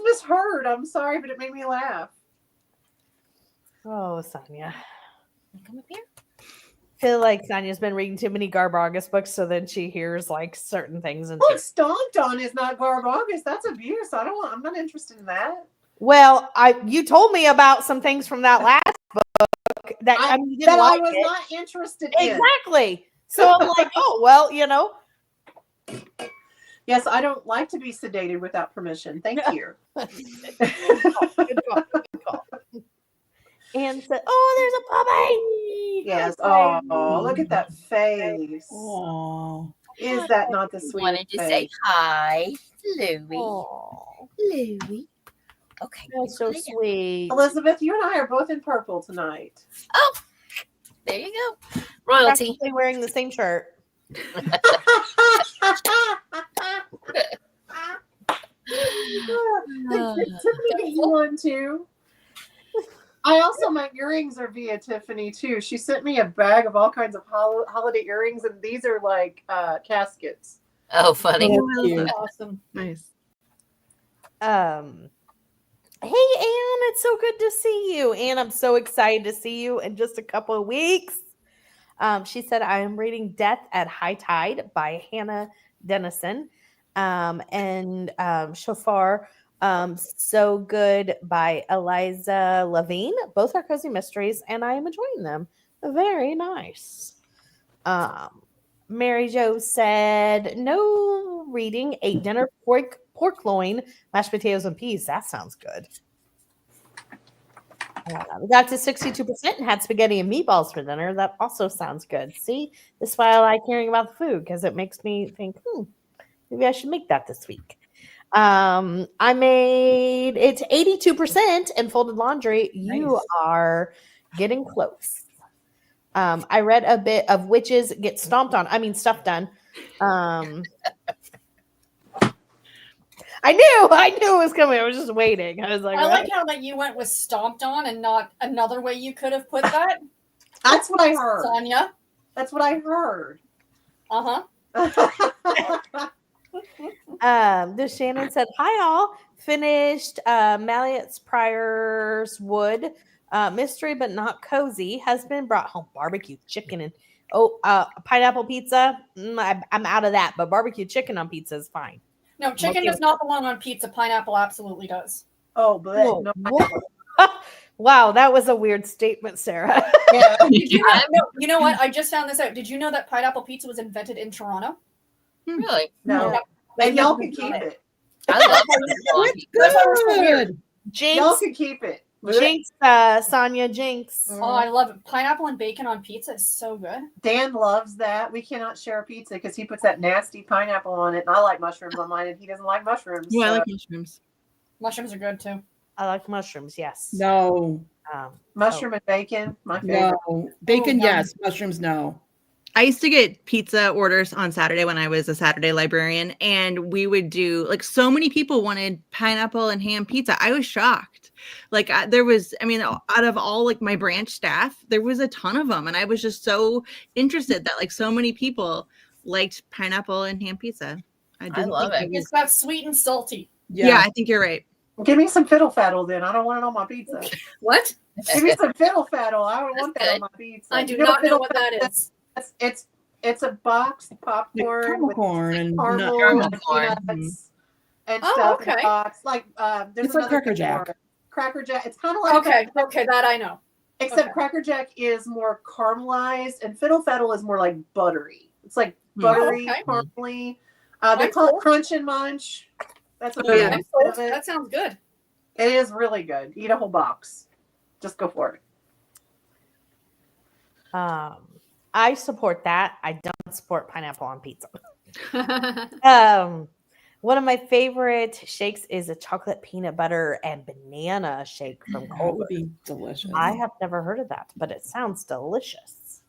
misheard. I'm sorry, but it made me laugh. Oh, Sonia. Come up here. Feel like Sonia's been reading too many Garb August books, so then she hears like certain things and Well, stomped on is not Garb August. That's abuse. I'm not interested in that. well, you told me about some things from that last book that I mean, you didn't that like I was it. not interested in. Exactly. So I'm like, oh well, Yes, I don't like to be sedated without permission. Thank you. Good call. And said, "Oh, there's a puppy." Yes. Hi, Oh, look at that face. Oh. Is that not the sweetest Wanted to say face? hi, Louie. Oh, Louie. Okay. that's so sweet. Elizabeth, you and I are both in purple tonight. Oh, there you go. Royalty. Practically wearing the same shirt. Tiffany get you one too. I also, my earrings are via Tiffany too. She sent me a bag of all kinds of holiday earrings, and these are like caskets. Oh, funny. Oh, cute. Awesome. Nice. Hey, Anne, it's so good to see you. Anne, I'm so excited to see you in just a couple of weeks. She said, I am reading Death at High Tide by Hannah Dennison. And Shofar, So Good by Eliza Levine. Both are cozy mysteries, and I am enjoying them. Very nice. Mary Jo said, no reading, ate dinner, pork loin, mashed potatoes, and peas. That sounds good. We got to 62% and had spaghetti and meatballs for dinner. That also sounds good. See, this is why I like hearing about the food, because it makes me think, maybe I should make that this week. I made it to 82% and folded laundry. You Nice. are getting close. I read a bit of Witches Get Stuffed On. I knew it was coming. I was just waiting. I was like, I like how that you went with stomped on and not another way you could have put that. That's what I heard. Sonia. That's what I heard. This Shannon said, hi all. Finished Mallett's Prior's Wood mystery, but not cozy. Has been brought home barbecue chicken and pineapple pizza. I'm out of that, but barbecue chicken on pizza is fine. No, chicken does not belong on pizza. Pineapple absolutely does. Oh, but Whoa, no. wow, that was a weird statement, Sarah. Yeah. You know what? I just found this out. Did you know that pineapple pizza was invented in Toronto? Really? No. And y'all can keep it. I love It's That's why we're so good. weird. Y'all Jinx, can keep it. Sonia Jinx. Oh, I love it. Pineapple and bacon on pizza is so good. Dan loves that. We cannot share a pizza because he puts that nasty pineapple on it, and I like mushrooms on mine, and he doesn't like mushrooms. Yeah, I so- like mushrooms. Mushrooms are good too. I like mushrooms, yes. No, mushroom and bacon, my favorite. no. Bacon, Oh, yes. Mushrooms, no. I used to get pizza orders on Saturday when I was a Saturday librarian, and we would do like so many people wanted pineapple and ham pizza. I was shocked. Like there was, I mean, out of all like my branch staff, there was a ton of them, and I was just so interested that like so many people liked pineapple and ham pizza. I love it. It's that sweet and salty. Yeah, I think you're right. Give me some fiddle faddle then. I don't want it on my pizza. What? Give me some fiddle faddle. I don't want that good. on my pizza. I do You not know fiddle what that faddle is. It's a box popcorn Caramel with corn and caramel, Caramel and corn. peanuts and Oh, stuff in okay. a box. Like there's It's like another Cracker thing Jack. for it. Cracker Jack. It's kind of like Okay, that I know. except okay. Cracker Jack is more caramelized and fiddle faddle is more like buttery. It's like buttery, okay. caramely. They That's call cool. it crunch and munch. That's what Oh, yeah. it is. That sounds good. It is really good. Eat a whole box. Just go for it. I support that. I don't support pineapple on pizza. Oh, One of my favorite shakes is a chocolate peanut butter and banana shake from That Culver. would be delicious. I have never heard of that, but it sounds delicious.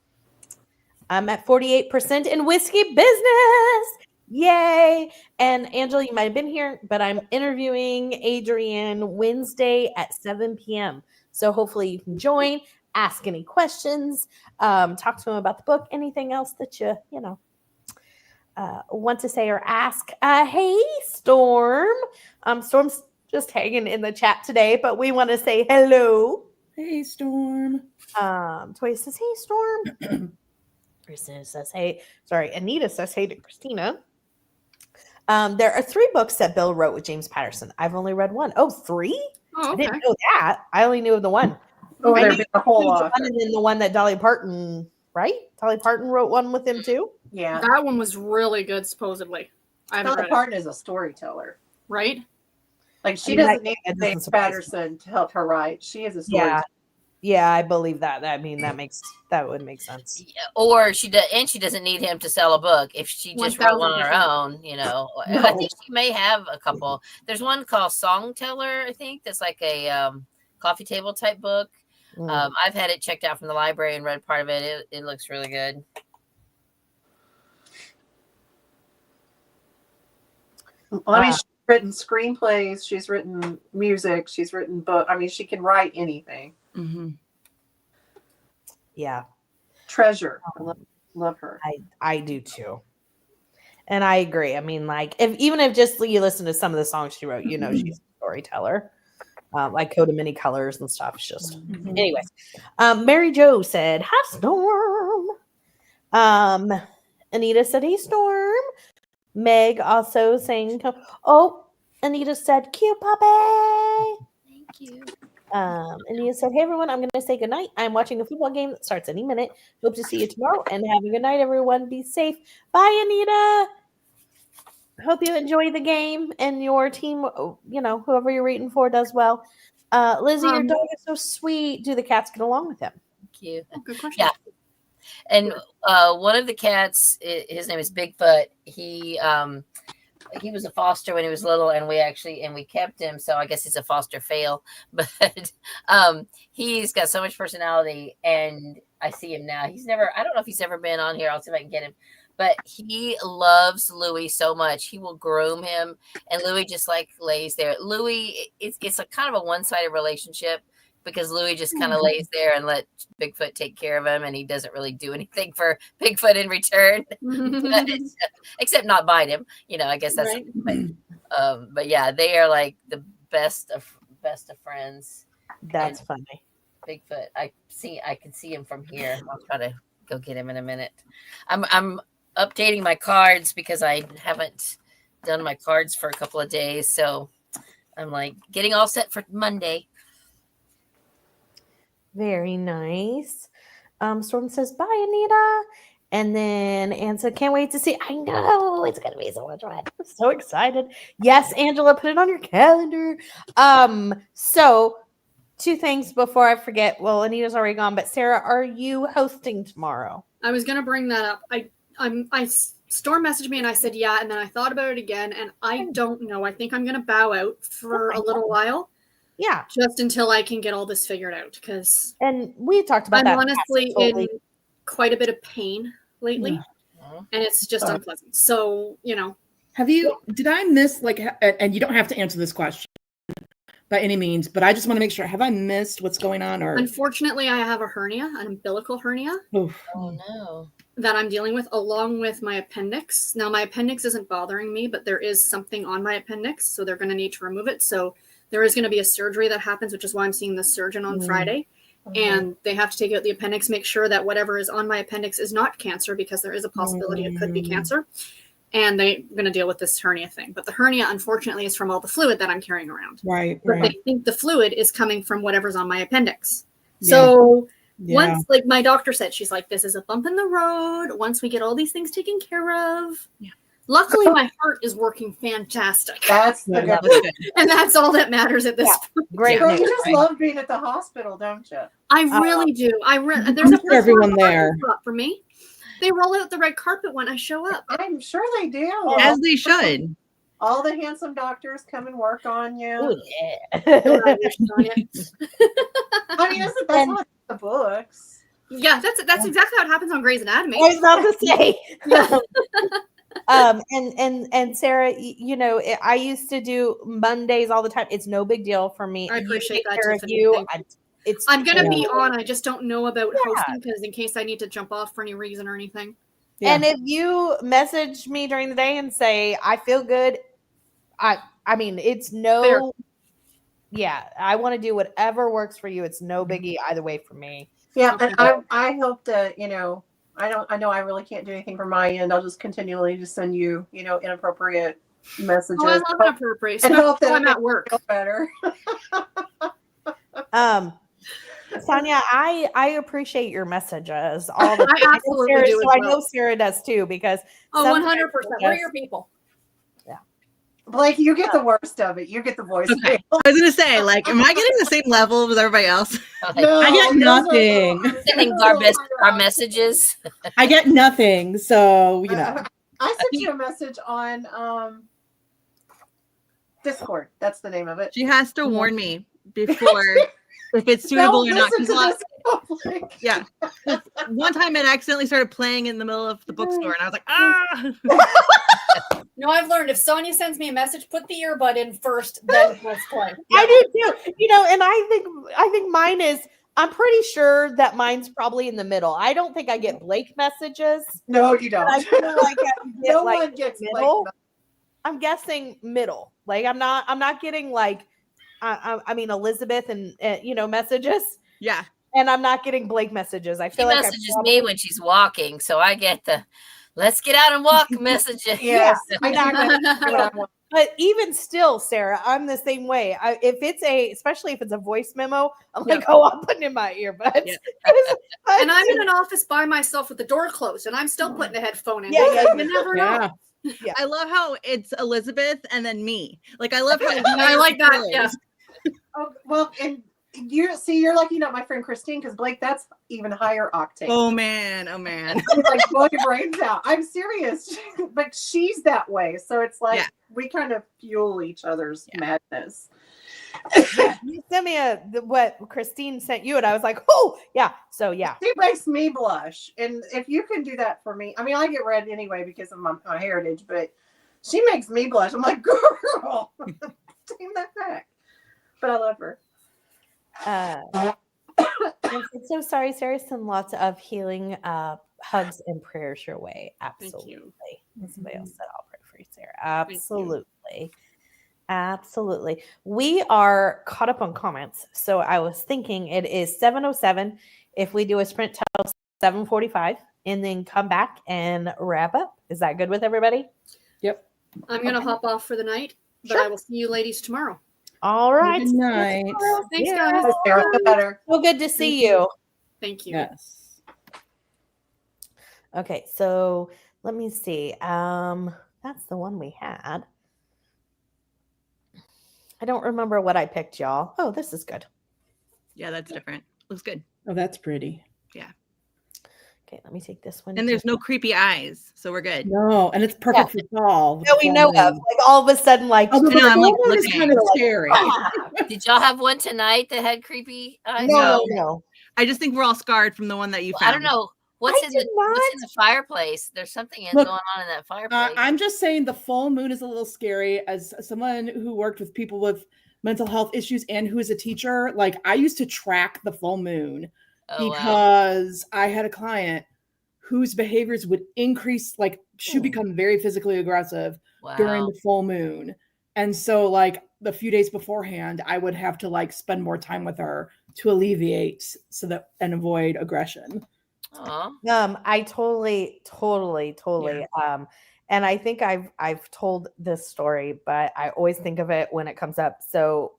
I'm at 48% in whiskey business. Yay. And Angela, you might have been here, but I'm interviewing Adrian Wednesday at 7 p.m. So hopefully you can join, ask any questions, talk to him about the book, anything else that you want to say or ask. Hey, Storm. Storm's just hanging in the chat today, but we want to say hello. Hey, Storm. Toya says, hey, Storm. Christina says, hey. Sorry, Anita says, hey to Christina. There are 3 books that Bill wrote with James Patterson. I've only read one. Oh, 3? I okay. didn't know that. I only knew of the one. Oh, I there'd knew be a whole the lot. one and then the one that Dolly Parton, right? Dolly Parton wrote one with him too. Yeah. That one was really good, supposedly. I haven't Dolly read it. Parton is a storyteller. Right? Like she I mean, doesn't need that doesn't James surprise me. Patterson to help her write. She is a storyteller. Yeah, I believe that. I mean, that would make sense. Or she doesn't need him to sell a book if she just wrote one on her 1000%. own. I No. think she may have a couple. There's one called Song Teller, I think, that's like a coffee table type book. I've had it checked out from the library and read part of it. It looks really good. Well, I mean, she's written screenplays. She's written music. She's written book. I mean, she can write anything. Mm-hmm. Yeah. Treasure. Love her. I do too. And I agree. I mean, like, even if just you listen to some of the songs she wrote, she's a storyteller. Like Coat of Many Colors and stuff. It's just, anyways. Mary Jo said, "Hi, Storm." Anita said, "Hey, Storm." Meg also saying, "Oh," Anita said, "Cute puppy." Thank you. Anita said, "Hey, everyone, I'm going to say goodnight. I'm watching a football game that starts any minute. Hope to see you tomorrow and have a good night, everyone. Be safe. Bye, Anita. Hope you enjoy the game and your team, whoever you're rooting for does well. Lizzie, your dog is so sweet. Do the cats get along with him?" Thank you. Good question. Yeah. And one of the cats, his name is Bigfoot. He was a foster when he was little, and we kept him. So I guess he's a foster fail, but he's got so much personality, and I see him now. I don't know if he's ever been on here. I'll see if I can get him, but he loves Louis so much. He will groom him, and Louis just like lays there. Louis, it's a kind of a one-sided relationship, because Louis just kind of lays there and let Bigfoot take care of him, and he doesn't really do anything for Bigfoot in return, except not bite him. I guess that's right. But yeah, they are like the best of friends. That's funny. Bigfoot, I can see him from here. I'll try to go get him in a minute. I'm updating my cards because I haven't done my cards for a couple of days, so I'm like getting all set for Monday. Very nice. Storm says, "Bye, Anita." And then Anne said, "Can't wait to see." I know it's going to be so much fun. I'm so excited. Yes, Angela, put it on your calendar. So 2 things before I forget. Well, Anita's already gone, but Sarah, are you hosting tomorrow? I was going to bring that up. Storm messaged me and I said, yeah. And then I thought about it again, and I don't know. I think I'm going to bow out for a little while. Yeah. Just until I can get all this figured out. And we talked about that. I'm honestly in quite a bit of pain lately. And it's just unpleasant. So, did I miss, and you don't have to answer this question by any means, but I just want to make sure, have I missed what's going on? Or unfortunately, I have a hernia, an umbilical hernia. Oof. Oh no. That I'm dealing with, along with my appendix. Now, my appendix isn't bothering me, but there is something on my appendix, so they're going to need to remove it. So there is going to be a surgery that happens, which is why I'm seeing the surgeon on Friday. And they have to take out the appendix, make sure that whatever is on my appendix is not cancer, because there is a possibility it could be cancer. And they're going to deal with this hernia thing. But the hernia, unfortunately, is from all the fluid that I'm carrying around. Right. But they think the fluid is coming from whatever's on my appendix. So once, like my doctor said, she's like, this is a bump in the road. Once we get all these things taken care of. Yeah. Luckily, my heart is working fantastic. That's the good. And that's all that matters at this point. Great. Girl, you just love being at the hospital, don't you? I really do. There's everyone there for me. They roll out the red carpet when I show up. I'm sure they do. As they should. All the handsome doctors come and work on you. Oh, yeah. I mean, that's what the books. Yeah, that's exactly how it happens on Grey's Anatomy. I was about to say. And Sarah, I used to do Mondays all the time. It's no big deal for me. I appreciate that. I'm gonna be on. I just don't know about hosting, because in case I need to jump off for any reason or anything. Yeah. And if you message me during the day and say I feel good, I mean it's no. Fair. Yeah, I want to do whatever works for you. It's no biggie either way for me. Yeah, and I hope that I know I really can't do anything from my end. I'll just continually just send you, inappropriate messages. Oh, I love inappropriate. And hope that I'm at work. Better. Sonia, I appreciate your messages. All the I absolutely do. I know Sarah does too, because 100%. We're your people. Yeah. Blake, you get the worst of it. You get the voice. Okay. I was gonna say, am I getting the same level as everybody else? No, I get nothing. Sending our messages. I get nothing. So I sent you a message on Discord. That's the name of it. She has to warn me before if it's suitable or not. Yeah. One time it accidentally started playing in the middle of the bookstore, and I was like, ah. No, I've learned if Sonia sends me a message, put the earbud in first, then let's play. I do too. And I think mine is I'm pretty sure that mine's probably in the middle. I don't think I get Blake messages. No, you don't. I feel like I get No like one gets middle. Blake. I'm guessing middle. Like I'm not getting like I mean Elizabeth and messages. Yeah. And I'm not getting Blake messages. I feel She like messages me when she's walking, so I get the "let's get out and walk" messages. Yes, exactly. But even still, Sarah, I'm the same way. Especially if it's a voice memo, I'm like, oh, I'm putting in my earbuds. Yep. And I'm in an office by myself with the door closed, and I'm still putting a headphone in. Yeah. You never know. Yeah. I love how it's Elizabeth and then me. Like I love how I like that. Yeah. Oh, well, and you're lucky not my friend Christine, because Blake, that's even higher octane. Oh man. It's like blow your brains out. I'm serious, but she's that way, so it's like we kind of fuel each other's madness. You sent me what Christine sent you, and I was like, oh yeah. So yeah, She makes me blush, and if you can do that for me, I mean, I get red anyway because of my heritage, but she makes me blush. I'm like, girl, take that back. But I love her. I'm so sorry, Sarah. Send lots of healing hugs and prayers your way. Absolutely. Somebody else said I'll pray for you, Sarah. Absolutely. We are caught up on comments. So I was thinking it is 7:07. If we do a sprint till 7:45 and then come back and wrap up. Is that good with everybody? Yep. I'm going to hop off for the night, but I will see you ladies tomorrow. All right. Good night. Thanks, guys. Sarah, better. So good to see you. Thank you. Yes. Okay, so let me see. That's the one we had. I don't remember what I picked, y'all. Oh, this is good. Yeah, that's different. Looks good. Oh, that's pretty. Okay, let me take this one. And there's no creepy eyes, so we're good. No, and it's perfect for fall. that we know of. Like all of a sudden, like Oh, I know, I'm like it's looking. kind of scary. Did y'all have one tonight that had creepy eyes? no. I just think we're all scarred from the one that you Well, found. I don't know what's in the fireplace. There's something going on in that fireplace. I'm just saying the full moon is a little scary. As someone who worked with people with mental health issues and who is a teacher, like I used to track the full moon because I had a client whose behaviors would increase, like she would become very physically aggressive during the full moon. And so like the few days beforehand, I would have to like spend more time with her to alleviate and avoid aggression. I totally. And I think I've told this story, but I always think of it when it comes up. So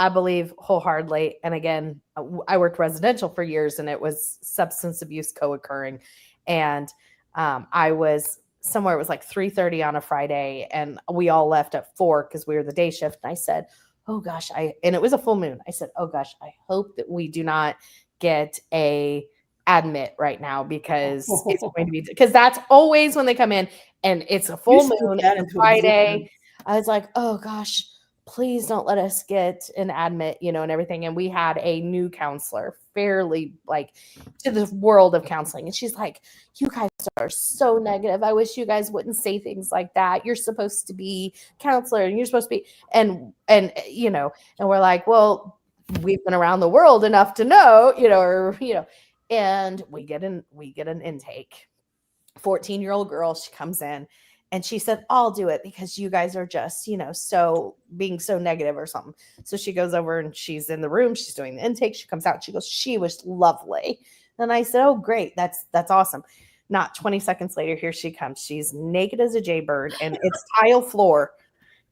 I believe wholeheartedly. And again, I worked residential for years and it was substance abuse co-occurring. And I was somewhere, it was like 3:30 on a Friday and we all left at 4 because we were the day shift. And I said, oh gosh, and it was a full moon. I said, oh gosh, I hope that we do not get a admit right now because it's going to be, because that's always when they come in and it's a full moon and Friday. I was like, oh gosh, please don't let us get an admit, and everything. And we had a new counselor, fairly like to the world of counseling. And she's like, you guys are so negative. I wish you guys wouldn't say things like that. You're supposed to be counselor and you're supposed to be, and we're like, well, we've been around the world enough to know, and we get an intake. 14-year-old girl, she comes in. And she said, I'll do it because you guys are just, so being so negative or something. So she goes over and she's in the room. She's doing the intake. She comes out. She goes, she was lovely. And I said, oh, great. That's awesome. Not 20 seconds later, here she comes. She's naked as a jaybird and it's tile floor.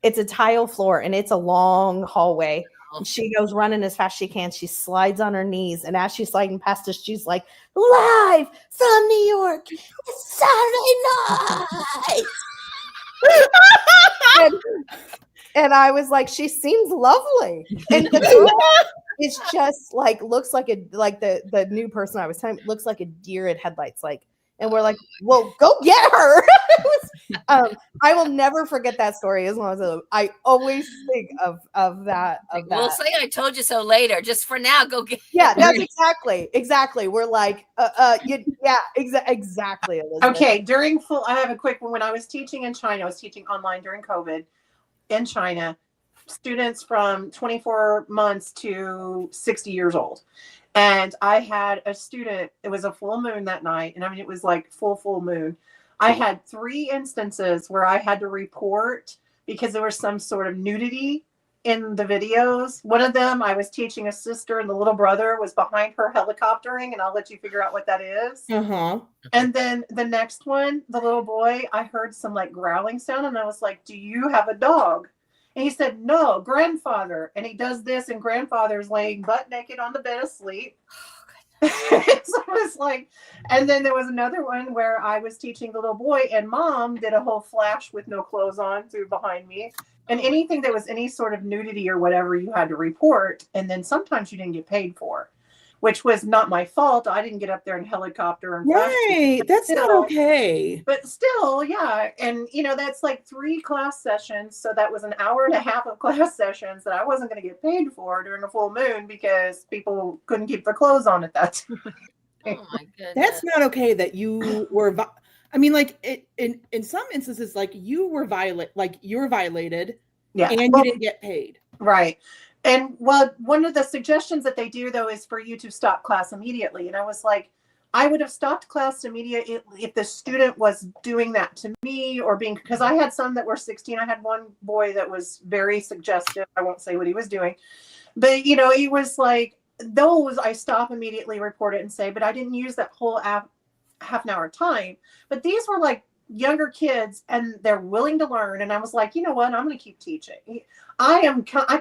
It's a tile floor and it's a long hallway. And she goes running as fast as she can. She slides on her knees. And as she's sliding past us, she's like, live from New York. It's Saturday night. and I was like, she seems lovely. And the girl is just like, looks like the new person I was telling, looks like a deer in headlights. Like, and we're like, well, go get her. I will never forget that story as long as I always think of that. We'll say I told you so later. Just for now, go get. Yeah, that's exactly. We're like, exactly. Elizabeth. Okay, I have a quick one. When I was teaching in China, I was teaching online during COVID in China. students from 24 months to 60 years old. And I had a student, it was a full moon that night. And I mean, it was like full moon. I had 3 instances where I had to report because there was some sort of nudity in the videos. One of them, I was teaching a sister and the little brother was behind her helicoptering, and I'll let you figure out what that is. Uh-huh. And then the next one, the little boy, I heard some like growling sound, and I was like, "Do you have a dog?" And he said, "No, grandfather." And he does this, and grandfather's laying butt naked on the bed asleep. So I was like, and then there was another one where I was teaching the little boy, and mom did a whole flash with no clothes on through behind me. And anything that was any sort of nudity or whatever, you had to report. And then sometimes you didn't get paid for, which was not my fault. I didn't get up there and helicopter and flash. Right. That's not okay. But still, yeah. And, you know, that's like 3 class sessions. So that was an hour and a half of class sessions that I wasn't going to get paid for during a full moon because people couldn't keep their clothes on at that time. Oh my goodness. That's not okay that you were I mean, like in some instances, like you were violated, Yeah. and you didn't get paid. Right. And well, one of the suggestions that they do though is for you to stop class immediately. And I was like, I would have stopped class immediately if the student was doing that to me or being, because I had some that were 16. I had one boy that was very suggestive. I won't say what he was doing, but you know, he was like, those I stop immediately, report it and say, but I didn't use that whole half an hour time. But these were like younger kids and they're willing to learn. And I was like, you know what? I'm going to keep teaching. I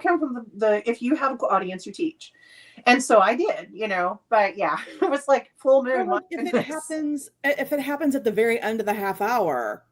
come from the if you have an audience, you teach. And so I did, you know, but yeah, it was like full moon. Well, if it happens at the very end of the half hour,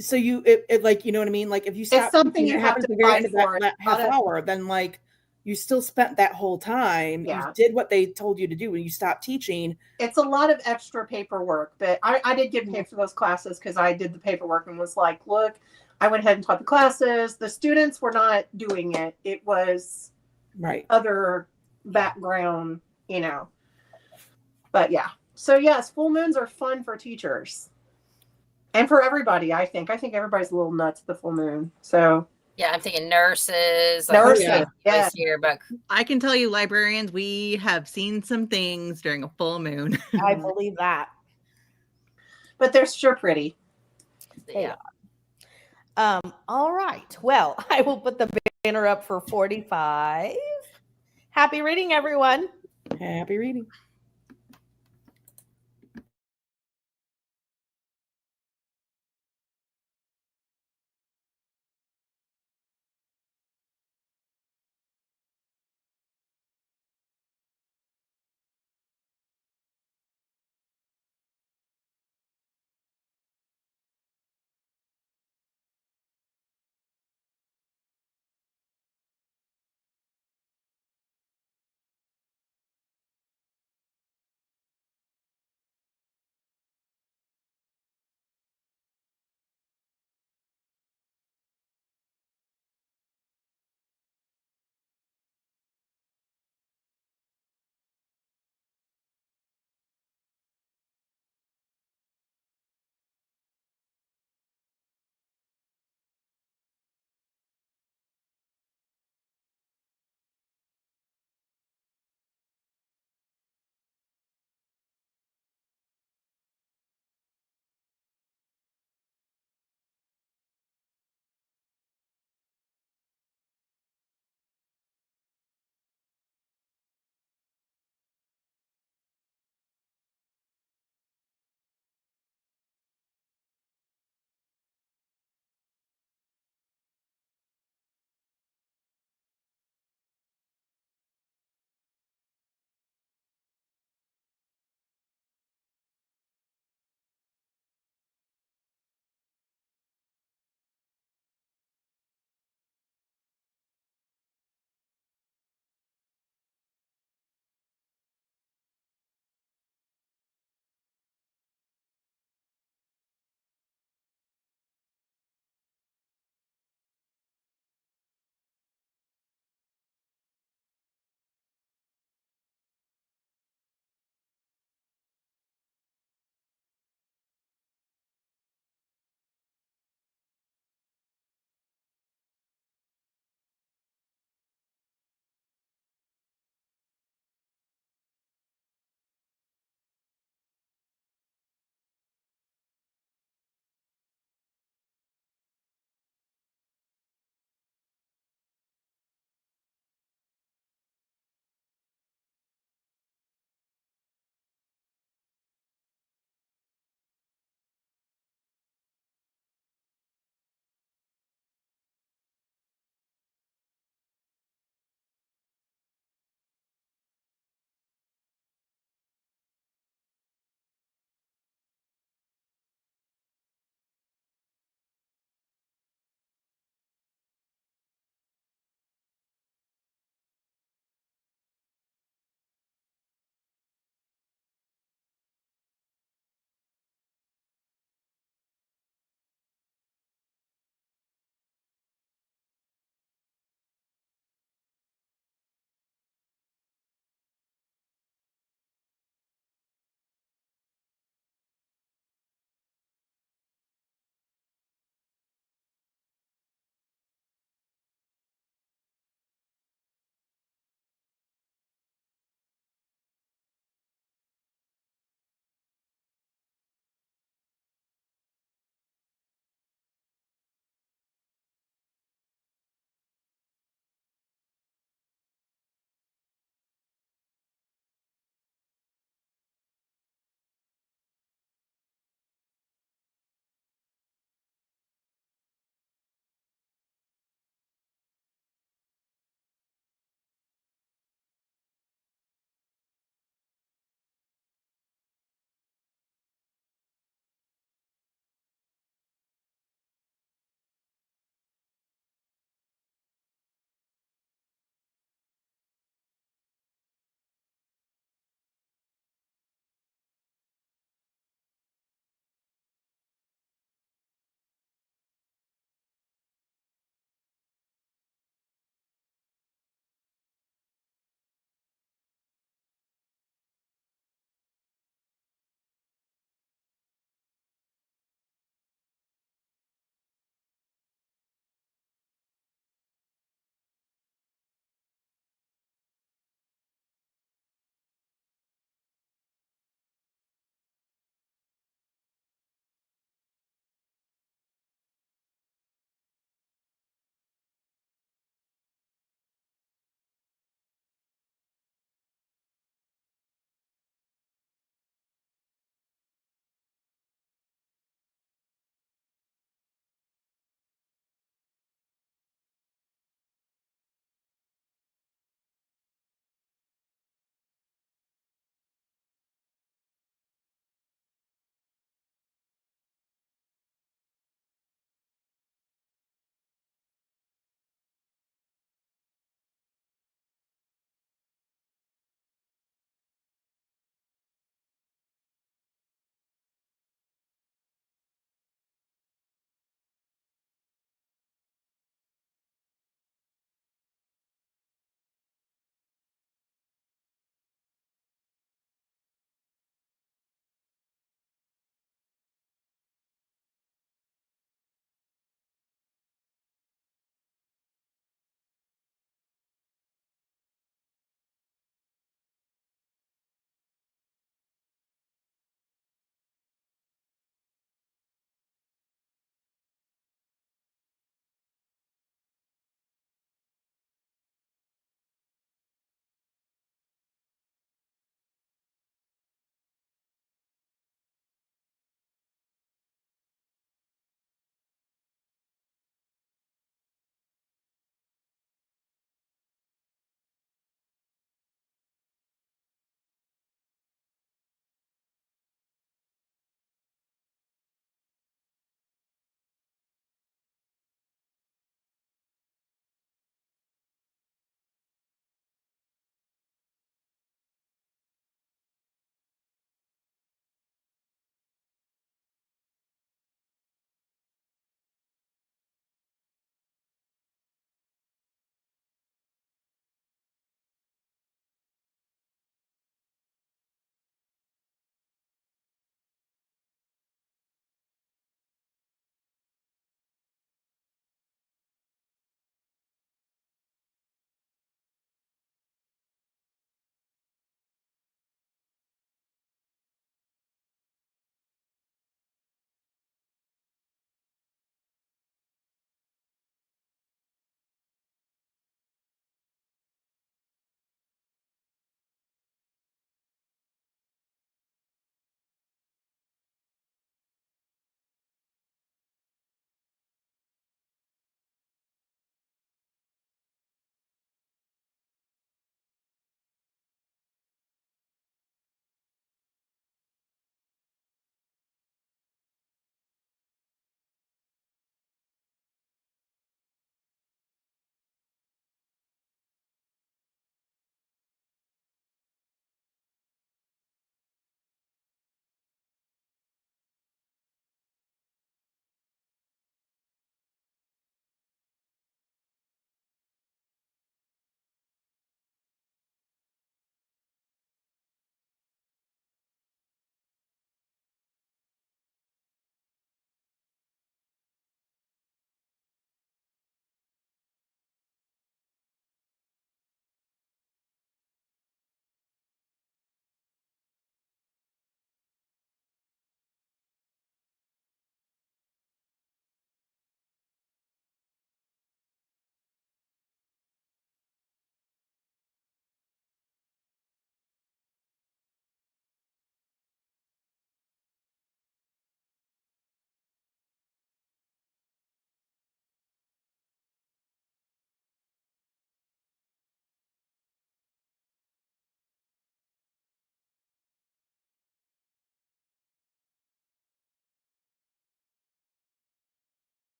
so it like, you know what I mean? Like if you stop, it's something you have to at the very end of fight that half hour, then like you still spent that whole time. Yeah. You did what they told you to do when you stopped teaching. It's a lot of extra paperwork, but I did get paid for those classes because I did the paperwork and was like, look, I went ahead and taught the classes. The students were not doing it. It was right other background, you know. But yeah. So yes, full moons are fun for teachers. And for everybody, I think. I think everybody's a little nuts at the full moon. So yeah, I'm thinking nurses. Yeah. Here, but I can tell you, librarians, we have seen some things during a full moon. I believe that. But they're sure pretty. yeah. All right. Well, I will put the banner up for 45. Happy reading, everyone. Happy reading.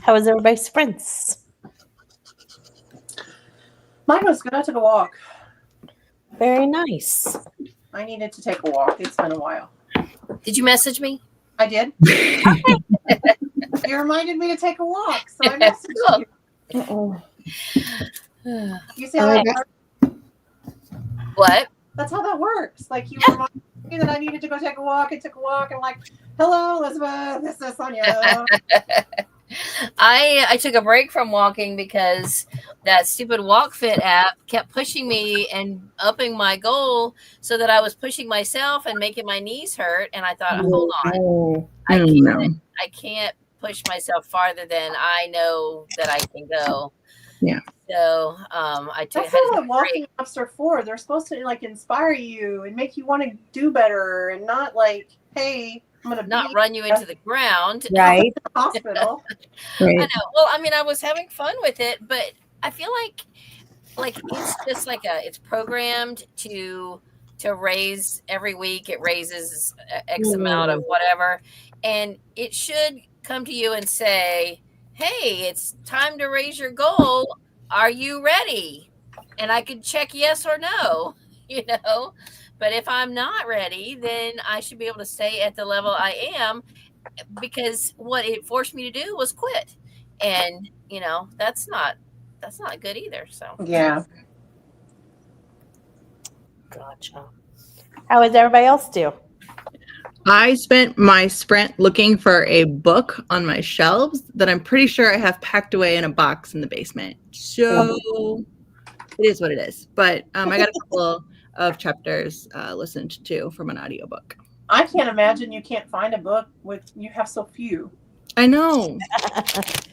How was everybody's sprints? Mine was good. I took a walk. Very nice. I needed to take a walk. It's been a while. Did you message me? I did. You reminded me to take a walk, so I messaged you. You see how that works? What? That's how that works. Like you reminded me that I needed to go take a walk. I took a walk. I'm like, hello, Elizabeth. This is Sonia. I took a break from walking because that stupid WalkFit app kept pushing me and upping my goal so that I was pushing myself and making my knees hurt. And I thought, hold on, I can't push myself farther than I know that I can go. Yeah. So I took. That's what walking apps are for. They're supposed to like inspire you and make you want to do better, and not like, hey, I'm gonna not run you into the ground. Right. Hospital. Right. I know. Well, I mean, I was having fun with it, but I feel like it's just like it's programmed to raise every week. It raises X amount of whatever, and it should come to you and say, hey, it's time to raise your goal. Are you ready? And I could check yes or no, you know. But if I'm not ready, then I should be able to stay at the level I am, because what it forced me to do was quit. And, you know, that's not good either. So Yeah. Gotcha. How did everybody else do? I spent my sprint looking for a book on my shelves that I'm pretty sure I have packed away in a box in the basement. So it is what it is. But I got a couple of chapters listened to from an audiobook. I can't imagine you can't find a book with you have so few. I know.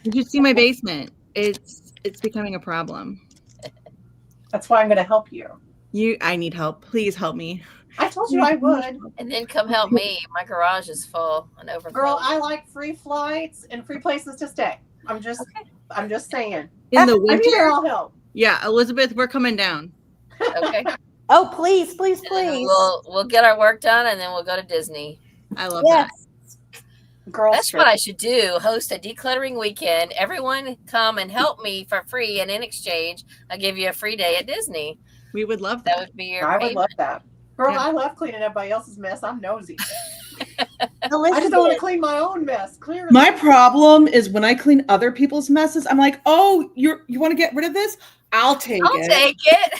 You should see my basement. It's becoming a problem. That's why I'm going to help you. I need help. Please help me. I told you I would. And then come help me. My garage is full and overflowing. Girl, I like free flights and free places to stay. I'm just saying. In the I'm winter, here, I'll help. yeah, Elizabeth, we're coming down. Okay. Oh, please, please, And please. we'll get our work done and then we'll go to Disney. I love Yes. Girl, That's what I should do. Host a decluttering weekend. Everyone come and help me for free, and in exchange, I'll give you a free day at Disney. that. We would love That that. would be your I would payment. love that. Girl, Yeah. I love cleaning everybody else's mess. I'm nosy. I just Elizabeth, don't want to clean my own mess. Clearly. My problem is when I clean other people's messes, I'm like, oh, you want to get rid of this? I'll take I'll it. take it.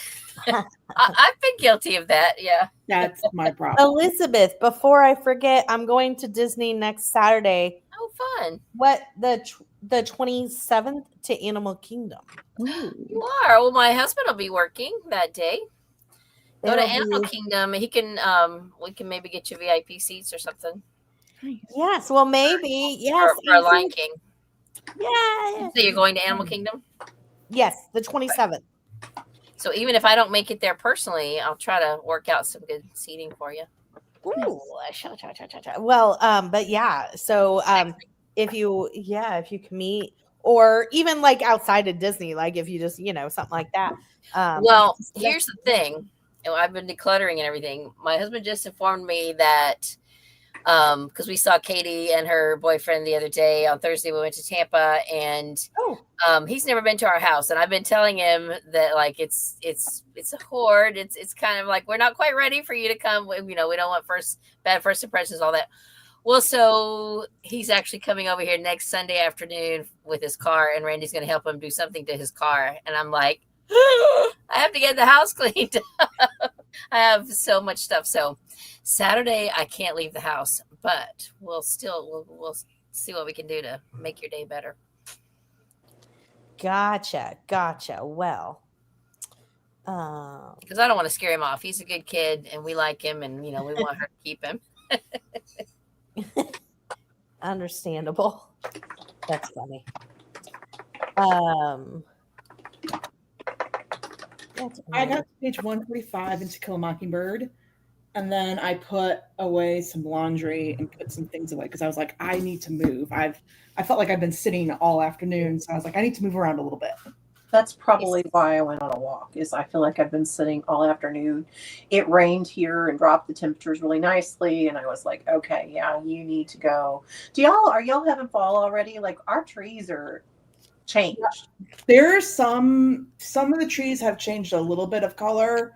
I've been guilty of that. Yeah. That's my problem. Elizabeth, before I forget, I'm going to Disney next Saturday. Oh, fun. What the 27th to Animal Kingdom. You are. Well, my husband will be working that day. Go to It'll Animal be- Kingdom. He can. We can maybe get you VIP seats or something. Yes, well, maybe. Yes. For Lion King. Yeah. So you're going to Animal Kingdom? Yes, the 27th. So even if I don't make it there personally, I'll try to work out some good seating for you. Ooh, well, but yeah. So if you can meet, or even like outside of Disney, like if you just something like that. Well, here's the thing. I've been decluttering and everything. My husband just informed me that because we saw Katie and her boyfriend the other day on Thursday. We went to Tampa, and he's never been to our house, and I've been telling him that like it's a horde. It's kind of like we're not quite ready for you to come. We don't want bad first impressions, all that. Well, so he's actually coming over here next Sunday afternoon with his car, and Randy's going to help him do something to his car, and I'm like, I have to get the house cleaned up. I have so much stuff. So Saturday I can't leave the house, but we'll see what we can do to make your day better. Gotcha. Well, because I don't want to scare him off. He's a good kid, and we like him, and we want her to keep him. understandable. That's funny. I got to page 145 in To Kill a Mockingbird, and then I put away some laundry and put some things away because I was like, I need to move. I felt like I've been sitting all afternoon, so I was like, I need to move around a little bit. That's probably why I went on a walk, is I feel like I've been sitting all afternoon. It rained here and dropped the temperatures really nicely. And I was like, okay, yeah, you need to go. Are y'all having fall already? Like our trees are changed. There are some of the trees have changed a little bit of color,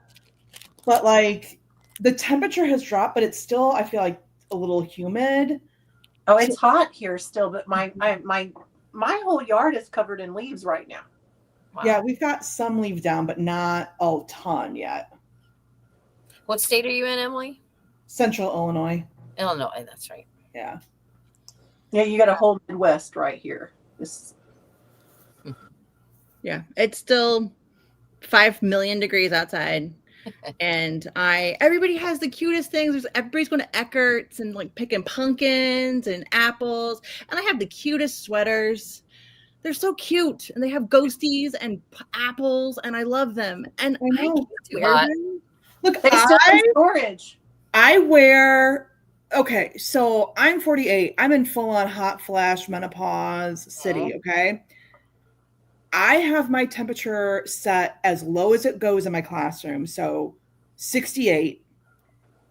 but like the temperature has dropped, but it's still, I feel like, a little humid. Oh, it's hot here still, but my whole yard is covered in leaves right now. Wow. Yeah, we've got some leaves down, but not a ton yet. What state are you in, Emily? Central Illinois. Illinois, that's right. Yeah. Yeah, you got a whole Midwest right here. Yeah, it's still 5 million degrees outside. And everybody has the cutest things. Everybody's going to Eckert's and like picking pumpkins and apples. And I have the cutest sweaters. They're so cute, and they have ghosties and apples, and I love them. And I can't wear them. Look, they still have storage. I wear. Okay, so I'm 48. I'm in full-on hot flash menopause city. Okay, I have my temperature set as low as it goes in my classroom, so 68.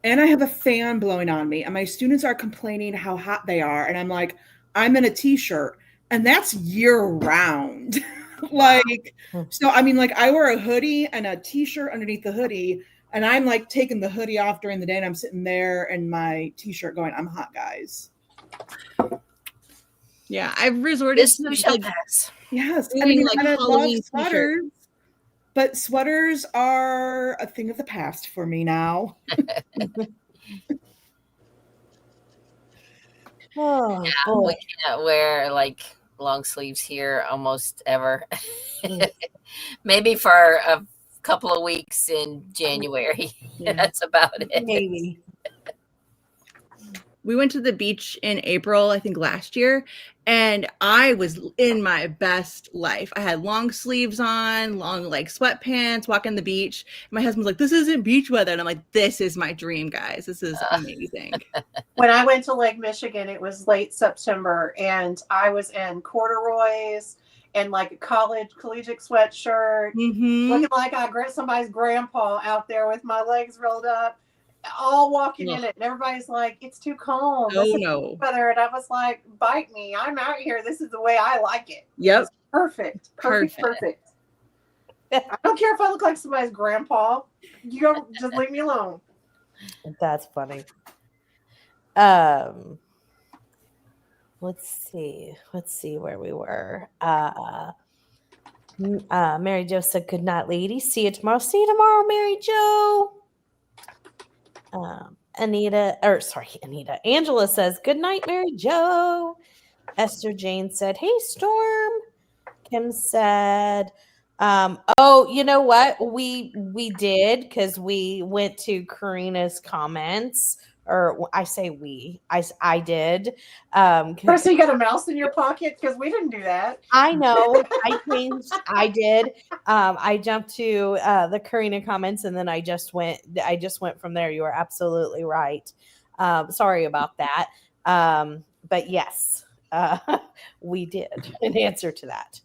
And I have a fan blowing on me, and my students are complaining how hot they are, and I'm like, I'm in a t-shirt. And that's year round. Like, so I mean, like I wear a hoodie and a t-shirt underneath the hoodie, and I'm like taking the hoodie off during the day, and I'm sitting there in my t-shirt going, I'm hot, guys. Yeah, I've resorted to like pass. Yes. I mean, like Halloween sweaters, but sweaters are a thing of the past for me now. Oh, yeah, boy. we can't wear like long sleeves here almost ever. Maybe for a couple of weeks in January. Yeah. That's about it. Maybe. We went to the beach in April, I think last year, and I was in my best life. I had long sleeves on, long like sweatpants, walking the beach. My husband's like, this isn't beach weather. And I'm like, this is my dream, guys. This is amazing. When I went to Lake Michigan, it was late September, and I was in corduroys and like a collegiate sweatshirt, looking like somebody's grandpa out there with my legs rolled up, all walking in it. And everybody's like, it's too cold. Oh, no. Weather. And I was like, bite me. I'm out here. This is the way I like it. Yep. It's perfect. I don't care if I look like somebody's grandpa. You go, just leave me alone. That's funny. Let's see where we were. Mary Jo said, good night, ladies. See you tomorrow. See you tomorrow, Mary Jo. Anita. Angela says, good night, Mary Jo. Esther Jane said, hey, Storm. Kim said, oh, you know what? We did, because we went to Korina's comments. Or I say I did. First, you got a mouse in your pocket, because we didn't do that. I know. I did. I jumped to the Korina comments, and then I just went from there. You are absolutely right. Sorry about that. But yes, we did. In answer to that,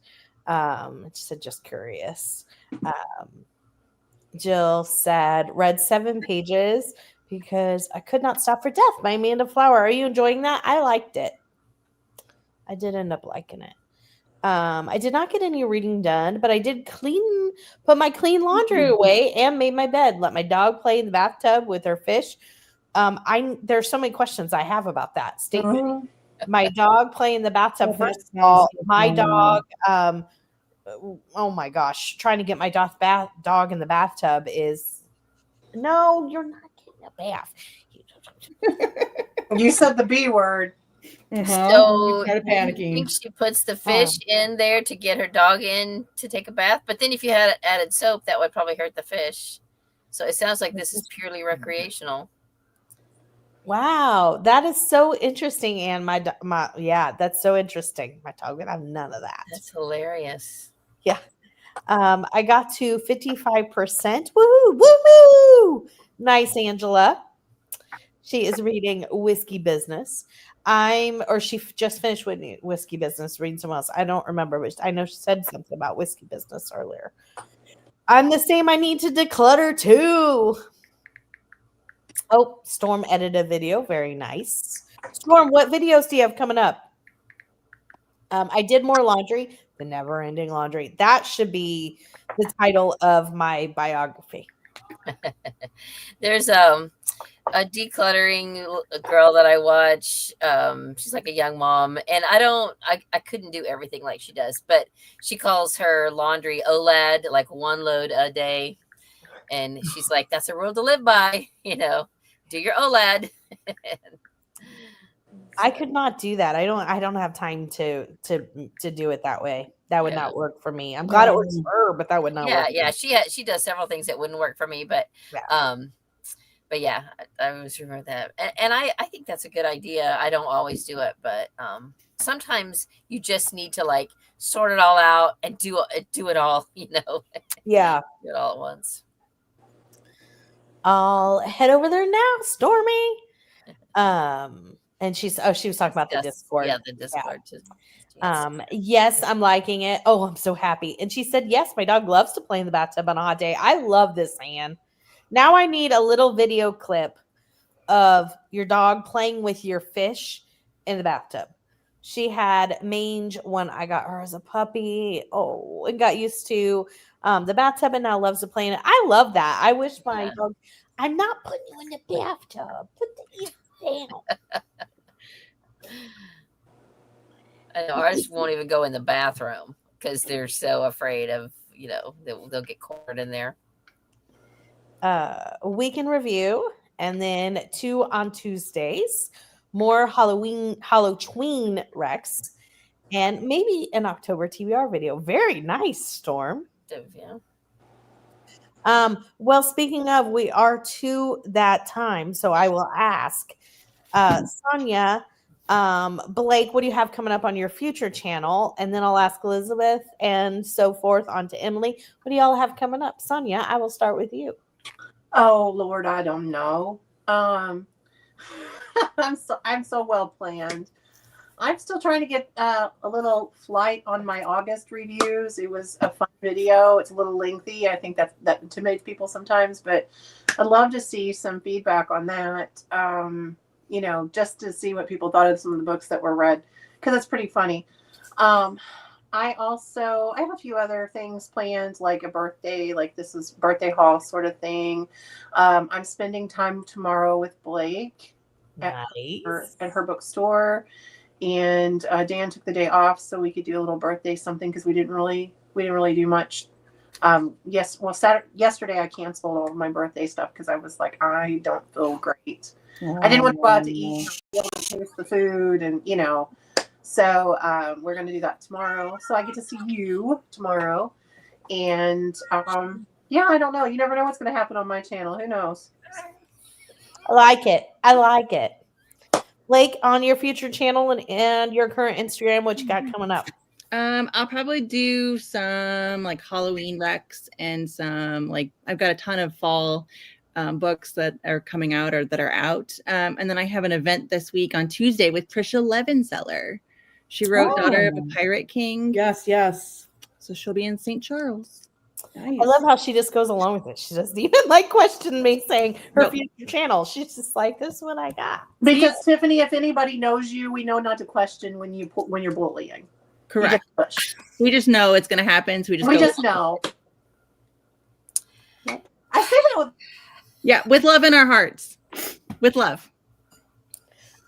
she said, just curious. Jill said, read 7 pages. Because I could not stop for death by Amanda Flower. Are you enjoying that? I liked it. I did end up liking it. I did not get any reading done, but I did put my clean laundry away and made my bed. Let my dog play in the bathtub with her fish. There's so many questions I have about that statement. My dog play in the bathtub. First of all, my dog, oh my gosh, trying to get my dog in the bathtub is, no, you're not. Bath. You said the B word. So you think she puts the fish in there to get her dog in to take a bath, but then if you had added soap, that would probably hurt the fish. So it sounds like this is purely recreational. Wow, that is so interesting. And my yeah, that's so interesting. My dog would have none of that. That's hilarious. Yeah. I got to 55%. Woo, woo, woo! Nice, Angela. She is reading Whiskey Business. She just finished with Whiskey Business, reading someone else. I don't remember, but I know she said something about Whiskey Business earlier. I'm the same. I need to declutter too. Oh, Storm edited a video. Very nice. Storm, what videos do you have coming up? I did more laundry, the never ending laundry. That should be the title of my biography. There's a decluttering girl that I watch. She's like a young mom, and I couldn't do everything like she does, but she calls her laundry OLAD, like one load a day. And she's like, that's a rule to live by, do your OLAD. I could not do that. I don't have time to do it that way. That would not work for me. I'm glad it works for her, but that would not work. Yeah. She does several things that wouldn't work for me, but yeah, I always remember that. And I think that's a good idea. I don't always do it, but sometimes you just need to like sort it all out and do it all, Yeah. Do it all at once. I'll head over there now, Stormy. And she was talking about the Discord. Yeah, the Discord. Yeah. Yes, I'm liking it. Oh, I'm so happy. And she said, yes, my dog loves to play in the bathtub on a hot day. I love this, Anne. Now I need a little video clip of your dog playing with your fish in the bathtub. She had mange when I got her as a puppy. Oh, and got used to the bathtub and now loves to play in it. I love that. I wish my dog, I'm not putting you in the bathtub. Put the down. I know ours won't even go in the bathroom because they're so afraid of, they'll get cornered in there. Week in review, and then 2 on Tuesdays. More Halloween Rex, and maybe an October TBR video. Very nice, Storm. Yeah. Well, speaking of, we are to that time, so I will ask Sonia, Blake, what do you have coming up on your future channel? And then I'll ask Elizabeth and so forth on to Emily. What do y'all have coming up? Sonia, I will start with you. Oh Lord, I don't know. I'm so well planned. I'm still trying to get a little flight on my August reviews. It was a fun video. It's a little lengthy. I think that intimidates people sometimes, but I'd love to see some feedback on that. Just to see what people thought of some of the books that were read, because it's pretty funny. I have a few other things planned, like a birthday, like this is birthday haul sort of thing. I'm spending time tomorrow with Blake at her bookstore, and Dan took the day off so we could do a little birthday something because we didn't really do much. Yesterday I canceled all of my birthday stuff because I was like, I don't feel great. I didn't want to go out to eat, be able to taste the food, and so we're going to do that tomorrow. So I get to see you tomorrow. And I don't know. You never know what's going to happen on my channel. Who knows? I like it. Blake, on your future channel and your current Instagram, what you got coming up? I'll probably do some like Halloween Rex and some I've got a ton of fall books that are coming out or that are out. And then I have an event this week on Tuesday with Trisha Levenseller. She wrote Daughter of a Pirate King. Yes. So she'll be in St. Charles. Nice. I love how she just goes along with it. She doesn't even question me saying her future channel. She's just like, this is what I got. Because Tiffany, if anybody knows you, we know not to question when you're bullying. Correct. We just know it's going to happen. So we just know. I say that with love in our hearts. With love.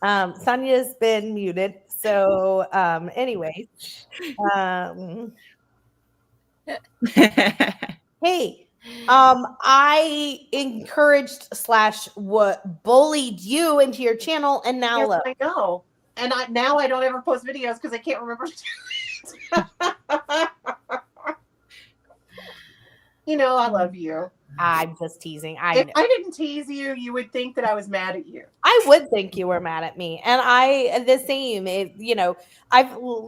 Sonia's been muted. So, anyway, hey, I encouraged / what bullied you into your channel, and now look. I know, and now I don't ever post videos because I can't remember. You know, I love you. I'm just teasing. If I didn't tease you, you would think that I was mad at you. I would think you were mad at me, and I the same. You know,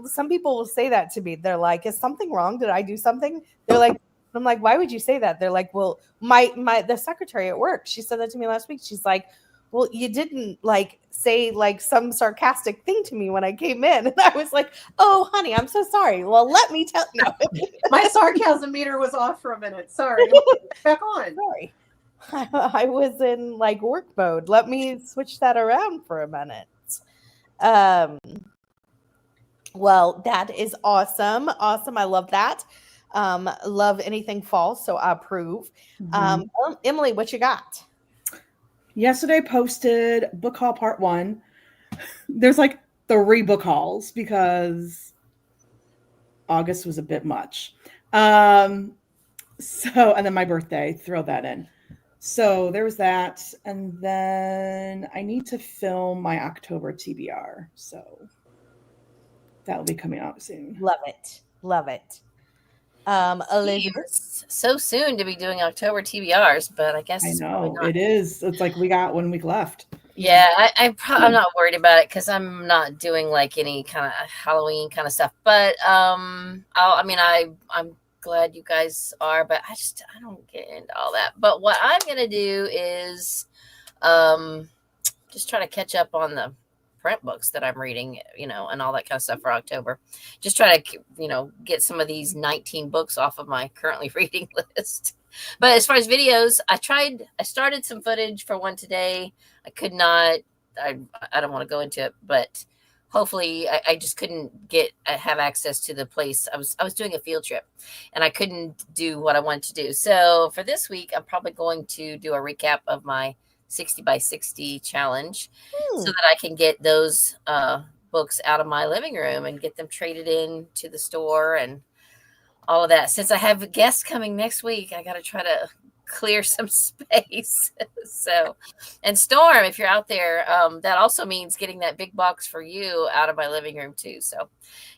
some people will say that to me. They're like, "Is something wrong? Did I do something?" They're like, "I'm like, why would you say that?" They're like, "Well, the secretary at work, she said that to me last week. She's like, well, you didn't like say like some sarcastic thing to me when I came in," and I was like, "Oh, honey, I'm so sorry. Well, let me tell you." My sarcasm meter was off for a minute. Sorry, back on. Sorry. I was in like work mode. Let me switch that around for a minute. Well, that is awesome. Awesome. I love that. Love anything fall, so I approve. Emily, what you got? Yesterday posted book haul part 1. There's like 3 book hauls because August was a bit much. And then my birthday, throw that in. So there was that. And then I need to film my October TBR. So that will be coming out soon. Love it. Love it. Elizabeth? So soon to be doing October TBRs, but I guess I know it is. It's like we got 1 week left. Yeah, I'm not worried about it because I'm not doing like any kind of Halloween kind of stuff. But I'm glad you guys are, but I don't get into all that. But what I'm gonna do is just try to catch up on the print books that I'm reading, and all that kind of stuff for October. Just try to, get some of these 19 books off of my currently reading list. But as far as videos, I started some footage for one today. I could not, I don't want to go into it, but hopefully I just couldn't have access to the place. I was doing a field trip and I couldn't do what I wanted to do. So for this week, I'm probably going to do a recap of my 60 by 60 challenge so that I can get those books out of my living room and get them traded in to the store and all of that. Since I have guests coming next week, I got to try to clear some space. So, and Storm, if you're out there, that also means getting that big box for you out of my living room too. So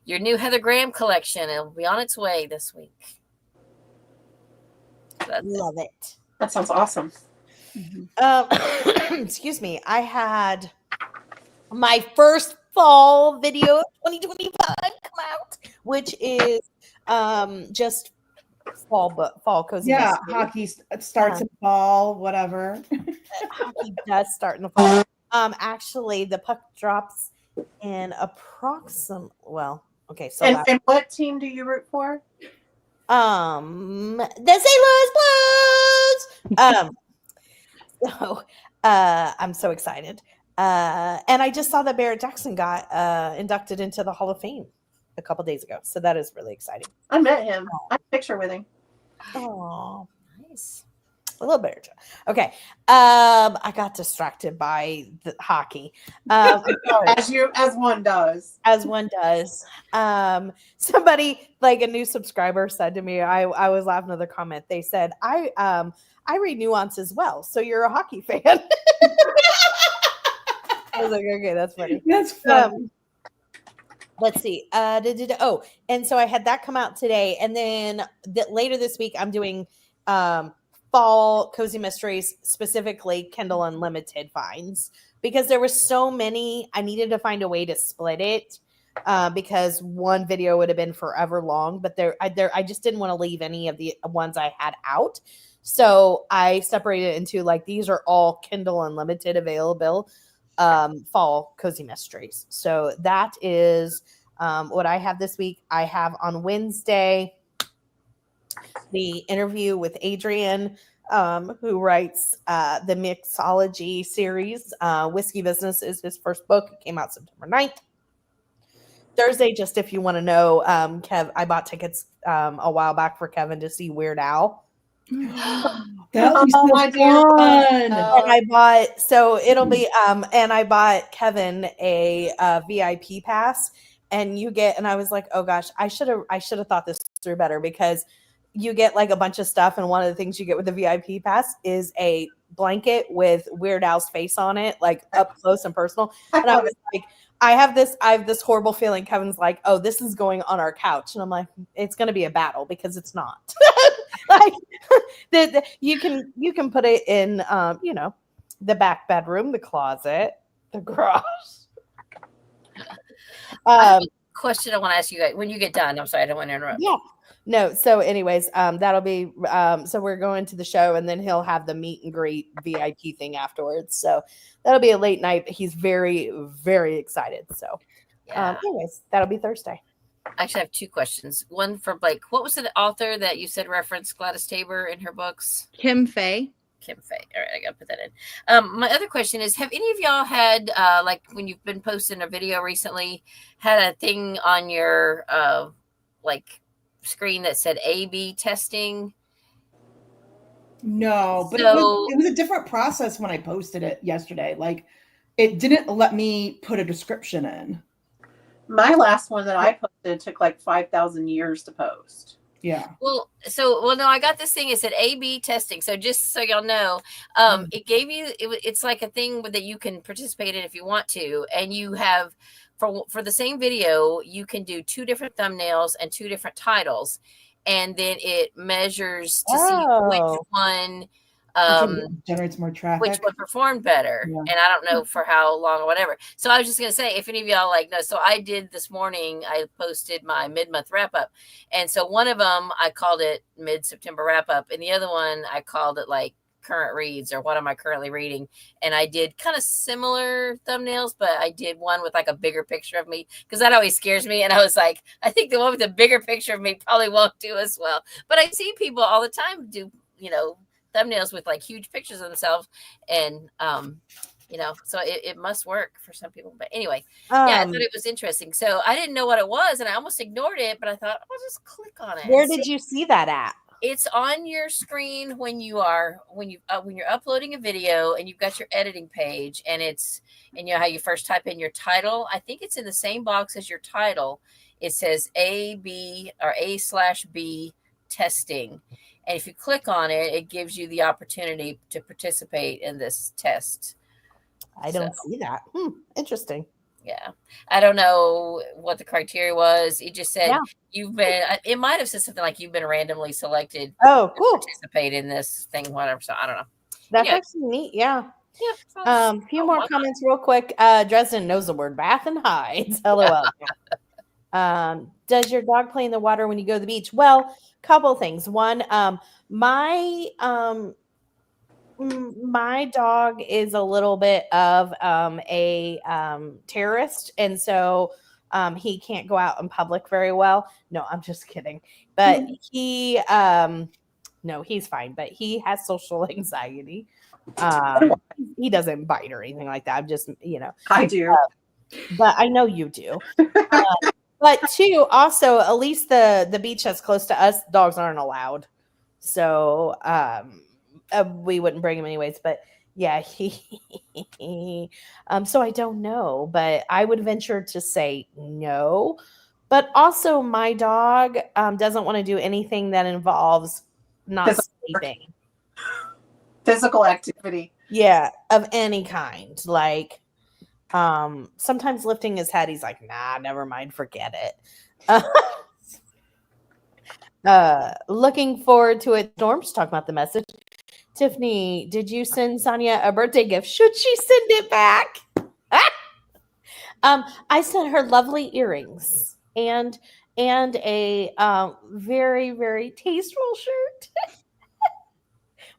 your new Heather Graham collection, it'll be on its way this week. Love it. That sounds awesome. Excuse me. I had my first fall video of 2025 come out, which is just fall cozy. Yeah, hockey starts in fall, whatever. Hockey does start in the fall. Actually, the puck drops in okay. So and what team do you root for? The St. Louis Blues. So I'm so excited. And I just saw that Barrett Jackson got inducted into the Hall of Fame a couple days ago. So that is really exciting. I met him. I have a picture with him. Oh, nice. A little bit. Okay. I got distracted by the hockey. As one does. As one does. Somebody, like a new subscriber, said to me, I was laughing at the comment. They said, I read Nuance as well, so you're a hockey fan. I was like, okay, that's funny. That's funny. Let's see. And so I had that come out today, and then later this week I'm doing fall cozy mysteries, specifically Kindle Unlimited finds, because there were so many. I needed to find a way to split it because one video would have been forever long, but I just didn't want to leave any of the ones I had out. So I separated it into like, these are all Kindle Unlimited available fall cozy mysteries. So that is what I have this week. I have on Wednesday the interview with Adrian, who writes the mixology series. Whiskey Business is his first book. It came out September 9th. Thursday, just if you want to know, I bought tickets a while back for Kevin to see Weird Al. That was so fun. And I bought, so it'll be and I bought Kevin a VIP pass, and you get, and I was like, oh gosh, I should have thought this through better, because you get like a bunch of stuff, and one of the things you get with the VIP pass is a blanket with Weird Al's face on it, like up close and personal. And I was like, I have this horrible feeling. Kevin's like, oh, this is going on our couch. And I'm like, it's going to be a battle, because it's not. Like you can put it in the back bedroom, the closet, the garage. I have a question I want to ask you guys when you get done. I'm sorry, I don't want to interrupt. Yeah. No. So, anyways, that'll be so we're going to the show, and then he'll have the meet and greet VIP thing afterwards. So that'll be a late night. But he's very, very excited. So, anyways, that'll be Thursday. I actually have two questions. One for Blake. What was the author that you said referenced Gladys Tabor in her books? Kim Fay. Kim Fay. All right, I gotta put that in. My other question is: have any of y'all had like when you've been posting a video recently, had a thing on your like screen that said A/B testing? No, but So, it was a different process when I posted it yesterday. Like, it didn't let me put a description in. My last one that I posted took like 5,000 years to post. Yeah. Well, no, I got this thing. It said A/B testing. So just so y'all know, it gave you, it's like a thing that you can participate in if you want to. And you have, for the same video, you can do 2 different thumbnails and 2 different titles. And then it measures to see which one generates more traffic, which one performed better. Yeah. And I don't know for how long or whatever. So I was just going to say, if any of y'all like know, so I did this morning, I posted my mid-month wrap up. And so one of them, I called it mid-September wrap up. And the other one, I called it like current reads or what am I currently reading. And I did kind of similar thumbnails, but I did one with like a bigger picture of me because that always scares me. And I was like, I think the one with a bigger picture of me probably won't do as well. But I see people all the time do, thumbnails with like huge pictures of themselves, and so it must work for some people. But anyway, I thought it was interesting. So I didn't know what it was, and I almost ignored it, but I thought I'll just click on it. Where did you see that at? It's on your screen when you're uploading a video and you've got your editing page, and how you first type in your title. I think it's in the same box as your title. It says A/B or A/B testing. And if you click on it, it gives you the opportunity to participate in this test. I don't see that. Interesting. Yeah. I don't know what the criteria was. It just said it might have said something like you've been randomly selected to participate in this thing, whatever. So I don't know. That's actually neat. Yeah. Yeah. Few more comments real quick. Dresden knows the word bath and hides. LOL. Does your dog play in the water when you go to the beach? Well, couple things. One, my dog is a little bit of a terrorist, and so he can't go out in public very well. No, I'm just kidding. But he he's fine, but he has social anxiety. He doesn't bite or anything like that. I'm just, I do. But I know you do. But 2, also, at least the beach that's close to us, dogs aren't allowed. So we wouldn't bring him anyways. But yeah, so I don't know, but I would venture to say no. But also my dog doesn't want to do anything that involves not sleeping. Physical activity. Yeah, of any kind. Like, sometimes lifting his head, he's like, nah, never mind, forget it. Looking forward to it. Storm's talking about the message. Tiffany, did you send Sonia a birthday gift? Should she send it back? I sent her lovely earrings and a very, very tasteful shirt,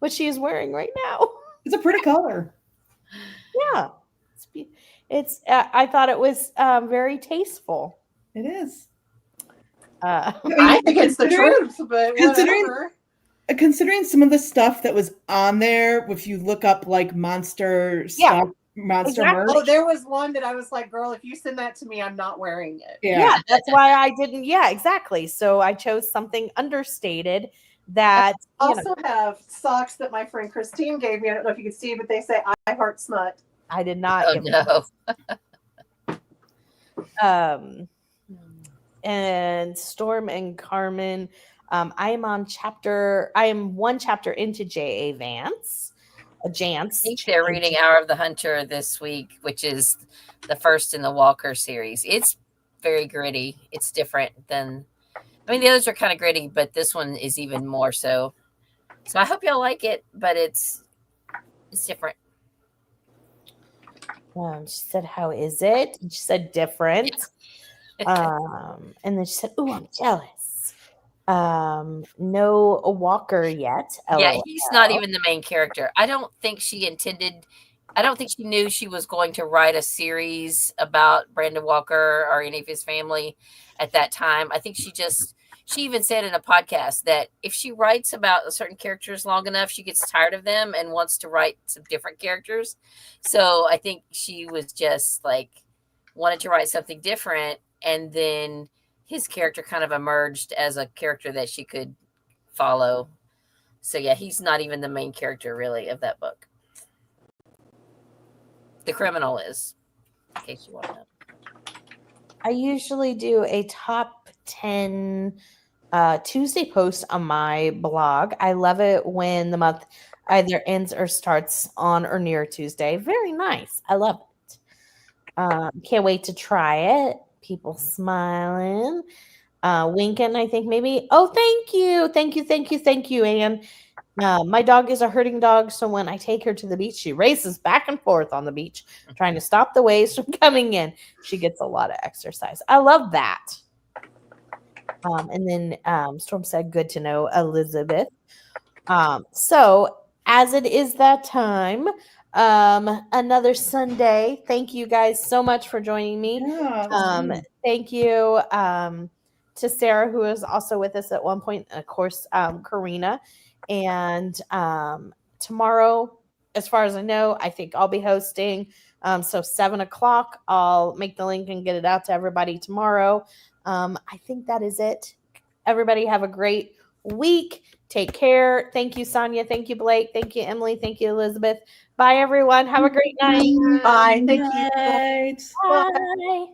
which she is wearing right now. It's a pretty color. Yeah. It's I thought it was very tasteful. It is. I think it's the truth, but considering some of the stuff that was on there, if you look up like monster stuff, monster merch. Oh, there was one that I was like, girl, if you send that to me, I'm not wearing it. Yeah, that's why I didn't. Yeah, exactly. So I chose something understated that I also have socks that my friend Christine gave me. I don't know if you can see, but they say I heart smut. I did not. And Storm and Carmen, I am 1 chapter into J.A. Vance. Jance. I think they're reading Hour of the Hunter this week, which is the first in the Walker series. It's very gritty. It's different than I mean, the others are kind of gritty, but this one is even more so. So I hope y'all like it, but it's different. She said, "How is it?" And she said, "Different." And then she said, "Ooh, I'm jealous." No Walker yet. Yeah, LOL. he's not even the main character. I don't think she knew she was going to write a series about Brandon Walker or any of his family at that time. I think she even said in a podcast that if she writes about certain characters long enough, she gets tired of them and wants to write some different characters. So I think she was just like wanted to write something different, and then his character kind of emerged as a character that she could follow. So yeah, he's not even the main character really of that book. The criminal is, in case you want to know. I usually do a top 10 Tuesday post on my blog. I love it when the month either ends or starts on or near Tuesday. Very nice. I love it. Can't wait to try it. People smiling. Winking, I think maybe. Oh, thank you, Anne. My dog is a herding dog, so when I take her to the beach, she races back and forth on the beach, trying to stop the waves from coming in. She gets a lot of exercise. I love that. And then Storm said, "Good to know, Elizabeth." So as it is that time, another Sunday. Thank you guys so much for joining me. Yeah, Thank you to Sarah, who was also with us at one point, and of course, Korina. And tomorrow, as far as I know, I think I'll be hosting. So 7:00, I'll make the link and get it out to everybody tomorrow. I think that is it. Everybody have a great week. Take care. Thank you, Sonia. Thank you, Blake. Thank you, Emily. Thank you, Elizabeth. Bye, everyone. Have a great night. Bye. Thank you. Right. Bye.